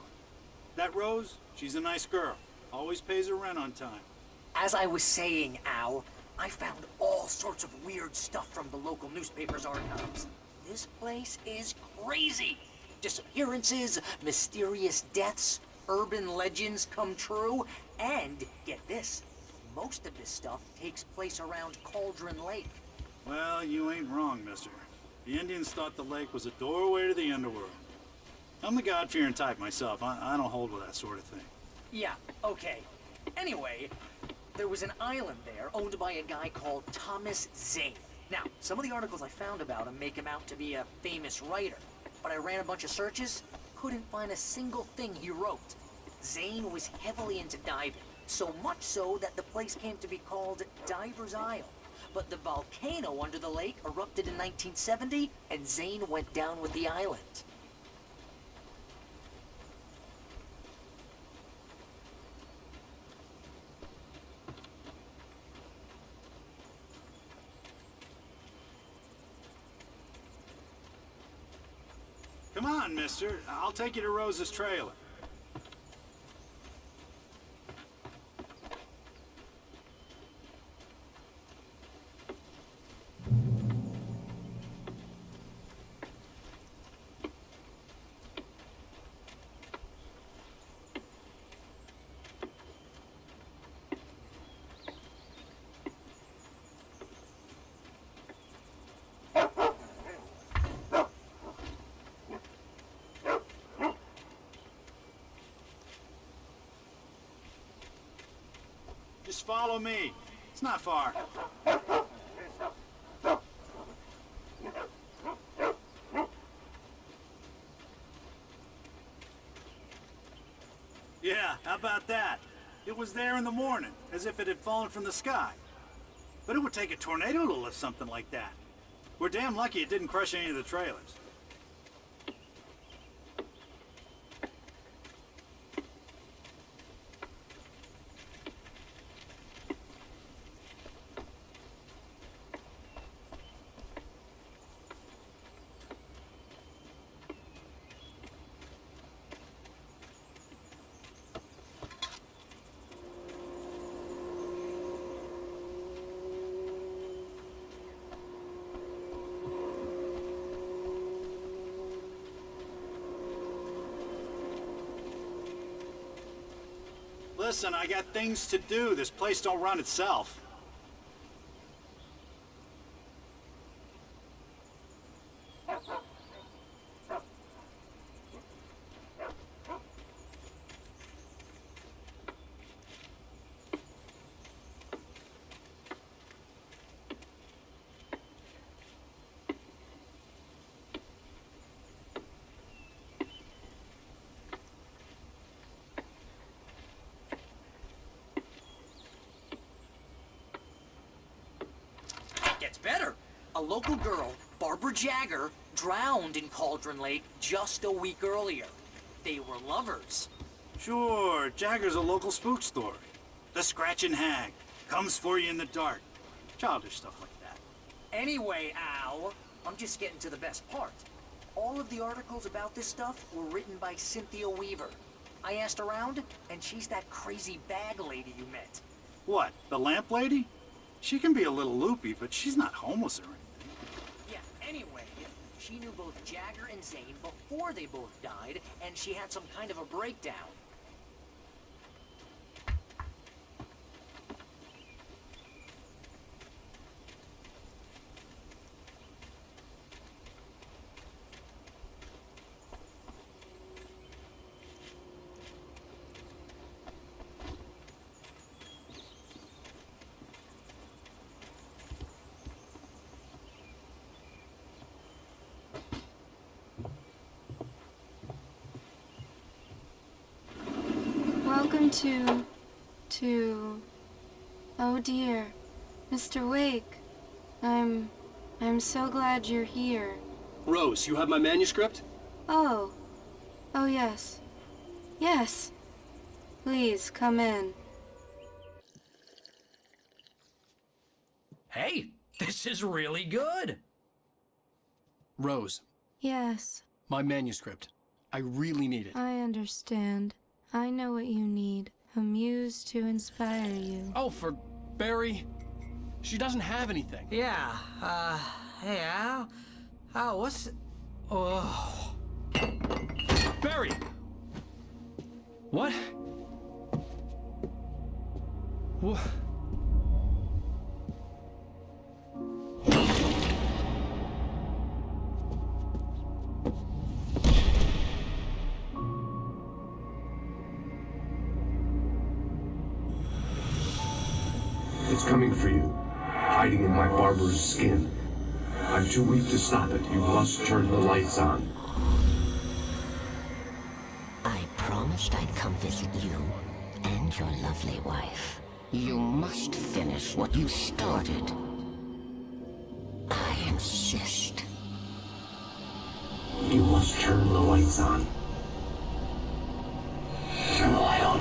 That Rose, she's a nice girl. Always pays her rent on time. As I was saying, Al, I found all sorts of weird stuff from the local newspaper's archives. This place is crazy. Disappearances, mysterious deaths, urban legends come true, and, get this, most of this stuff takes place around Cauldron Lake. Well, you ain't wrong, mister. The Indians thought the lake was a doorway to the underworld. I'm the God-fearing type myself. I don't hold with that sort of thing. Yeah, okay. Anyway, there was an island there owned by a guy called Thomas Zane. Now, some of the articles I found about him make him out to be a famous writer, but I ran a bunch of searches, couldn't find a single thing he wrote. Zane was heavily into diving, so much so that the place came to be called Diver's Isle. But the volcano under the lake erupted in 1970, and Zane went down with the island. Come on, mister. I'll take you to Rose's trailer. Just follow me. It's not far. Yeah, how about that? It was there in the morning, as if it had fallen from the sky. But it would take a tornado to lift something like that. We're damn lucky it didn't crush any of the trailers. Listen, I got things to do. This place don't run itself. Gets better. A local girl, Barbara Jagger, drowned in Cauldron Lake just a week earlier. They were lovers. Sure, Jagger's a local spook story. The Scratching Hag comes for you in the dark. Childish stuff like that. Anyway, Al, I'm just getting to the best part. All of the articles about this stuff were written by Cynthia Weaver. I asked around, and she's that crazy bag lady you met. What, the lamp lady? She can be a little loopy, but she's not homeless or anything. Yeah, anyway, she knew both Jagger and Zane before they both died, and she had some kind of a breakdown. Welcome to... Oh dear, Mr. Wake. I'm so glad you're here. Rose, you have my manuscript? Oh. Oh yes. Yes. Please, come in. Hey, this is really good. Rose, Yes, my manuscript. I really need it. I understand. I know what you need. A muse to inspire you. Oh, for Barry? She doesn't have anything. Yeah, hey, Al? Al, what's... Oh... Barry! What? What? It's coming for you, hiding in my barber's skin. I'm too weak to stop it. You must turn the lights on. I promised I'd come visit you and your lovely wife. You must finish what you started. I insist. You must turn the lights on. Turn the light on.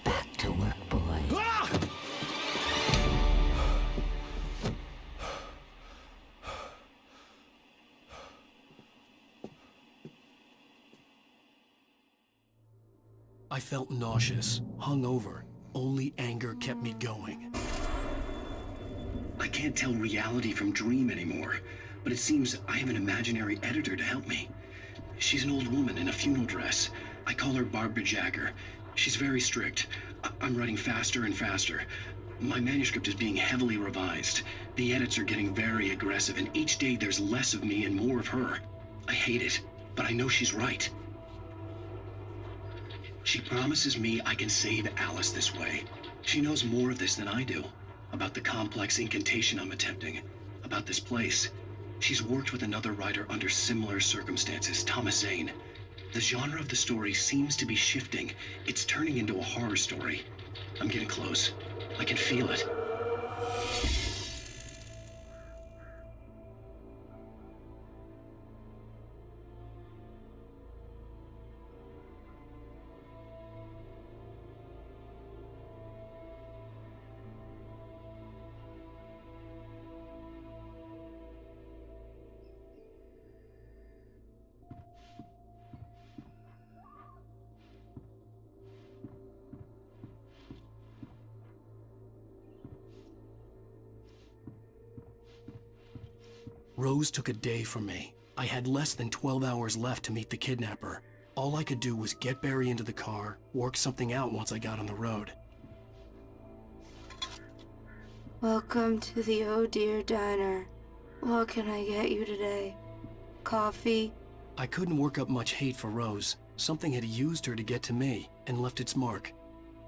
Back to work, boy. I felt nauseous, hungover. Only anger kept me going. I can't tell reality from dream anymore, but it seems I have an imaginary editor to help me. She's an old woman in a funeral dress. I call her Barbara Jagger. She's very strict. I'm writing faster and faster. My manuscript is being heavily revised. The edits are getting very aggressive, and each day there's less of me and more of her. I hate it, but I know she's right. She promises me I can save Alice this way. She knows more of this than I do. About the complex incantation I'm attempting. About this place. She's worked with another writer under similar circumstances, Thomas Zane. The genre of the story seems to be shifting. It's turning into a horror story. I'm getting close. I can feel it. Rose took a day from me. I had less than 12 hours left to meet the kidnapper. All I could do was get Barry into the car, work something out once I got on the road. Welcome to the Oh Dear Diner. What can I get you today? Coffee? I couldn't work up much hate for Rose. Something had used her to get to me and left its mark.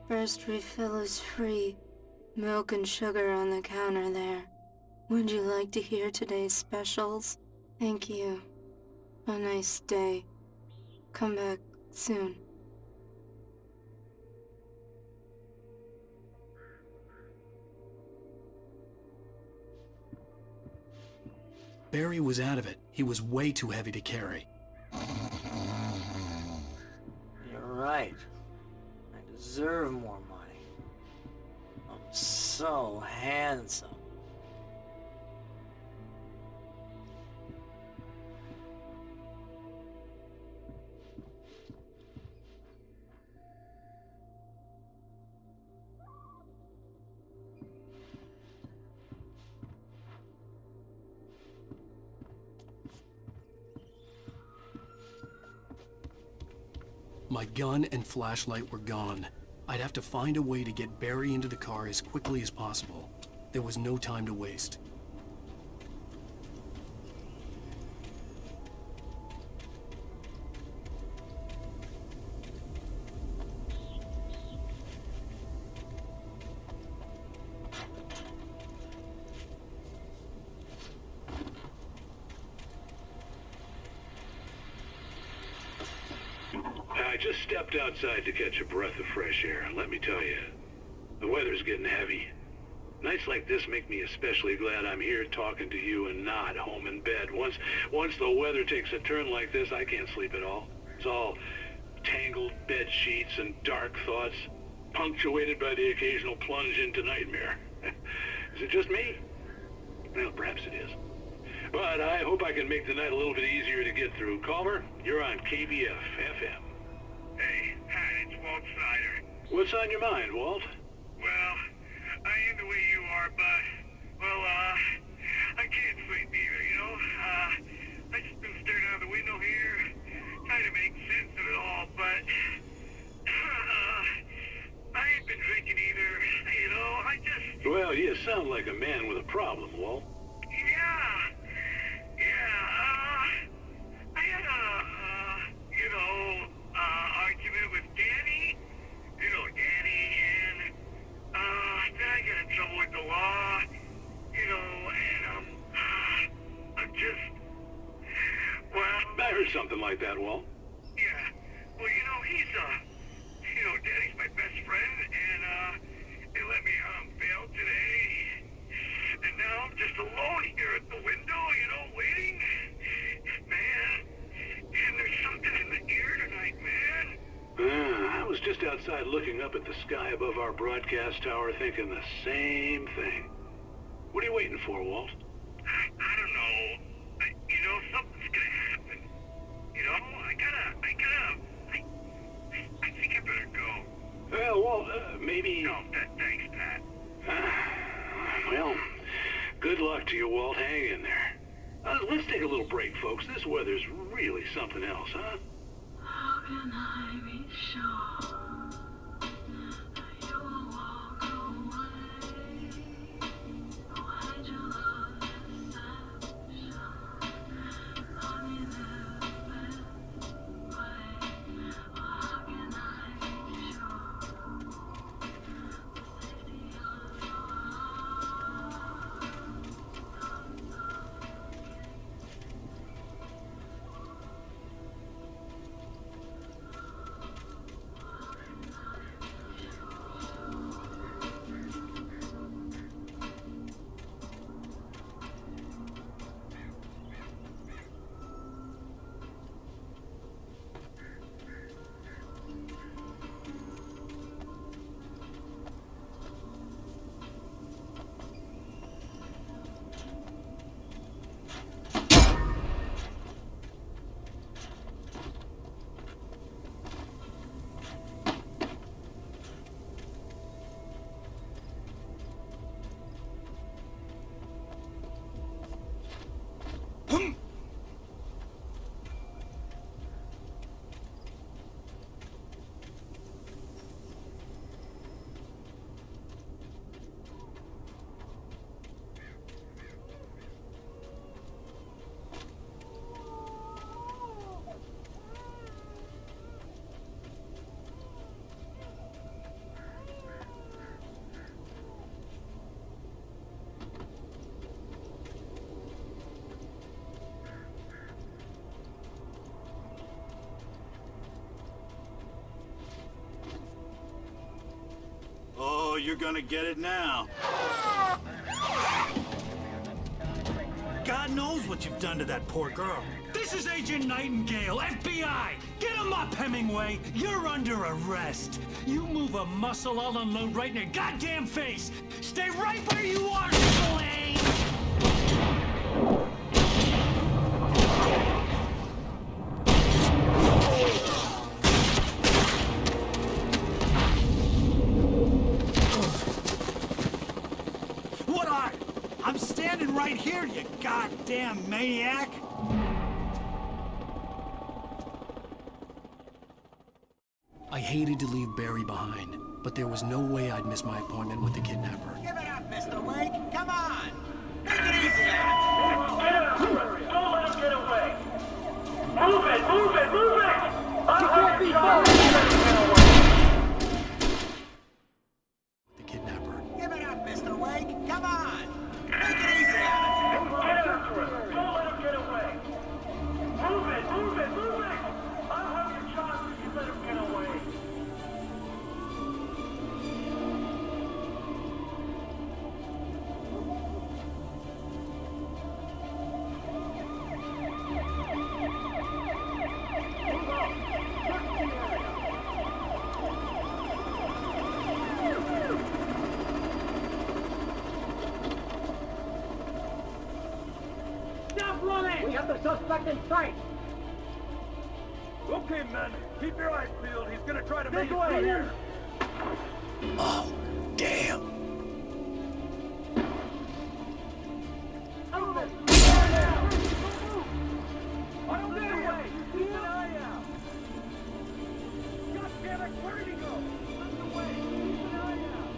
First refill is free. Milk and sugar on the counter there. Would you like to hear today's specials? Thank you. A nice day. Come back soon. Barry was out of it. He was way too heavy to carry. You're right. I deserve more money. I'm so handsome. My gun and flashlight were gone. I'd have to find a way to get Barry into the car as quickly as possible. There was no time to waste. I just stepped outside to catch a breath of fresh air, and let me tell you, the weather's getting heavy. Nights like this make me especially glad I'm here talking to you and not home in bed. Once the weather takes a turn like this, I can't sleep at all. It's all tangled bed sheets and dark thoughts, punctuated by the occasional plunge into nightmare. Is it just me? Well, perhaps it is. But I hope I can make the night a little bit easier to get through. Calmer, you're on KBF FM. Hey, Pat, it's Walt Snyder. What's on your mind, Walt? Well, I am the way you are, but, well, I can't sleep either, you know? I just been staring out the window here, trying to make sense of it all, but, I ain't been drinking either, you know? I just... Well, you sound like a man with a problem, Walt. I had argument with Danny, and, then I got in trouble with the law, and, I'm just, well... I heard something like that, Walt. Yeah, well, he's, Danny's my best friend, and, he let me out on bail today, and now I'm just alone here at the window, waiting. Man, and there's something in the air tonight, man. I was just outside looking up at the sky above our broadcast tower thinking the same thing. What are you waiting for, Walt? I don't know. Something's gonna happen. I think I better go. Well, Walt, maybe... No, thanks, Pat. Well, good luck to you, Walt. Hang in there. Let's take a little break, folks. This weather's really something else, huh? How can I be sure that you will walk away? Why'd you love deception? Love me the best way. How can I be you're gonna get it now. God knows what you've done to that poor girl. This is Agent Nightingale, FBI! Get him up, Hemingway! You're under arrest! You move a muscle, I'll unload right in your goddamn face! Stay right where you are, Spillane! What are? I'm standing right here, you goddamn maniac! I hated to leave Barry behind, but there was no way I'd miss my appointment with the kidnapper. Give it up, Mr. Wake. Come on. Make it easy on him. Get up, Barry. Don't let him get away. Move it, move it, move it! You can't be The kidnapper. Give it up, Mr. Wake. Come on. Make it easy on him. Get after him. Don't let him get away. Move it, move it, move it! I'll have your shot if you let him get away. Stop running! We have the suspect in sight. Okay, men. Keep your eyes peeled. He's gonna try to This make it way. through here. Oh, damn. Move it! I don't get away! Keep an eye out! God damn it! Where did he go? Look away! Keep an eye out!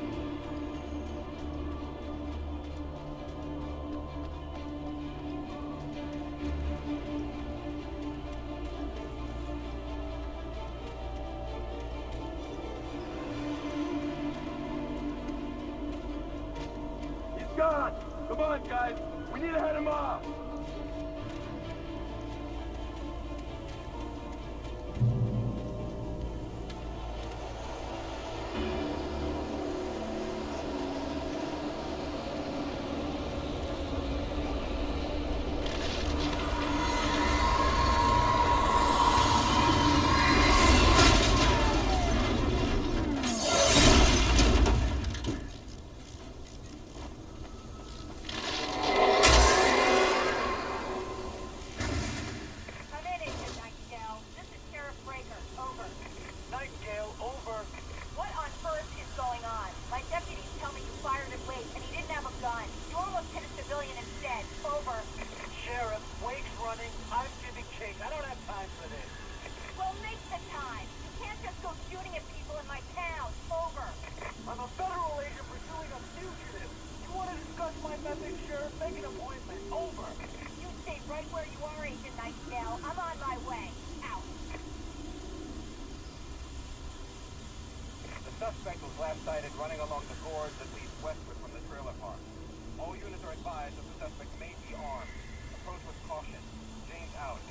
He's gone! Come on, guys! We need to head him off! Come in, Agent Nightingale. This is Sheriff Breaker. Over. Nightingale, over. What on earth is going on? My deputies tell me you fired at Wake, and he didn't have a gun. You almost hit a civilian instead. Over. Sheriff, Wake's running. I'm giving chase. I don't have time for this. Well, make the time. You can't just go shooting at people in my town. Over. I'm a federal agent pursuing a fugitive. You want to discuss my methods, Sheriff? Make an appointment. Over. You stay right where you are, Agent Nightingale. I'm on my way. Out. The suspect was last sighted running along the gorge that leads westward from the trailer park. All units are advised that the suspect may be armed. Approach with caution. James out.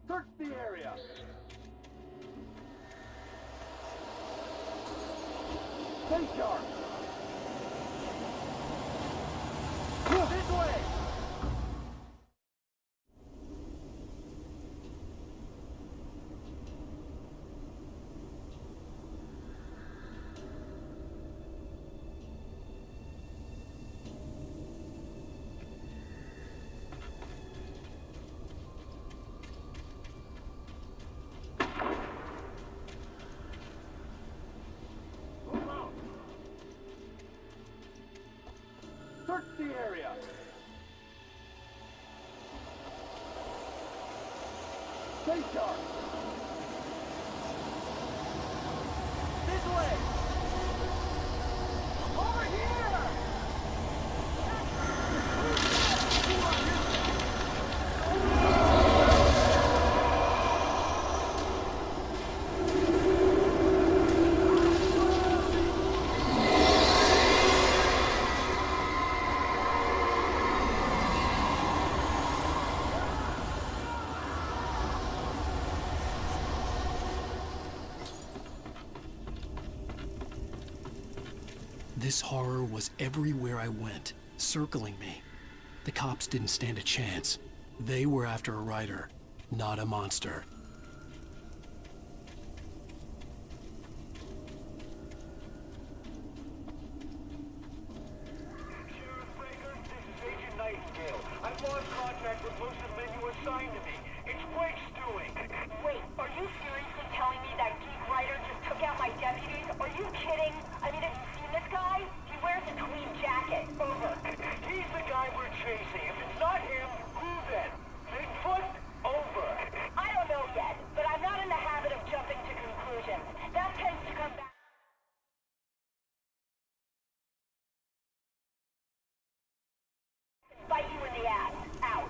Search the area. Stay sharp. the area. Stay sharp. This way. Over here. This horror was everywhere I went, circling me. The cops didn't stand a chance. They were after a writer, not a monster. I've lost contact with most of the men you assigned to me. It's Wake's doing. Wait, are you seriously telling me that geek writer just took out my deputies? Are you kidding? I mean, have you seen this guy? He wears a tweed jacket. Over. He's the guy we're chasing. If it's not him, who then? Bigfoot? Over. I don't know yet, but I'm not in the habit of jumping to conclusions. That tends to come back. Bite you in the ass. Out.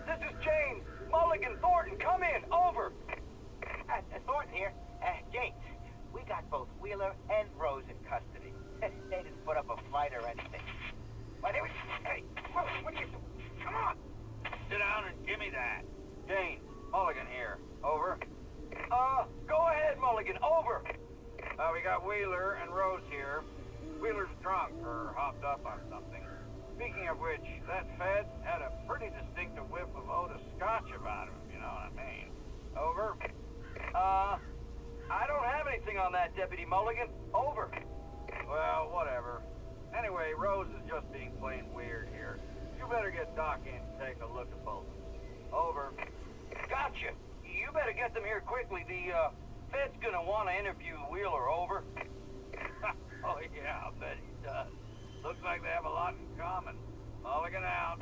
This is James. Mulligan, Thornton, come in. Over. Thornton here. James, we got both Wheeler and Rose in custody. They didn't put up a fight or anything. Why, they were... Hey, what you... Come on. Sit down and give me that. Jane, Mulligan here. Over. Go ahead, Mulligan. Over. We got Wheeler and Rose here. Wheeler's drunk or hopped up on something. Speaking of which, that Fed had a pretty distinctive whiff of Otis Scotch about him, if you know what I mean. Over. I don't have anything on that, Deputy Mulligan. Over. Well, whatever. Anyway, Rose is just being plain weird here. You better get Doc in to take a look at both of them. Over. Gotcha. You better get them here quickly. The, Fed's gonna want to interview Wheeler. Over. Oh, yeah, I'll bet he does. Looks like they have a lot in common. Mulligan out.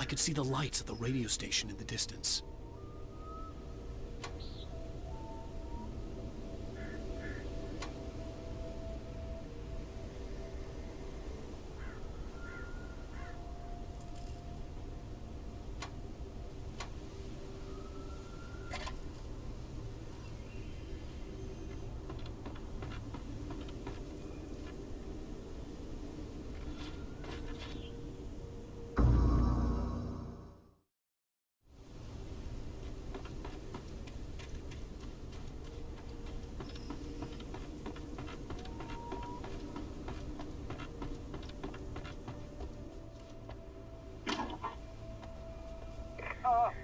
I could see the lights of the radio station in the distance.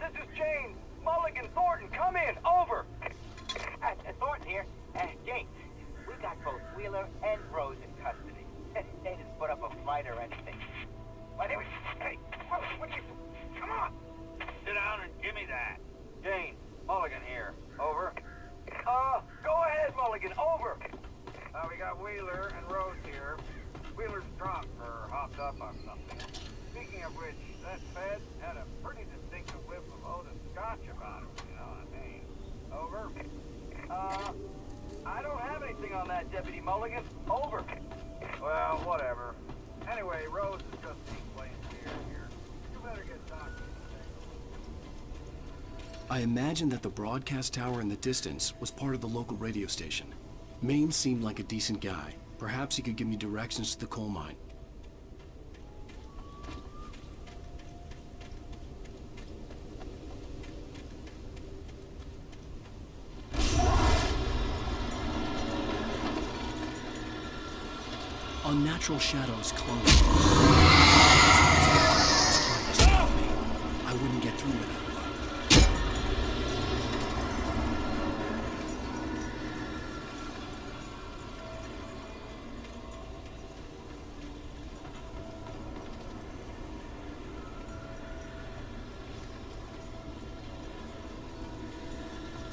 This is James. Mulligan, Thornton, come in. Over. Thornton here. James, we got both Wheeler and Rose in custody. They didn't put up a fight or anything. Why, they were... Hey, what you... Come on. Sit down and give me that. James, Mulligan here. Over. Go ahead, Mulligan. Over. We got Wheeler and Rose here. Wheeler's drunk or hopped up on something. Speaking of which, that Fed had a pretty distinctive whiff of Otis Scotch about him, you know what I mean? Over. I don't have anything on that, Deputy Mulligan. Over. Well, whatever. Anyway, Rose is just being played here. You better get doctored. I imagined that the broadcast tower in the distance was part of the local radio station. Maine seemed like a decent guy. Perhaps he could give me directions to the coal mine. Unnatural shadows clung to me. I wouldn't get through without one.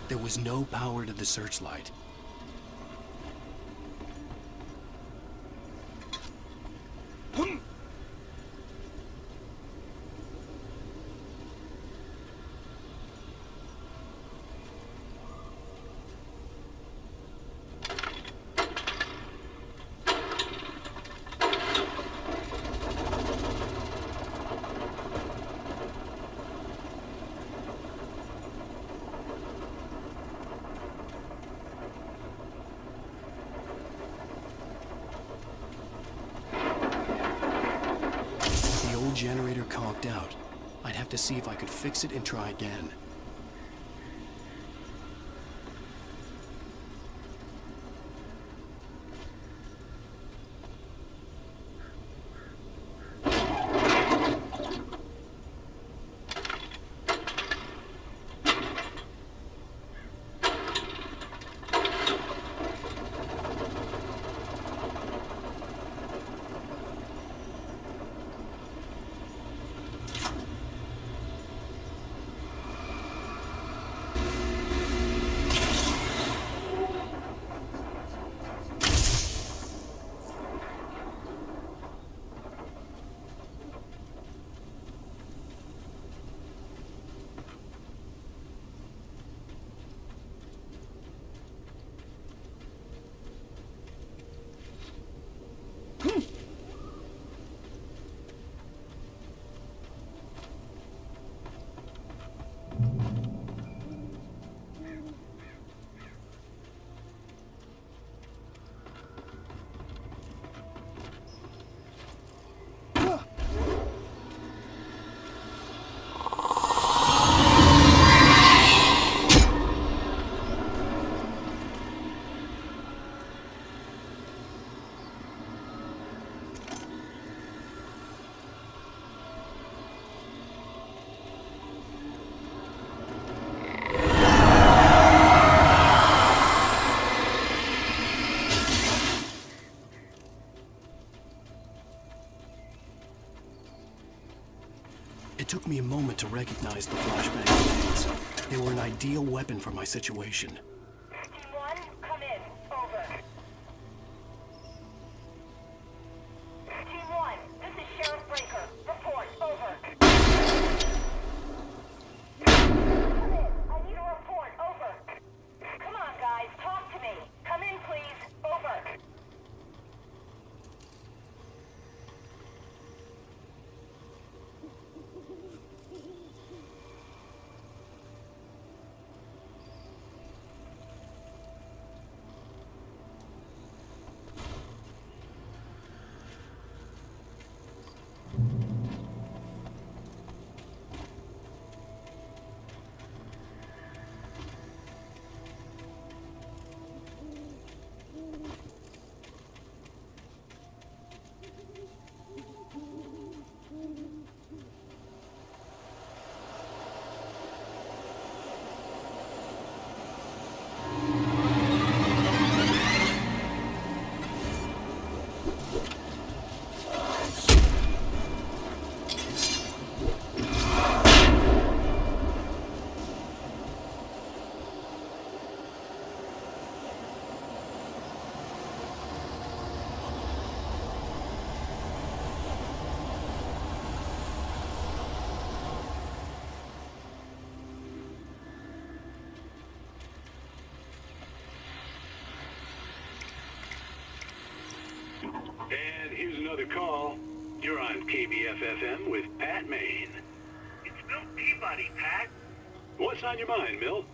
There was no power to the searchlight. Generator conked out. I'd have to see if I could fix it and try again. It took me a moment to recognize the flashbang grenades. They were an ideal weapon for my situation. Team 1, come in. Over. Team 1, this is Sheriff Breaker. Report. Over. another call. You're on KBF-FM with Pat Maine. It's Milt Peabody, Pat. What's on your mind, Milt?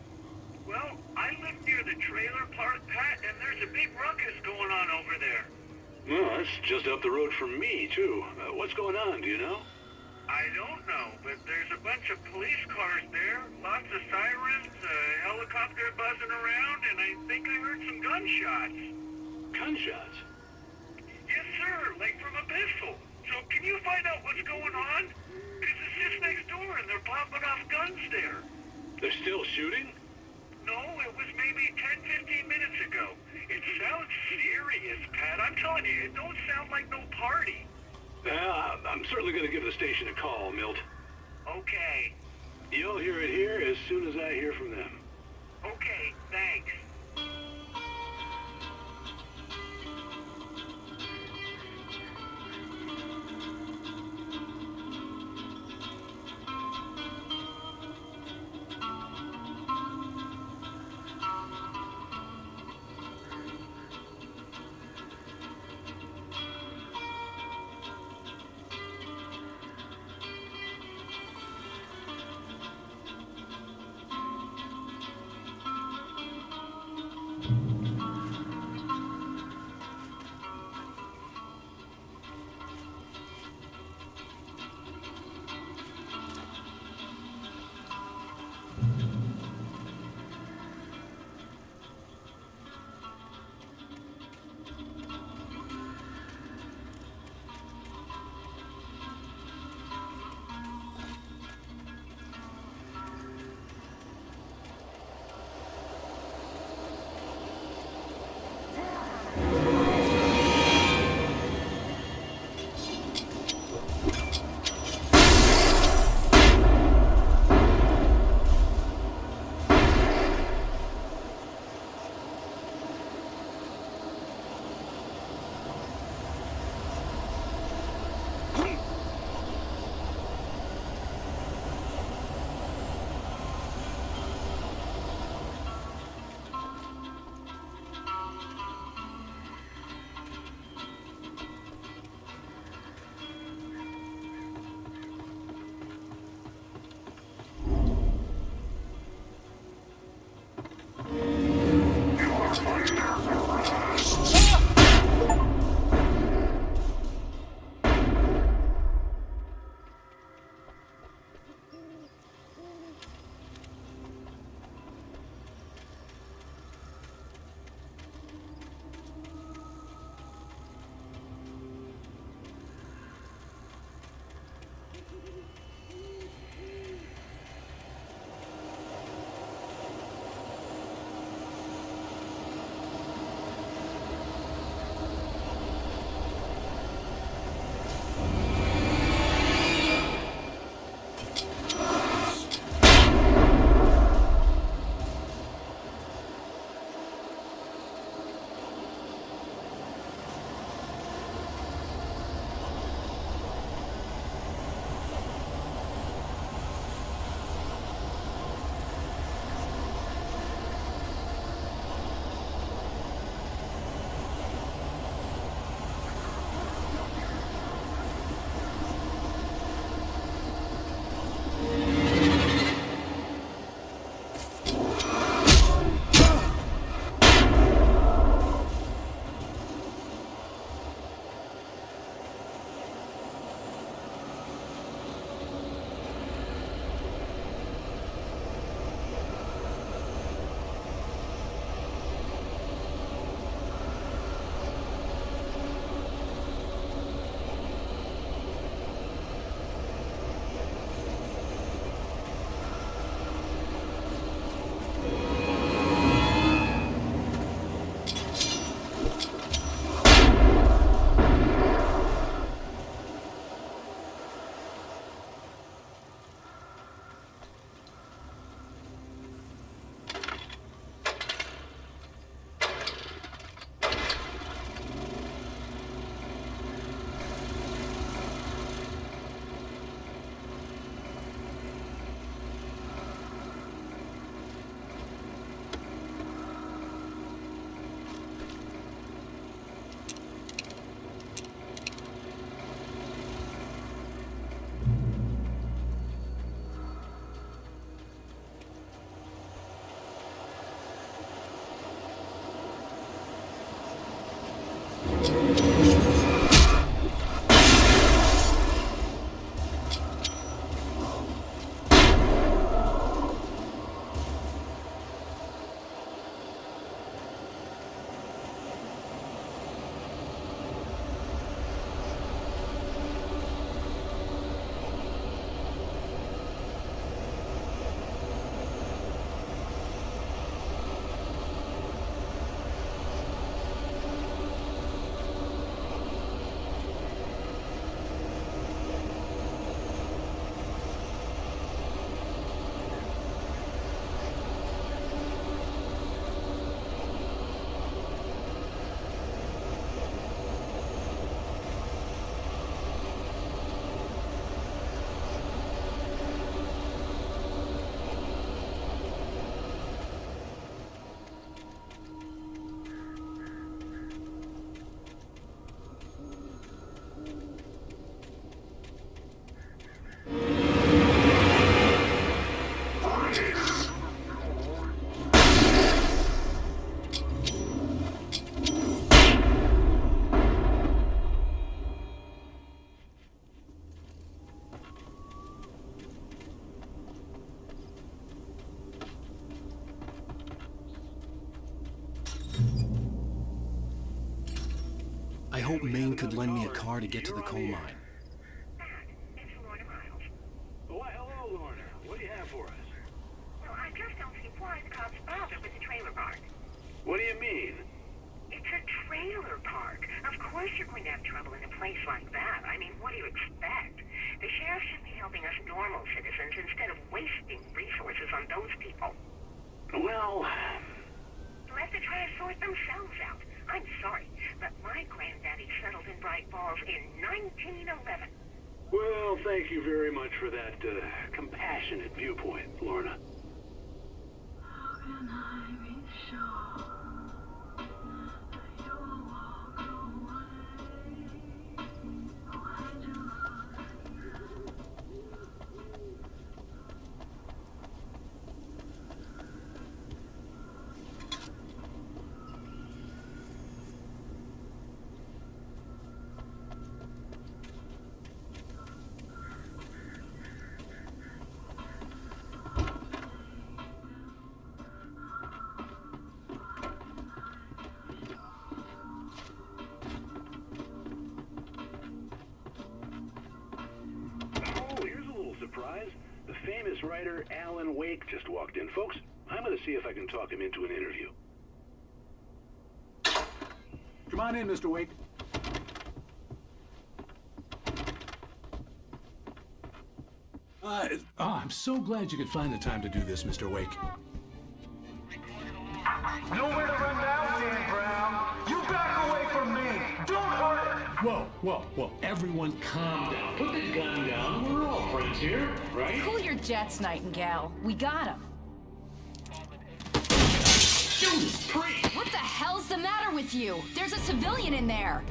Well, I live near the trailer park, Pat, and there's a big ruckus going on over there. Well, that's just up the road from me, too. What's going on, do you know? I don't know, but there's a bunch of police cars there, lots of sirens, a helicopter buzzing around, and I think I heard some gunshots. Gunshots? Yes, sir, like from a pistol. So can you find out what's going on? Because it's just next door, and they're popping off guns there. They're still shooting? No, it was maybe 10, 15 minutes ago. It sounds serious, Pat. I'm telling you, it don't sound like no party. I'm certainly going to give the station a call, Milt. Okay. You'll hear it here as soon as I hear from them. Okay, thanks. I hope Maine could lend me a car to get to the coal mine. Why, hello, Lorna. What do you have for us? Well, I just don't see why the cops bothered with the trailer park. What do you mean? It's a trailer park. Of course you're going to have trouble in a place like that. I mean, what do you expect? The sheriff should be helping us normal citizens instead of wasting resources on those people. Well... Let the try to sort themselves out. I'm sorry, but my granddaddy settled in Bright Falls in 1911. Well, thank you very much for that compassionate viewpoint, Lorna. How can I be sure that you'll walk away? Why'd you lie? Surprise. The famous writer Alan Wake just walked in. Folks, I'm going to see if I can talk him into an interview. Come on in, Mr. Wake. I'm so glad you could find the time to do this, Mr. Wake. Nowhere to run now, Dan Brown. You back away from me. Don't hurt her. Whoa. Everyone calm down. Put the gun down. We're all friends here, right? Cool your jets, Nightingale. We got him. Judas Priest! What the hell's the matter with you? There's a civilian in there.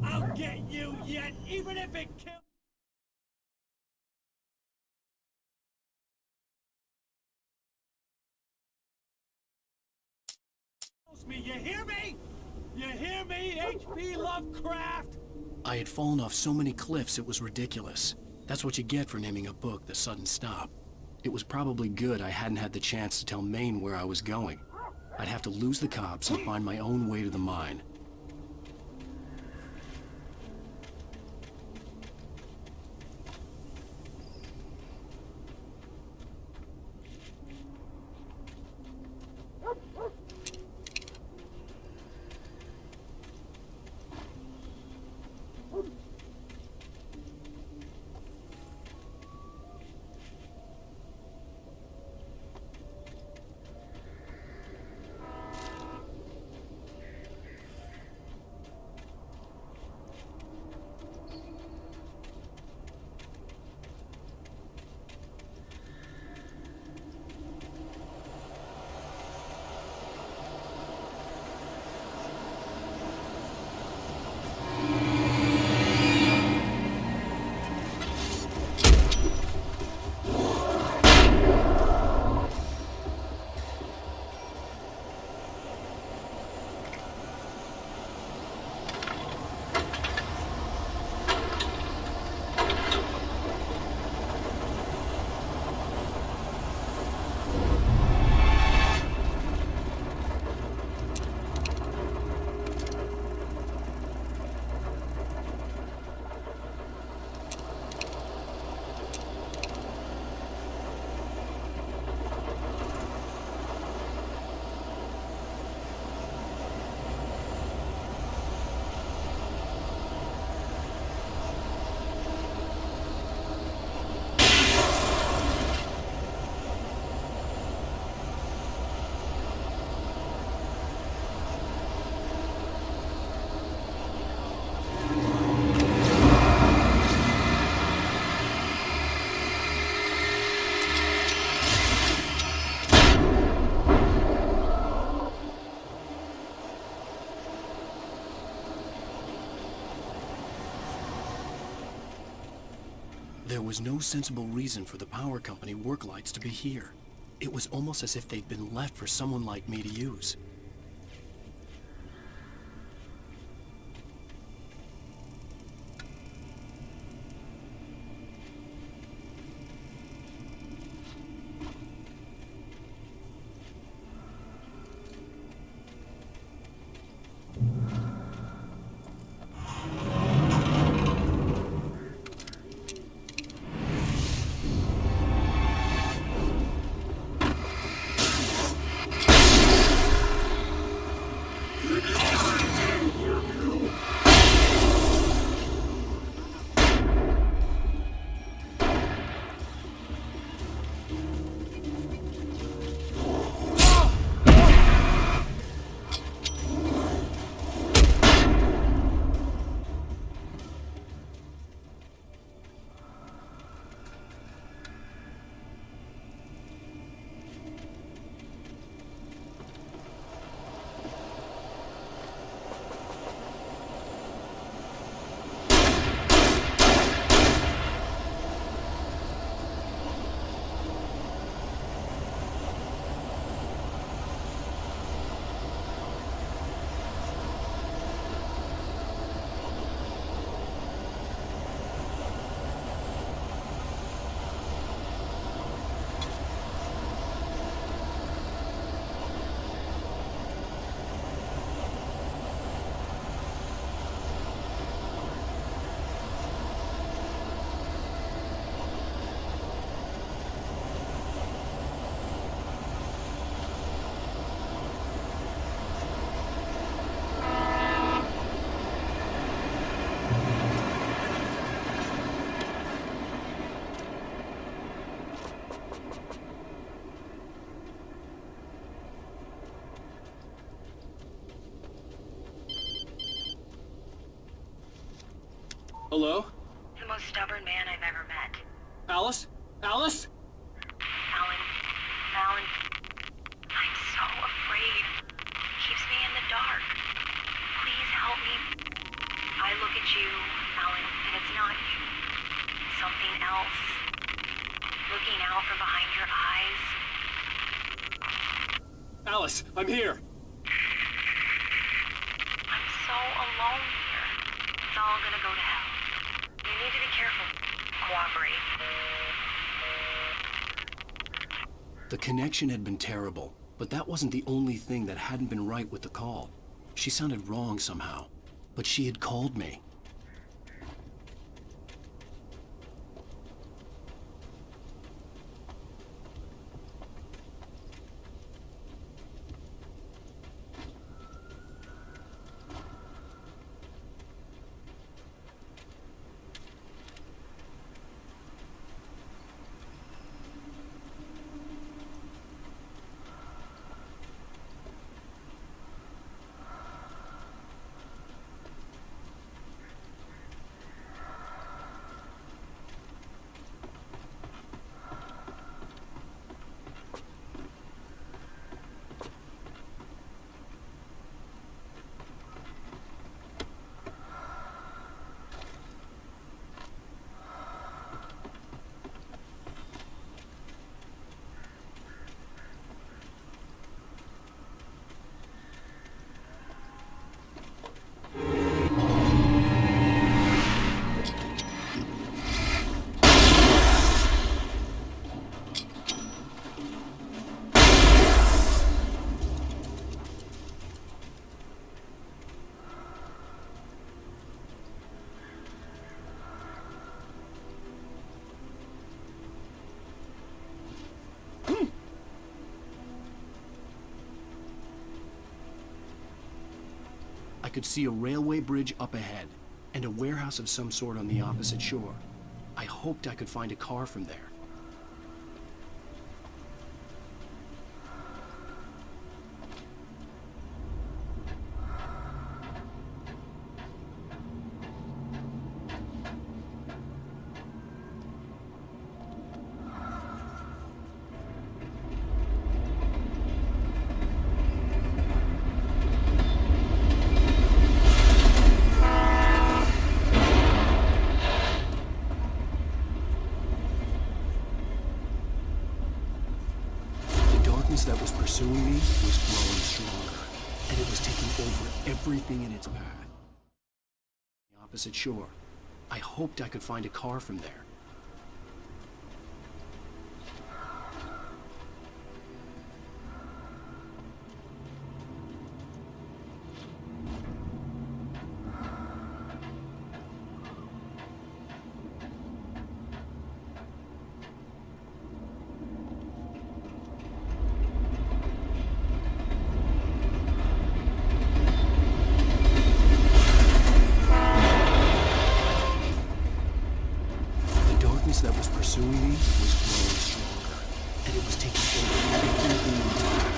I'll get you yet, even if it kills me. You hear me? You hear me, H.P. Lovecraft? I had fallen off so many cliffs it was ridiculous. That's what you get for naming a book The Sudden Stop. It was probably good I hadn't had the chance to tell Maine where I was going. I'd have to lose the cops and find my own way to the mine. There was no sensible reason for the power company work lights to be here. It was almost as if they'd been left for someone like me to use. Hello? The most stubborn man I've ever met. Alice? Alice? Alan, I'm so afraid. He keeps me in the dark. Please help me. I look at you, Alan, and it's not you. Something else. Looking out from behind your eyes. Alice, I'm here. I'm so alone here. It's all gonna go to hell. You need to be careful. Cooperate. The connection had been terrible, but that wasn't the only thing that hadn't been right with the call. She sounded wrong somehow, but she had called me. I could see a railway bridge up ahead, and a warehouse of some sort on the opposite shore. I hoped I could find a car from there. everything in its path. The opposite shore. I hoped I could find a car from there. That was pursuing me was growing stronger, and it was taking over everything in its path.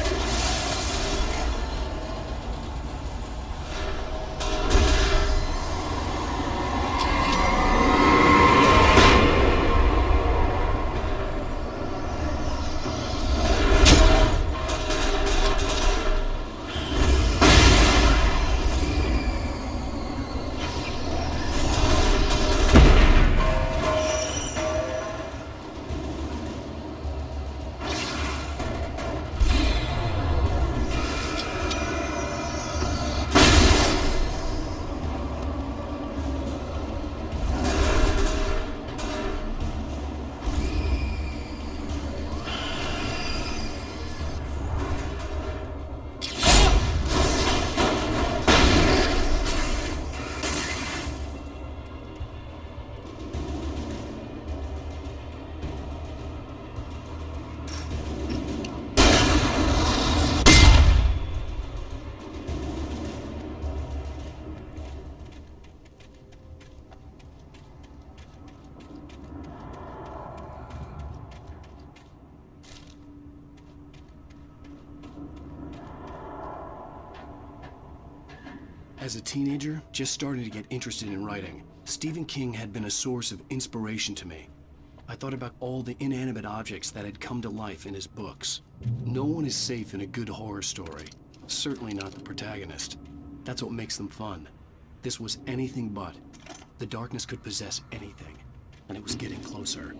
As a teenager, just starting to get interested in writing, Stephen King had been a source of inspiration to me. I thought about all the inanimate objects that had come to life in his books. No one is safe in a good horror story. Certainly not the protagonist. That's what makes them fun. This was anything but. The darkness could possess anything, and it was getting closer.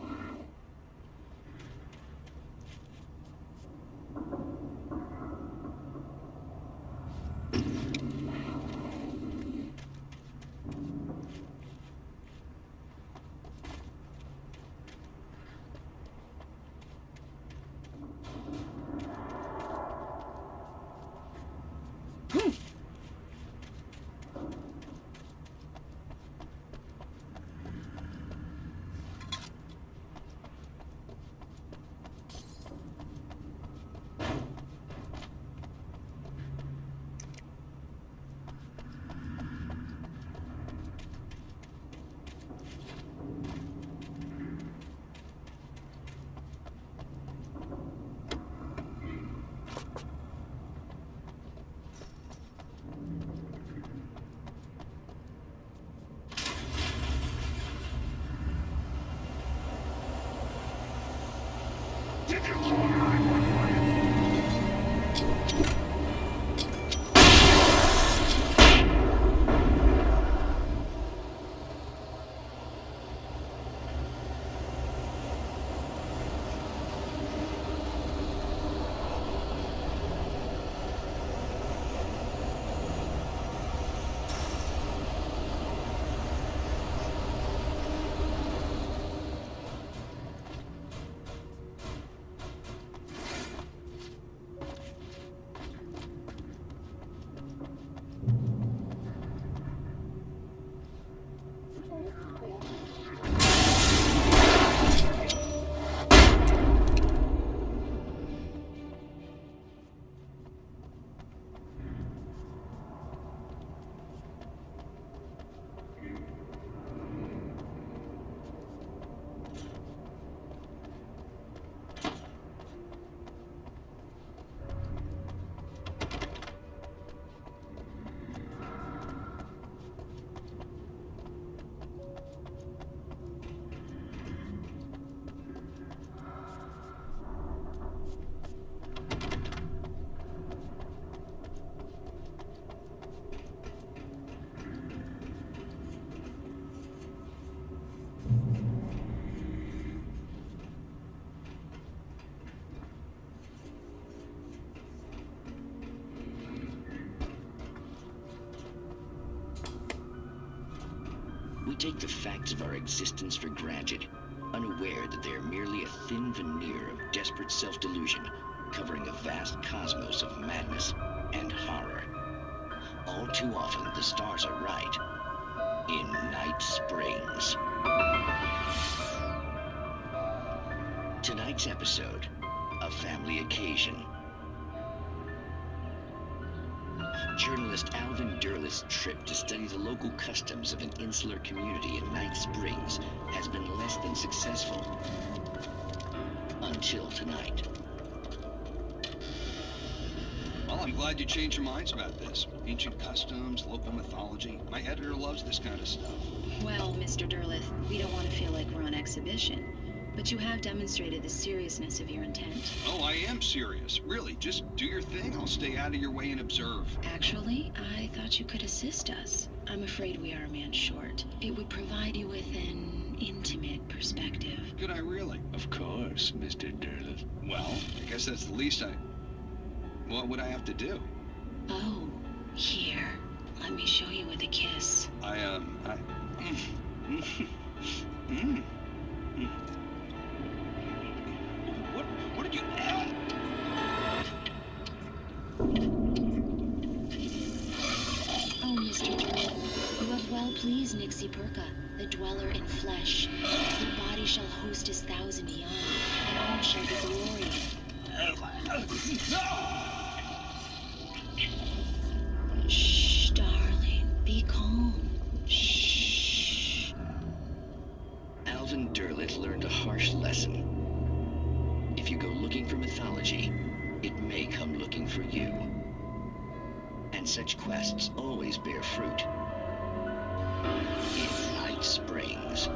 We take the facts of our existence for granted, unaware that they are merely a thin veneer of desperate self-delusion, covering a vast cosmos of madness and horror. All too often, the stars are right. In Night Springs. Tonight's episode, a family occasion. Journalist Alvin Derleth's trip to study the local customs of an insular community in Night Springs has been less than successful. Until tonight. Well, I'm glad you changed your minds about this. Ancient customs, local mythology. My editor loves this kind of stuff. Well, Mr. Derleth, we don't want to feel like we're on exhibition, but you have demonstrated the seriousness of your intent. Oh, I am serious. Really, just do your thing. I'll stay out of your way and observe. Actually, I thought you could assist us. I'm afraid we are a man short. It would provide you with an intimate perspective. Could I really? Of course, Mr. Derleth. Well, I guess that's the least What would I have to do? Oh, here. Let me show you with a kiss. What did you... Oh, Mr. Derleth, you have well pleased Nixie Perka, the dweller in flesh. Your body shall host his 1,000 young, and all shall be glory. Shh, darling, be calm. Shh. Alvin Derleth learned a harsh lesson. If you go looking for mythology, it may come looking for you. And such quests always bear fruit. In Night Springs.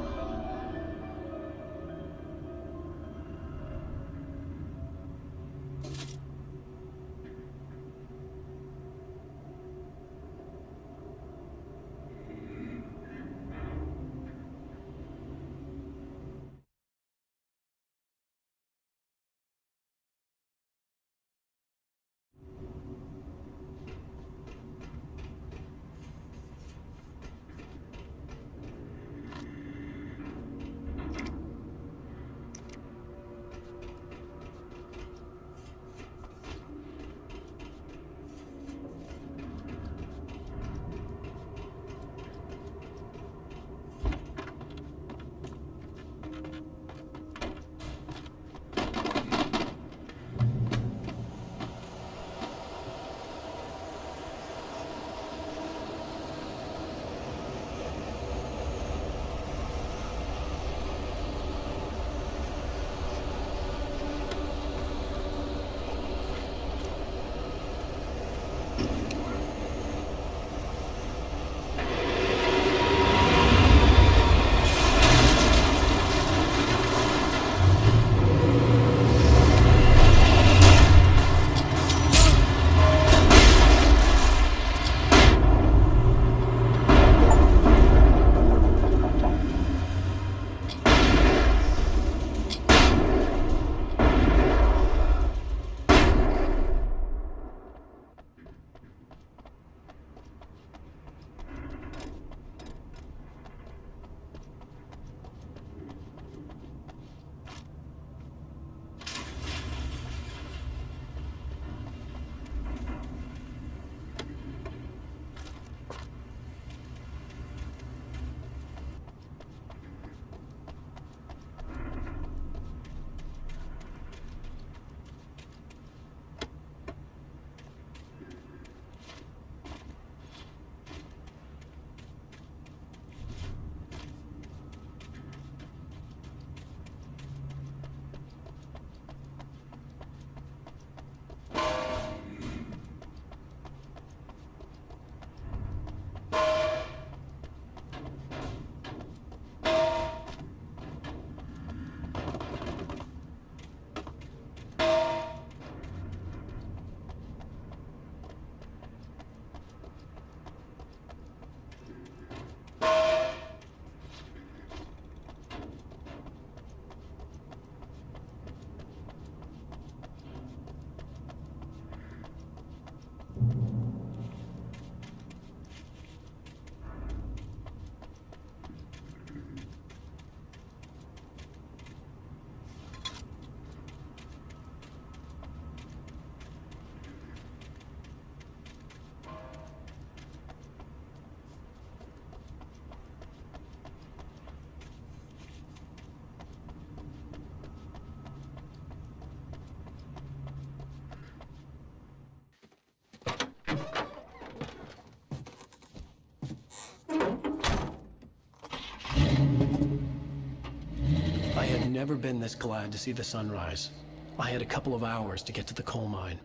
never been this glad to see the sunrise. I had a couple of hours to get to the coal mine.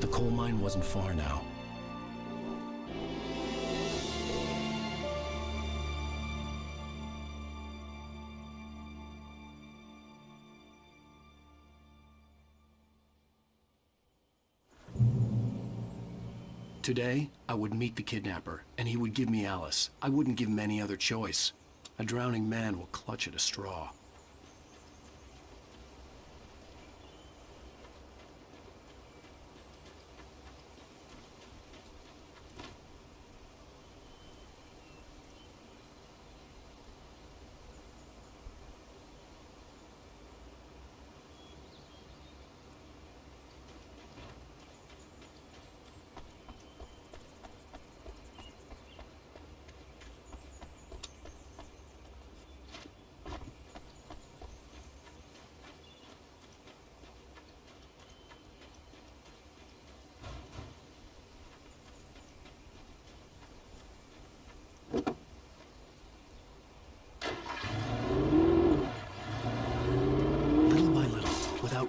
The coal mine wasn't far now. Today, I would meet the kidnapper, and he would give me Alice. I wouldn't give him any other choice. A drowning man will clutch at a straw.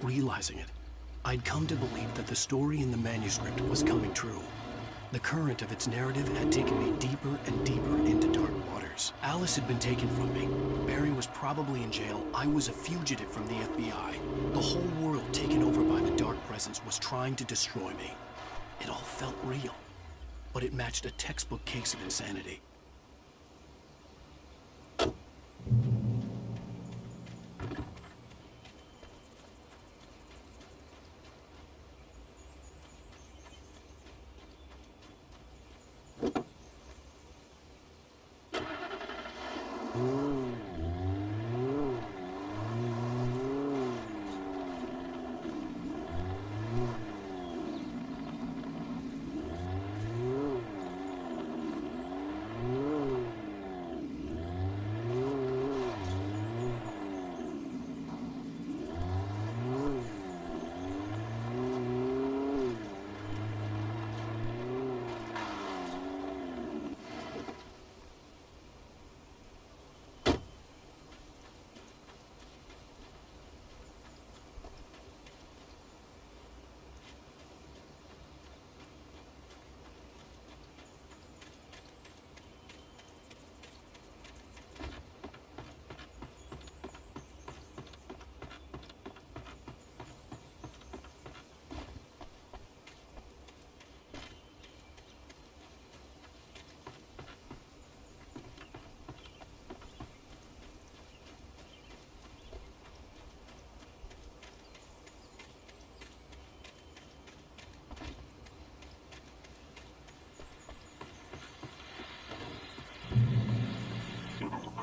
Realizing it, I'd come to believe that the story in the manuscript was coming true. The current of its narrative had taken me deeper and deeper into dark waters. Alice had been taken from me. Barry was probably in jail. I was a fugitive from the FBI. The whole world taken over by the dark presence was trying to destroy me. It all felt real, but it matched a textbook case of insanity.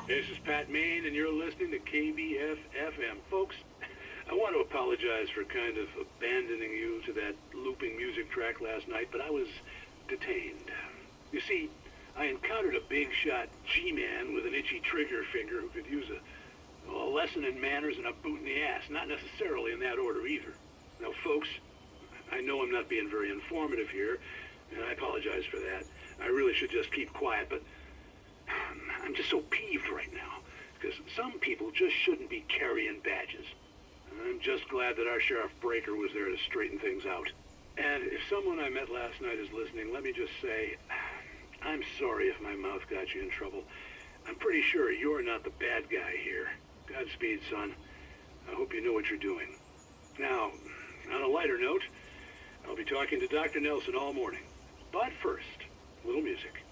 This is Pat Maine, and you're listening to KBF-FM. Folks, I want to apologize for kind of abandoning you to that looping music track last night, but I was detained. You see, I encountered a big-shot G-man with an itchy trigger finger who could use a lesson in manners and a boot in the ass, not necessarily in that order either. Now, folks, I know I'm not being very informative here, and I apologize for that. I really should just keep quiet, but I'm just so peeved right now, because some people just shouldn't be carrying badges. I'm just glad that our Sheriff Breaker was there to straighten things out. And if someone I met last night is listening, let me just say, I'm sorry if my mouth got you in trouble. I'm pretty sure you're not the bad guy here. Godspeed, son. I hope you know what you're doing. Now, on a lighter note, I'll be talking to Dr. Nelson all morning. But first, a little music.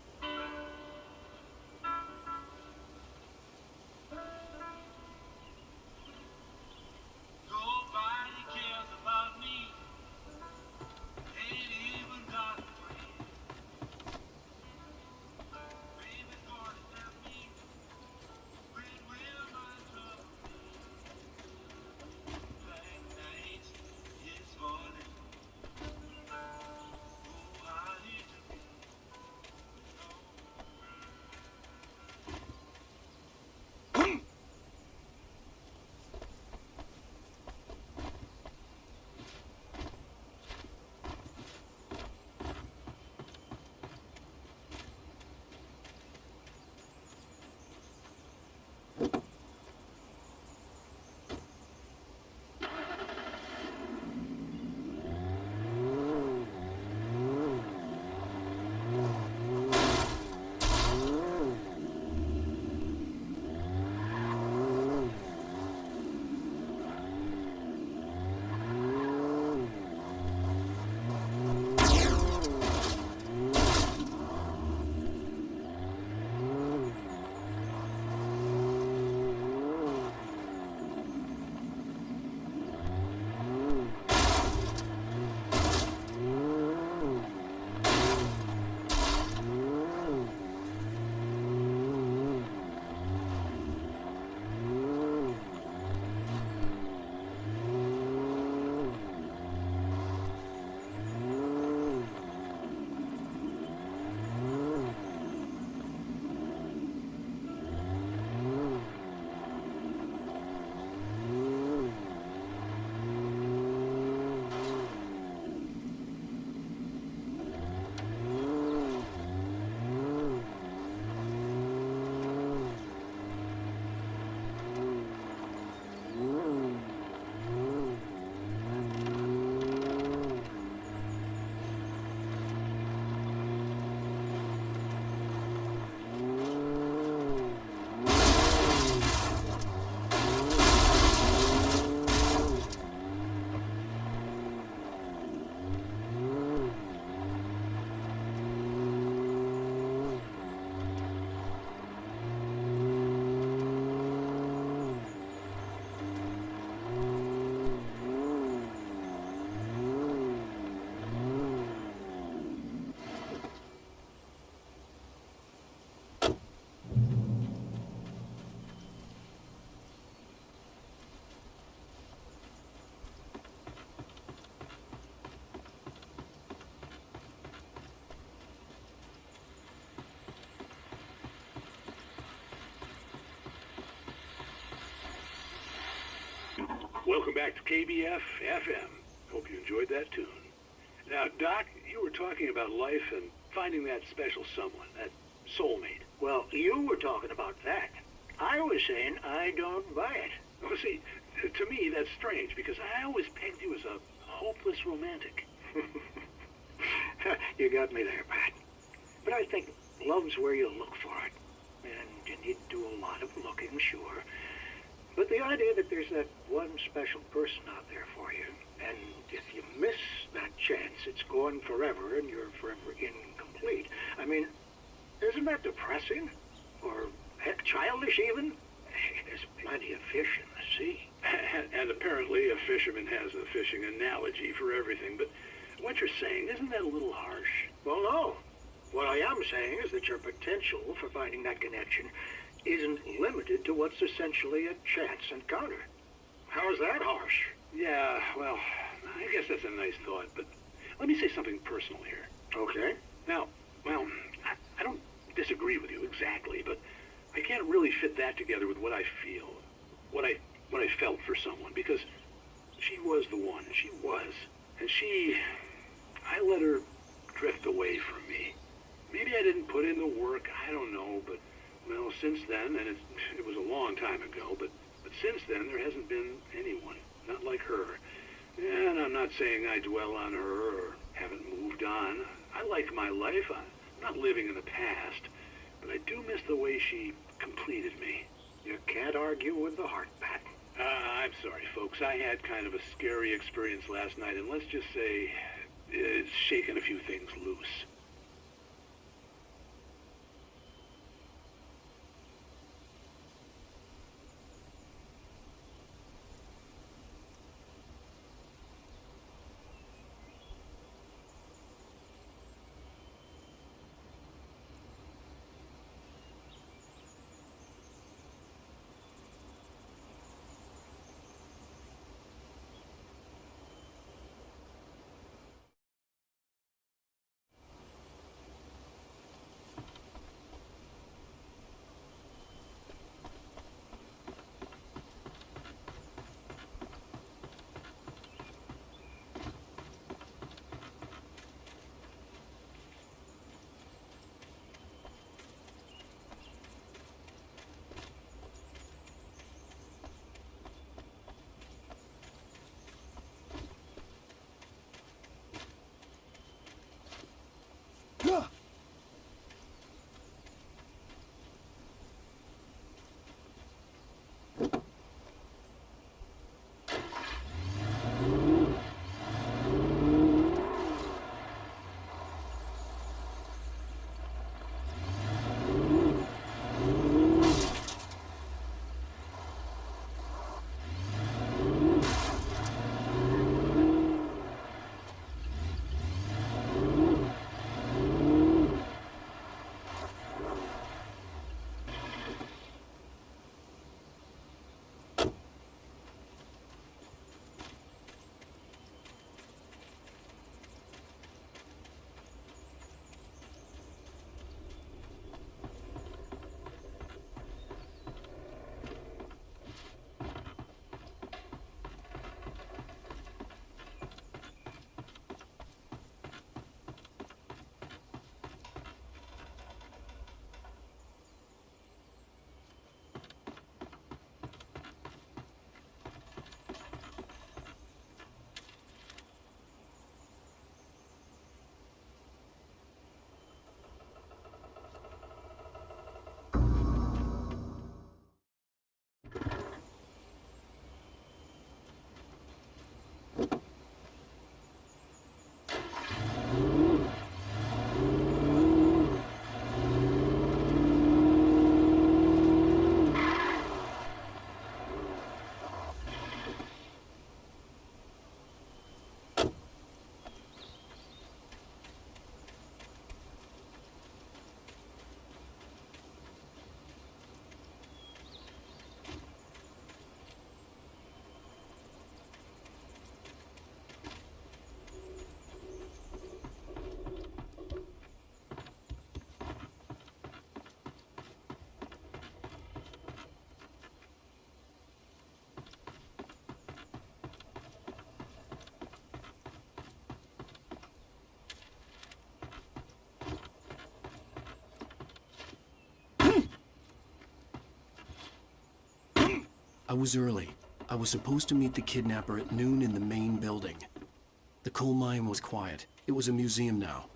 Welcome back to KBF FM. Hope you enjoyed that tune. Now, Doc, you were talking about life and finding that special someone, that soulmate. Well, you were talking about that. I was saying I don't buy it. Well, see, to me, that's strange, because I always pegged you as a hopeless romantic. You got me there, Pat. But I think love's where you look for it. And you need to do a lot of looking, sure. But the idea that there's that one special person out there for you, and if you miss that chance, it's gone forever, and you're forever incomplete. I mean, isn't that depressing? Or, heck, childish even? There's plenty of fish in the sea. And apparently a fisherman has a fishing analogy for everything, but what you're saying, isn't that a little harsh? Well, no. What I am saying is that your potential for finding that connection isn't limited to what's essentially a chance encounter. How is that harsh? Yeah, well, I guess that's a nice thought, but let me say something personal here. Okay. Now, well, I don't disagree with you exactly, but I can't really fit that together with what I feel, what I felt for someone, because she was the one, she was, and I let her drift away from me. Maybe I didn't put in the work, I don't know, but, well, since then, and it was a long time ago, but since then, there hasn't been anyone, not like her. And I'm not saying I dwell on her or haven't moved on. I like my life. I'm not living in the past, but I do miss the way she completed me. You can't argue with the heart, Pat. I'm sorry, folks. I had kind of a scary experience last night, and let's just say it's shaken a few things loose. I was early. I was supposed to meet the kidnapper at noon in the main building. The coal mine was quiet. It was a museum now.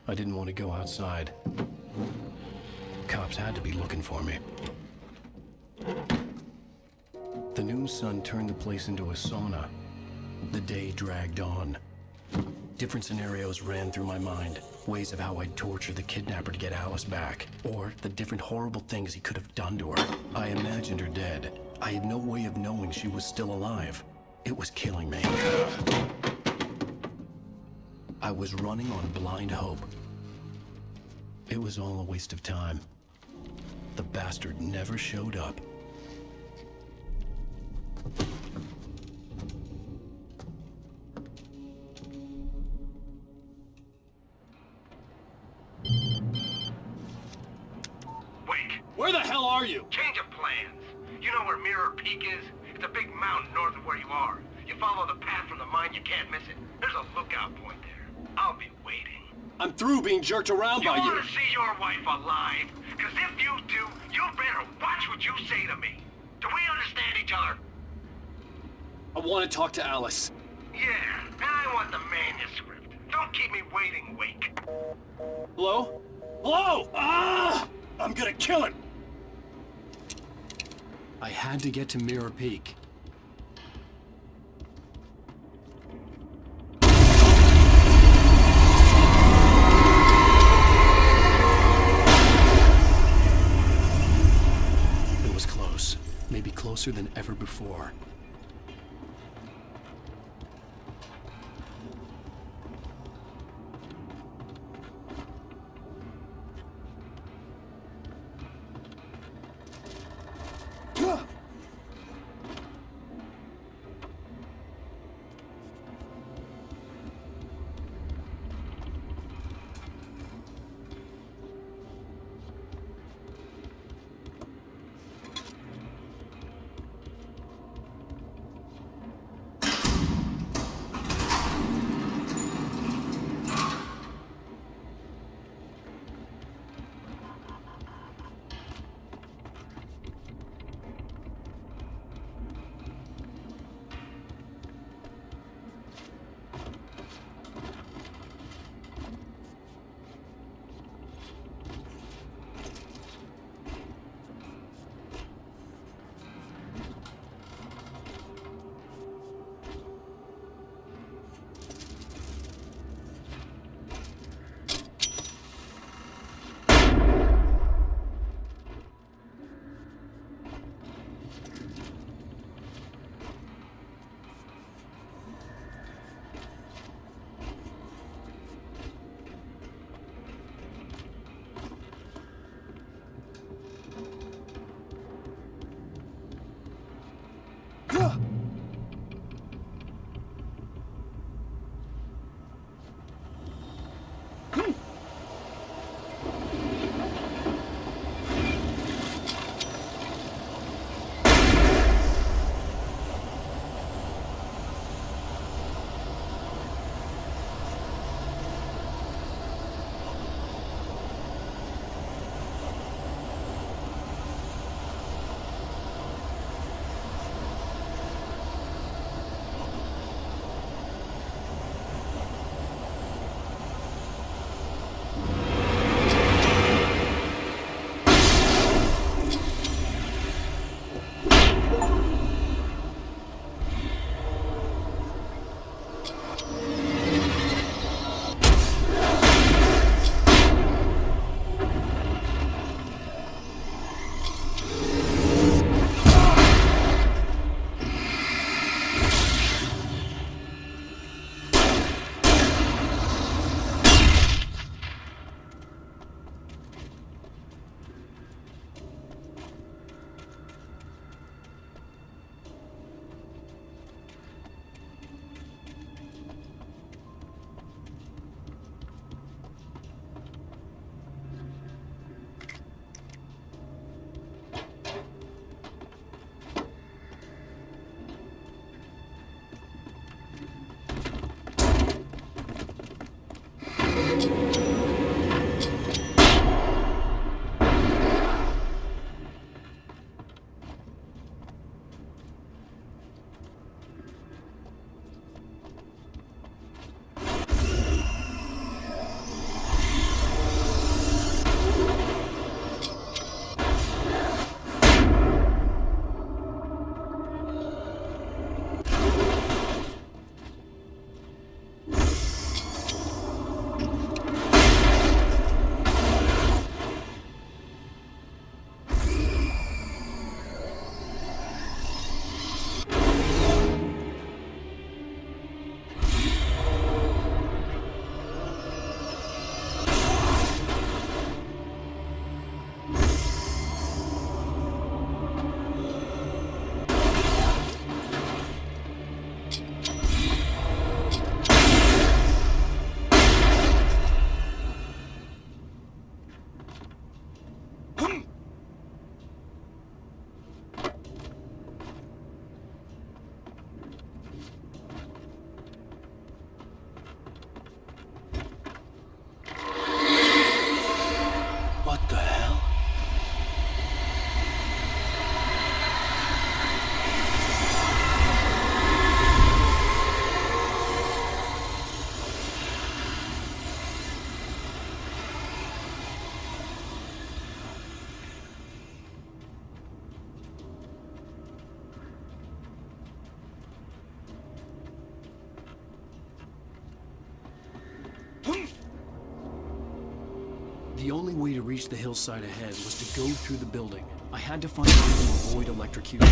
I didn't want to go outside. Cops had to be looking for me. The noon sun turned the place into a sauna. The day dragged on. Different scenarios ran through my mind. Ways of how I'd torture the kidnapper to get Alice back. Or the different horrible things he could have done to her. I imagined her dead. I had no way of knowing she was still alive. It was killing me. I was running on blind hope. It was all a waste of time. The bastard never showed up. Wait! Where the hell are you? Change of plans. You know where Mirror Peak is? It's a big mountain north of where you are. You follow the path from the mine, you can't miss it. There's a lookout point there. I'll be waiting. I'm through being jerked around by you. You want to see your wife alive? Because if you do, you better watch what you say to me. Do we understand each other? I want to talk to Alice. Yeah, and I want the manuscript. Don't keep me waiting, Wake. Hello? Hello! Ah! I'm gonna kill him! I had to get to Mirror Peak. It was close. Maybe closer than ever before. The only way to reach the hillside ahead was to go through the building. I had to find a way to avoid electrocution.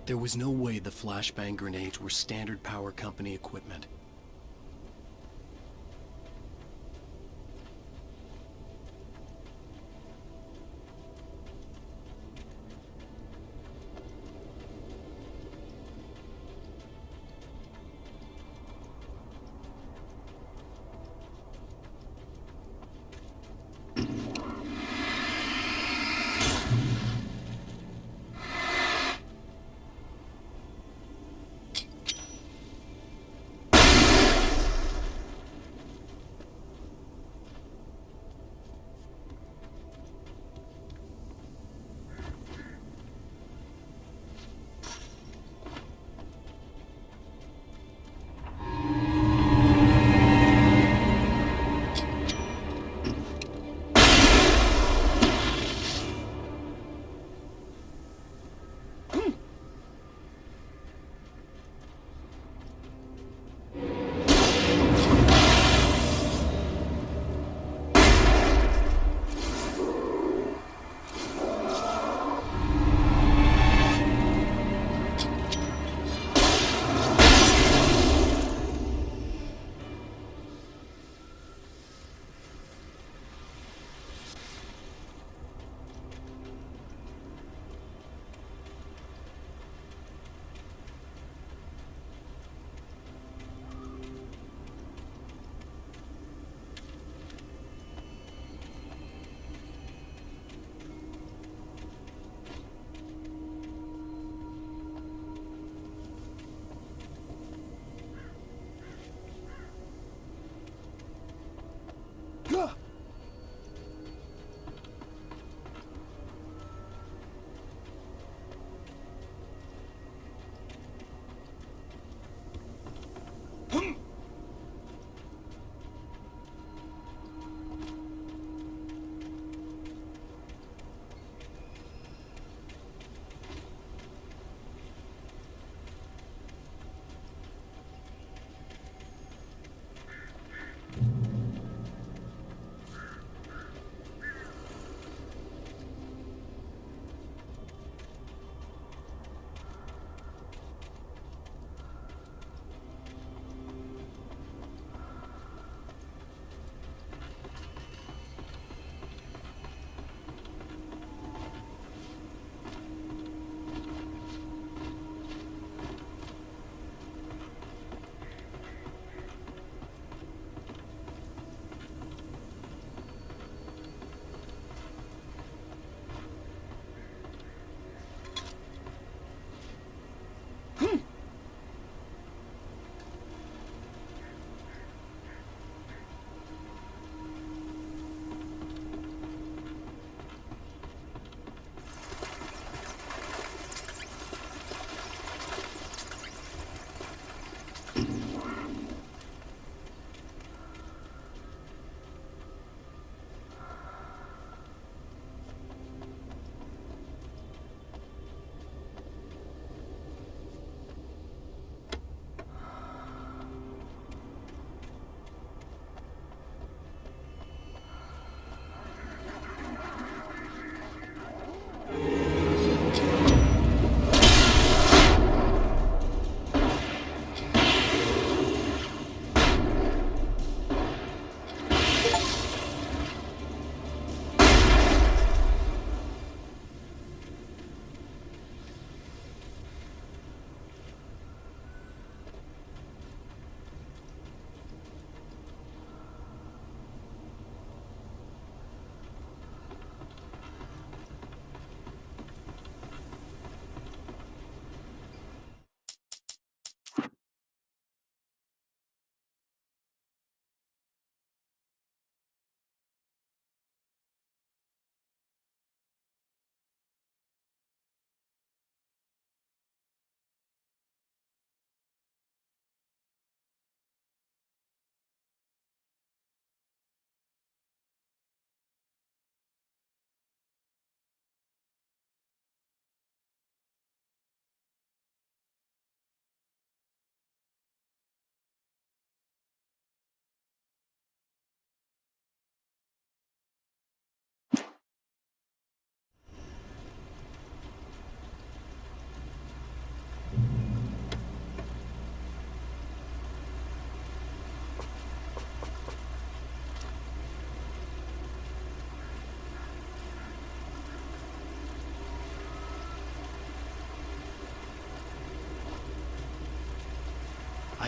There was no way the flashbang grenades were standard power company equipment.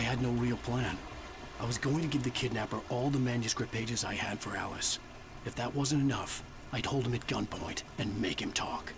had no real plan. I was going to give the kidnapper all the manuscript pages I had for Alice. If that wasn't enough, I'd hold him at gunpoint and make him talk.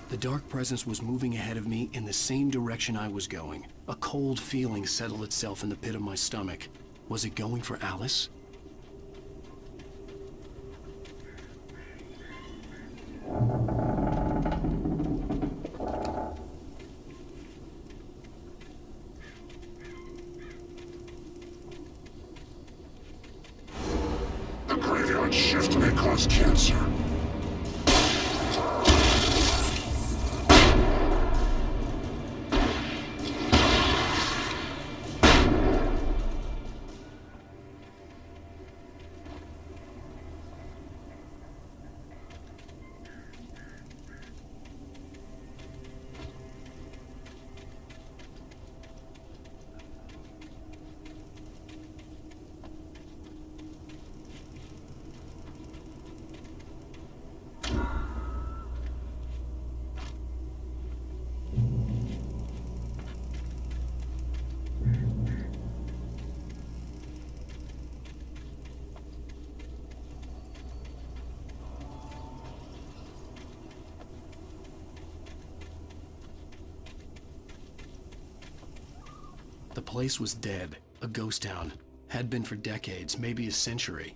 The dark presence was moving ahead of me in the same direction I was going. A cold feeling settled itself in the pit of my stomach. Was it going for Alice? The graveyard shift may cause cancer. The place was dead, a ghost town. Had been for decades, maybe a century.